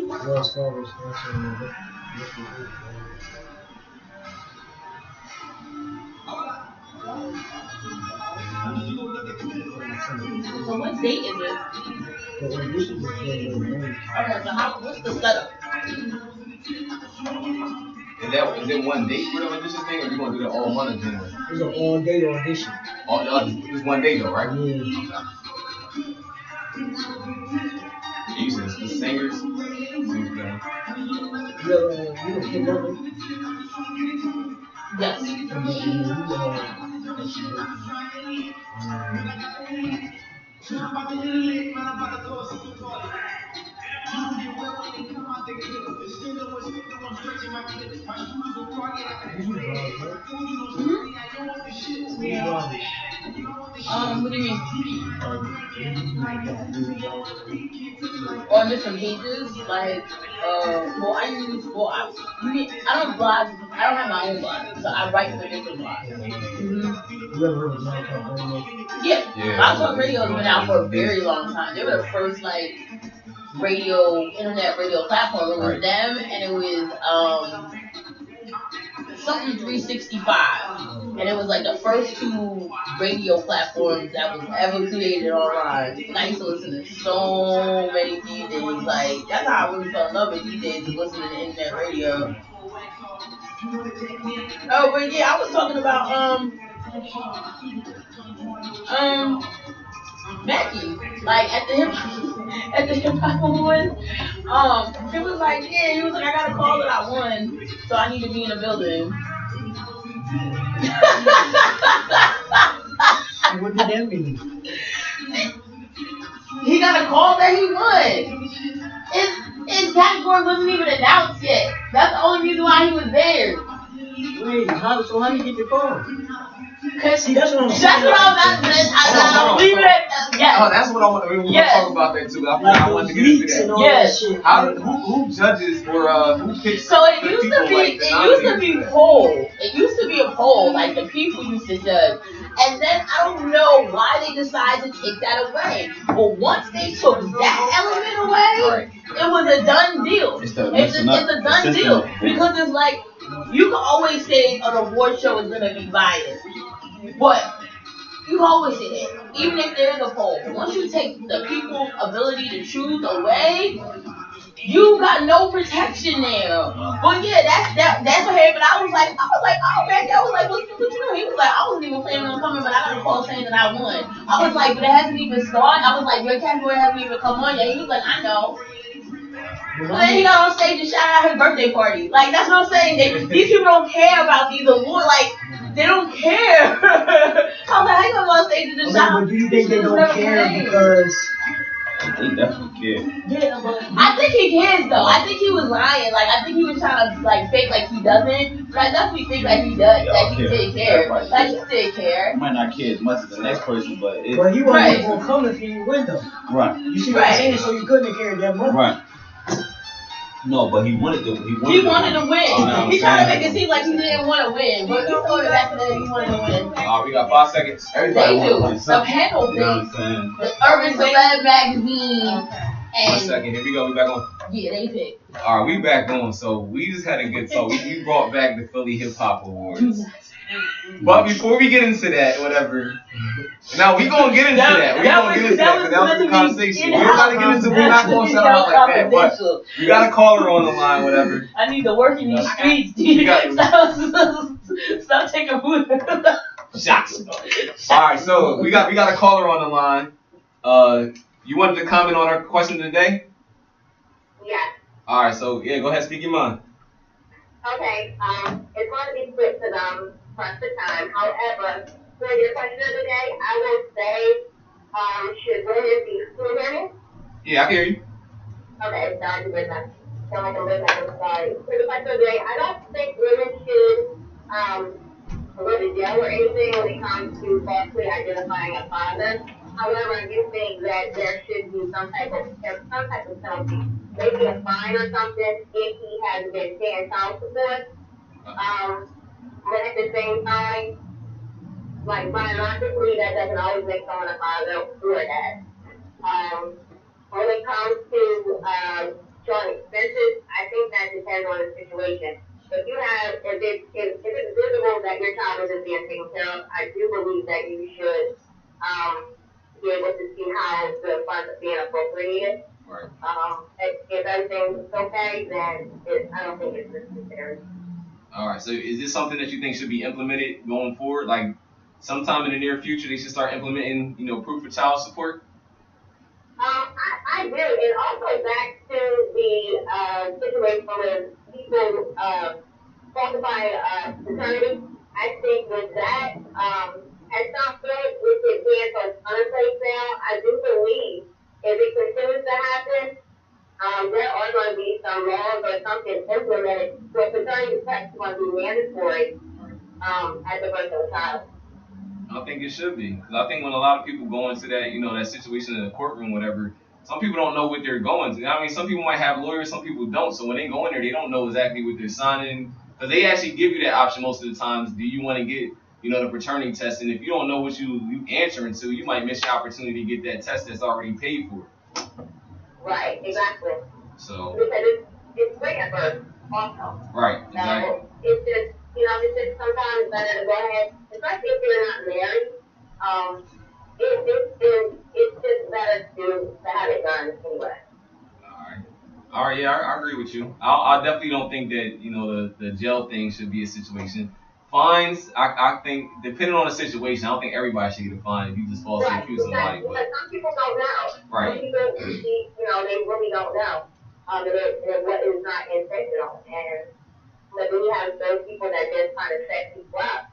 Speaker 3: Wells Fargo
Speaker 4: So what date is it? Okay, so what's the setup?
Speaker 2: Is it one date for the audition thing, or you gonna do the all month thing?
Speaker 3: It's an all-day audition.
Speaker 2: It's one day though, right?
Speaker 3: Yeah.
Speaker 2: Jesus, the singers.
Speaker 3: You know Kim Butler?
Speaker 4: Yes. What do you mean? On different pages, like, I don't blog, I don't have my own blog, so I write for different blogs. Yeah, Blog Talk Radio has been out for a very long time. They were the first, like, internet radio platform. It was them, and it was, something 365, and it was like the first two radio platforms that was ever created online. And I used to listen to so many DJs. Like, that's how I really fell in love with DJs, was listening to internet radio. Oh, but yeah, I was talking about Becky, like at the hip hop awards. It was like, yeah, he was like, I got a call that I won, so I need to be in the building.
Speaker 3: What did that mean?
Speaker 4: He got a call that he won. His category wasn't even announced yet. That's the only reason why he was there.
Speaker 3: Wait, how did you get the call?
Speaker 4: See,
Speaker 3: that's what I'm saying.
Speaker 4: That's what I was asking. Leave it at yes.
Speaker 2: Oh, that's what I want. We want to talk about that too. I wanted to get into that.
Speaker 4: Yes.
Speaker 2: Who judges or who picks?
Speaker 4: So it used to be poll. It used to be a poll, like the people used to judge. And then I don't know why they decided to take that away. But once they took that element away, it was a done deal. It's a done deal because it's like you can always say an award show is gonna be biased. But you can always say that, even if there is a poll. Once you take the people's ability to choose away, you got no protection there. But yeah, that's what happened. I was like, oh man, I was like, what you doing? He was like, I wasn't even planning on coming, but I got a call saying that I won. I was like, but it hasn't even started. I was like, your category hasn't even come on yet. He was like, I know. But then he got on stage and shouted out his birthday party. Like, that's what I'm saying. These people don't care about these awards. Like, they don't care. I was like, how you gonna go on stage and just shout out?
Speaker 3: But do you think they don't care because...
Speaker 8: They definitely care.
Speaker 4: Yeah, but I think he cares though. I think he was lying. Like, I think he was trying to like fake like he doesn't. But I definitely think like he does. Like he did care. Like he did care.
Speaker 8: He might not care as much as the next person, but
Speaker 3: he wasn't gonna come if he didn't win though.
Speaker 8: Right.
Speaker 3: You see what I'm saying? So you couldn't have cared that much.
Speaker 8: Right. No, but he wanted to.
Speaker 4: He wanted to win. He tried to make it seem like he didn't want to win, but he told it after that he wanted to win.
Speaker 2: We got 5 seconds. Everybody
Speaker 4: They do.
Speaker 2: wants
Speaker 4: The panel thing, the Urban Celeb magazine, and
Speaker 2: 1 second. Here we go. We back on.
Speaker 4: yeah, they picked.
Speaker 2: All right, we back on. So we just had a good talk. We brought back the Philly Hip Hop Awards. But before we get into that, whatever. Now we gonna get into that. We gonna get into that because that was the conversation. We're not gonna get into. We're not gonna shout out like that. But you got a caller on the line, whatever.
Speaker 5: I need to work in these streets.
Speaker 2: You got
Speaker 5: Stop taking food.
Speaker 2: Shots. All right, so we got a caller on the line. You wanted to comment on our question today?
Speaker 9: Yeah.
Speaker 2: All right, so yeah, go ahead, speak your mind.
Speaker 9: Okay. It's going to be quick because I'm pressed for time. However, for your question of the day, I will say, should women be women?
Speaker 2: Yeah, I can hear you.
Speaker 9: Okay, sorry to bring that. Sound like I'm bringing that. I'm sorry. For the question of the day, I don't think women should go to jail or anything when it comes to falsely identifying a father. However, I do think that there should be some type of penalty, maybe a fine or something if he has been paying child support. But at the same time, like biologically, that doesn't always make someone a father or a dad. When it comes to showing expenses, I think that depends on the situation. If it's visible that your child isn't being taken care of, I do believe that you should be able to see how the funds are being appropriated.
Speaker 2: Right.
Speaker 9: If everything's okay, then I don't think it's necessary.
Speaker 2: All right. So is this something that you think should be implemented going forward? Like sometime in the near future, they should start implementing, proof of child support.
Speaker 9: I do. And also back to the situation where people falsify paternity. I think with that, at some point, with it being so unsafe now, I do believe if it continues to happen, there are going to be some laws or something implemented. So paternity tests going to be mandatory at the birth of a child.
Speaker 2: I think it should be, because I think when a lot of people go into that, that situation in the courtroom, whatever, some people don't know what they're going to. I mean, some people might have lawyers, some people don't. So when they go in there, they don't know exactly what they're signing, because they actually give you that option most of the times. Do you want to get, the paternity test? And if you don't know what you answering to, you might miss your opportunity to get that test that's already paid for.
Speaker 9: Right, exactly.
Speaker 2: So.
Speaker 9: Because it's great at birth, also.
Speaker 2: Right, exactly.
Speaker 9: So it's just, it's just sometimes better to go ahead, especially if you're not married. It's just better to have it done anyway.
Speaker 2: All right, yeah, I agree with you. I definitely don't think that, the jail thing should be a situation. Fines, I think, depending on the situation, I don't think everybody should get a fine if you just falsely accuse somebody.
Speaker 9: Because some people don't know.
Speaker 2: Right.
Speaker 9: Some people, they really don't know. What is not intentional. But then you have those people that just kind of set people up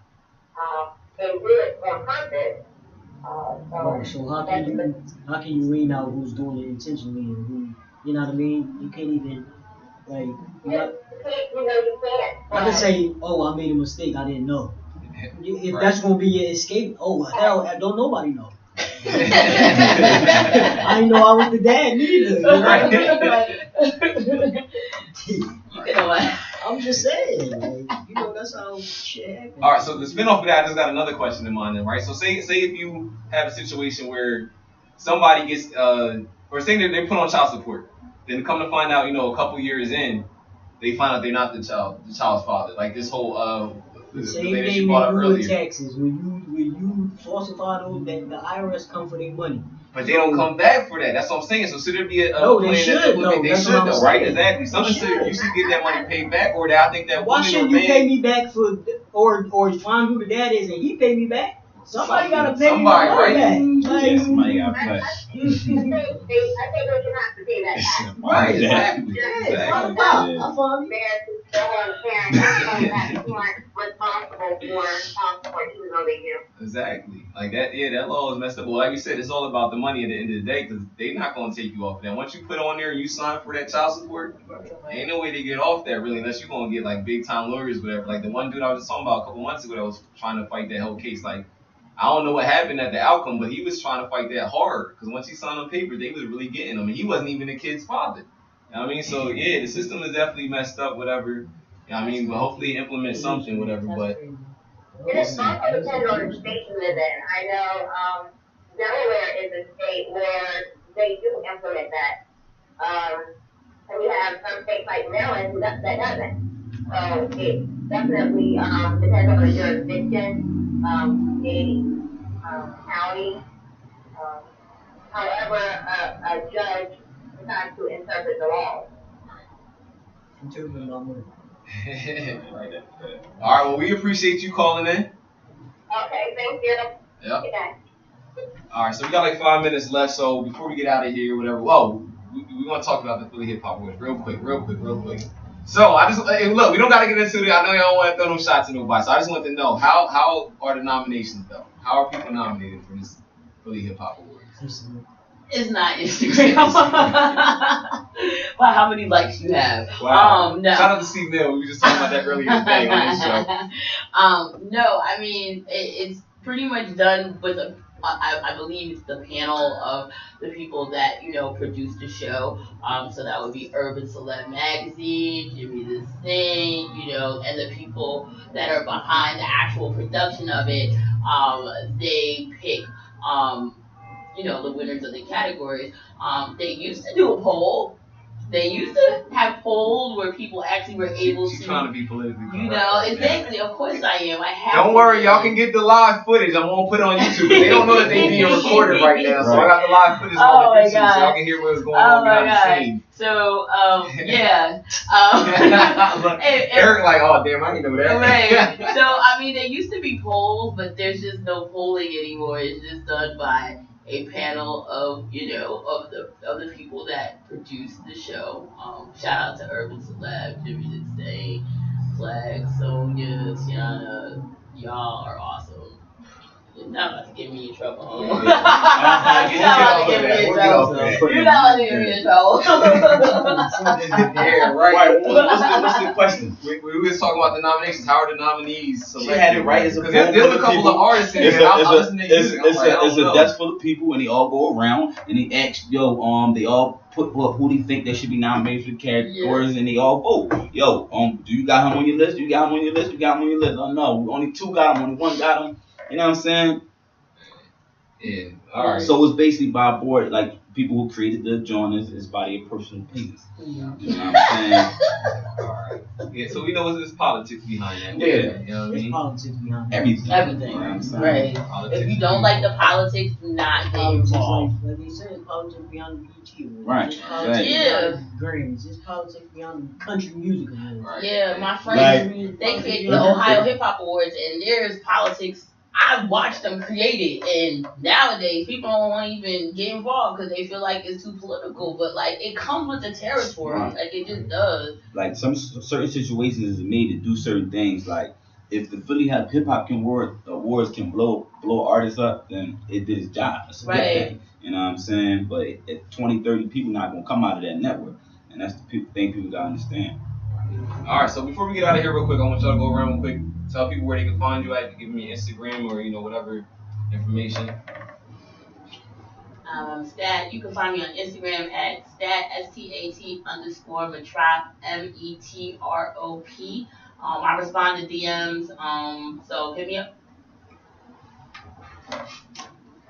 Speaker 9: and do it on purpose.
Speaker 3: So how can you wean out who's doing it intentionally and who, you know what I mean? You can't even like.
Speaker 9: You can't.
Speaker 3: I can say, oh, I made a mistake, I didn't know. If that's gonna be your escape, oh hell, don't nobody know. I didn't know I was the dad neither. I'm just saying, that's how shit happens.
Speaker 2: All right, so to spin off of that, I just got another question in mind then, right? So say if you have a situation where somebody gets, or say they put on child support, then come to find out, a couple years in, they find out they're not the child's father. Like this whole,
Speaker 3: the same thing when you do taxes. When you falsify those, the IRS come for their money.
Speaker 2: But they don't come back for that. That's what I'm saying. So should there be a
Speaker 3: no, they should though.
Speaker 2: They should though, right? Exactly. Something you should get that money paid back, or that I think that.
Speaker 3: Why shouldn't you pay me back for, or find who the dad is and he pay me back? Somebody gotta pay me back.
Speaker 8: Yeah, somebody gotta pay.
Speaker 9: I think they should have to pay that back.
Speaker 2: Right. Exactly.
Speaker 3: I
Speaker 9: Responsible
Speaker 3: found
Speaker 9: for child support, even though they do.
Speaker 2: Exactly. Like that. Yeah, that law is messed up. Well, like you said, it's all about the money at the end of the day, because they're not gonna take you off of that. Once you put on there and you sign for that child support, ain't no way to get off that really, unless you're gonna get like big time lawyers, whatever. Like the one dude I was just talking about a couple months ago that was trying to fight that whole case. Like I don't know what happened at the outcome, but he was trying to fight that hard, because once he signed on paper, they was really getting him, and he wasn't even the kid's father. You know what I mean? So yeah, the system is definitely messed up, whatever. You know what I mean? But hopefully implement something, whatever. But
Speaker 9: it also depends on the state you live in. I know Delaware is a state where they do implement that. And you have some states like Maryland that doesn't. So it definitely depends on the jurisdiction, state, county. Um, however, a judge decides to interpret the law.
Speaker 3: Interpret my money.
Speaker 2: All right, well, we appreciate you calling in.
Speaker 9: Okay, thank you.
Speaker 2: Yep.
Speaker 9: Okay.
Speaker 2: All right, so we got like 5 minutes left. So before we get out of here, whatever. Whoa, we want to talk about the Philly Hip Hop Awards real quick. So I just look, we don't got to get into it. I know y'all don't want to throw no shots at nobody. So I just want to know how are the nominations though? How are people nominated for this Philly Hip Hop Awards?
Speaker 5: It's not Instagram. By how many likes you have.
Speaker 2: Wow.
Speaker 5: No.
Speaker 2: Shout out to Steve Mill. We were just talking about that earlier today on this show.
Speaker 5: No, I mean it's pretty much done with I believe it's the panel of the people that produce the show. So that would be Urban Celeb Magazine, Jimmy the Thing, and the people that are behind the actual production of it. They pick the winners of the categories. They used to do a poll. They used to have polls where people actually were able
Speaker 2: She's
Speaker 5: to.
Speaker 2: trying to be politically correct.
Speaker 5: Exactly. Of course I am. I have.
Speaker 2: Don't worry, y'all can get the live footage. I'm gonna put it on YouTube. They don't know that they being recorded right now, so I got the live footage on YouTube, so y'all can hear what's going on behind the scenes.
Speaker 5: So, yeah.
Speaker 2: Eric like, oh damn, I didn't know that.
Speaker 5: Right. So, I mean, there used to be polls, but there's just no polling anymore. It's just done by a panel of of the people that produce the show. Shout out to Urban Celeb, Jimmy the Stay, Flag, Sonia, Tiana. Y'all are awesome. You're not about to get me in trouble. You're not about to get me in trouble. You're not about to get me in trouble.
Speaker 2: Yeah, right. What's the question? We were just talking about the nominations. How are the nominees selected?
Speaker 8: She had it right as a
Speaker 2: because there's a couple of artists in there.
Speaker 8: It's a desk full of people, and they all go around and they ask, they all put who they think they should be nominated for the categories, and they all vote. Do you got him on your list? Do you got him on your list? You got him on your list? Oh no, only 2 got him. Only 1 got him. You know what I'm saying?
Speaker 2: Yeah. All right.
Speaker 8: So it's basically by a board, like people who created the joint is by their personal opinions. You know what I'm saying?
Speaker 2: All right. Yeah. So we know there's politics behind that.
Speaker 8: Yeah.
Speaker 2: You know what I mean?
Speaker 3: Politics behind
Speaker 8: Everything.
Speaker 5: Everything.
Speaker 8: You know what I'm saying?
Speaker 5: Right.
Speaker 2: Politics.
Speaker 5: If you don't like the politics, do not get
Speaker 3: politics,
Speaker 5: involved.
Speaker 3: like they said, politics behind the BET.
Speaker 8: Right.
Speaker 3: It's politics
Speaker 5: Yeah.
Speaker 3: behind the Grammys. It's politics behind the country music awards.
Speaker 2: Right.
Speaker 5: Yeah, my friends, they created the Ohio Hip Hop Awards, and there's politics. I watched them create it, and nowadays people don't want to even get involved because they feel like it's too political. But like, it comes with the territory, like it just does.
Speaker 8: Like some certain situations is made to do certain things. Like if the Philly Hip Hop Awards can blow artists up, then it did its job. It's a good thing. You know what I'm saying? But if 20, 30 people not gonna come out of that network, and that's the thing people gotta understand.
Speaker 2: All right. So before we get out of here, real quick, I want y'all to go around real quick. Tell people where they can find you at. Give me Instagram or whatever information.
Speaker 5: Stat. You can find me on Instagram at stat_metrop METROP. I respond to DMs. So hit me up.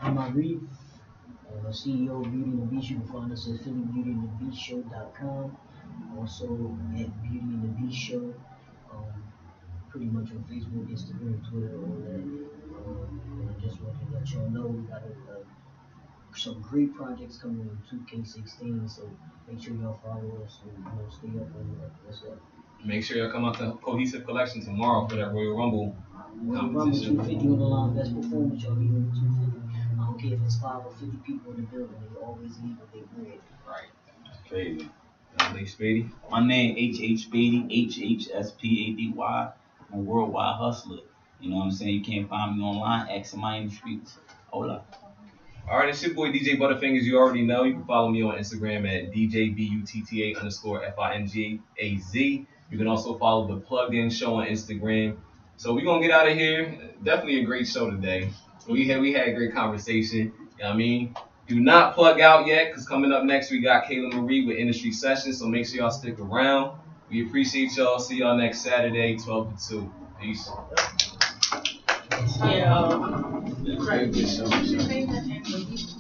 Speaker 3: I'm Reed, CEO of Beauty and the Beast. You can find us at PhillyBeautyAndTheBeastShow.com. Also at Beauty and the Beast Show. Pretty much on Facebook, Instagram, Twitter, all that. I just want to let y'all know we got some great projects coming in 2K16, so make sure y'all follow us and stay up on what's up.
Speaker 2: Make sure y'all come out to Cohesive Collection tomorrow for that Royal Rumble
Speaker 3: Rumble
Speaker 2: competition.
Speaker 3: 250 on the line, best performance, y'all leave with 250. I don't care if it's 5 or 50 people in the building, they always leave with their bread.
Speaker 2: Right.
Speaker 8: Crazy.
Speaker 2: Spady.
Speaker 8: My name H.H. Spady, HHSPADY. I'm a worldwide hustler. You know what I'm saying? You can't find me online, ask somebody in the streets. Hola.
Speaker 2: All right, it's your boy DJ BeautyNTheBeast. You already know. You can follow me on Instagram at DJBUTTA_FINGAZ. You can also follow the Plugged In Show on Instagram. So we're gonna get out of here. Definitely a great show today. We had a great conversation. You know what I mean? Do not plug out yet, because coming up next we got Kayla Marie with Industry Sessions. So make sure y'all stick around. We appreciate y'all. See y'all next Saturday, 12 to 2. Peace.
Speaker 5: Yeah.
Speaker 2: Great, good show.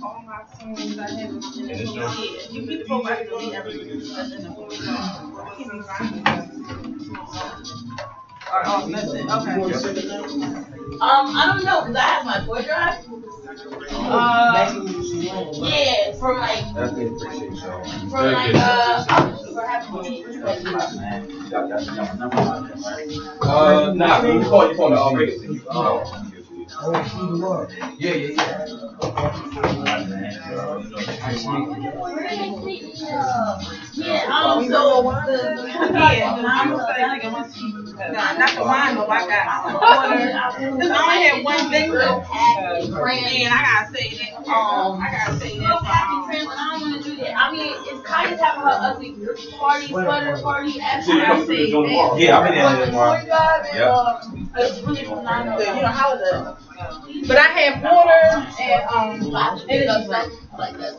Speaker 10: All my songs I have in
Speaker 2: this
Speaker 10: yeah, you keep the profile to me everything. Oh, that's it. Okay.
Speaker 4: I don't know, cause I have my toy drive. Yeah, from like,
Speaker 6: Definitely appreciate y'all.
Speaker 4: for having me.
Speaker 2: Nah, you call your phone already.
Speaker 1: Yeah.
Speaker 4: Yeah, so
Speaker 10: not the wine, but I got water. Cause I only had one thing though. And I gotta say that. I gotta say that.
Speaker 4: I don't want to do that. I mean, it's kind of having her ugly sweater party after I say that.
Speaker 2: Yeah, I'm in there tomorrow.
Speaker 4: It's really phenomenal.
Speaker 10: You know how is it? But I had water and
Speaker 4: I ended up like that.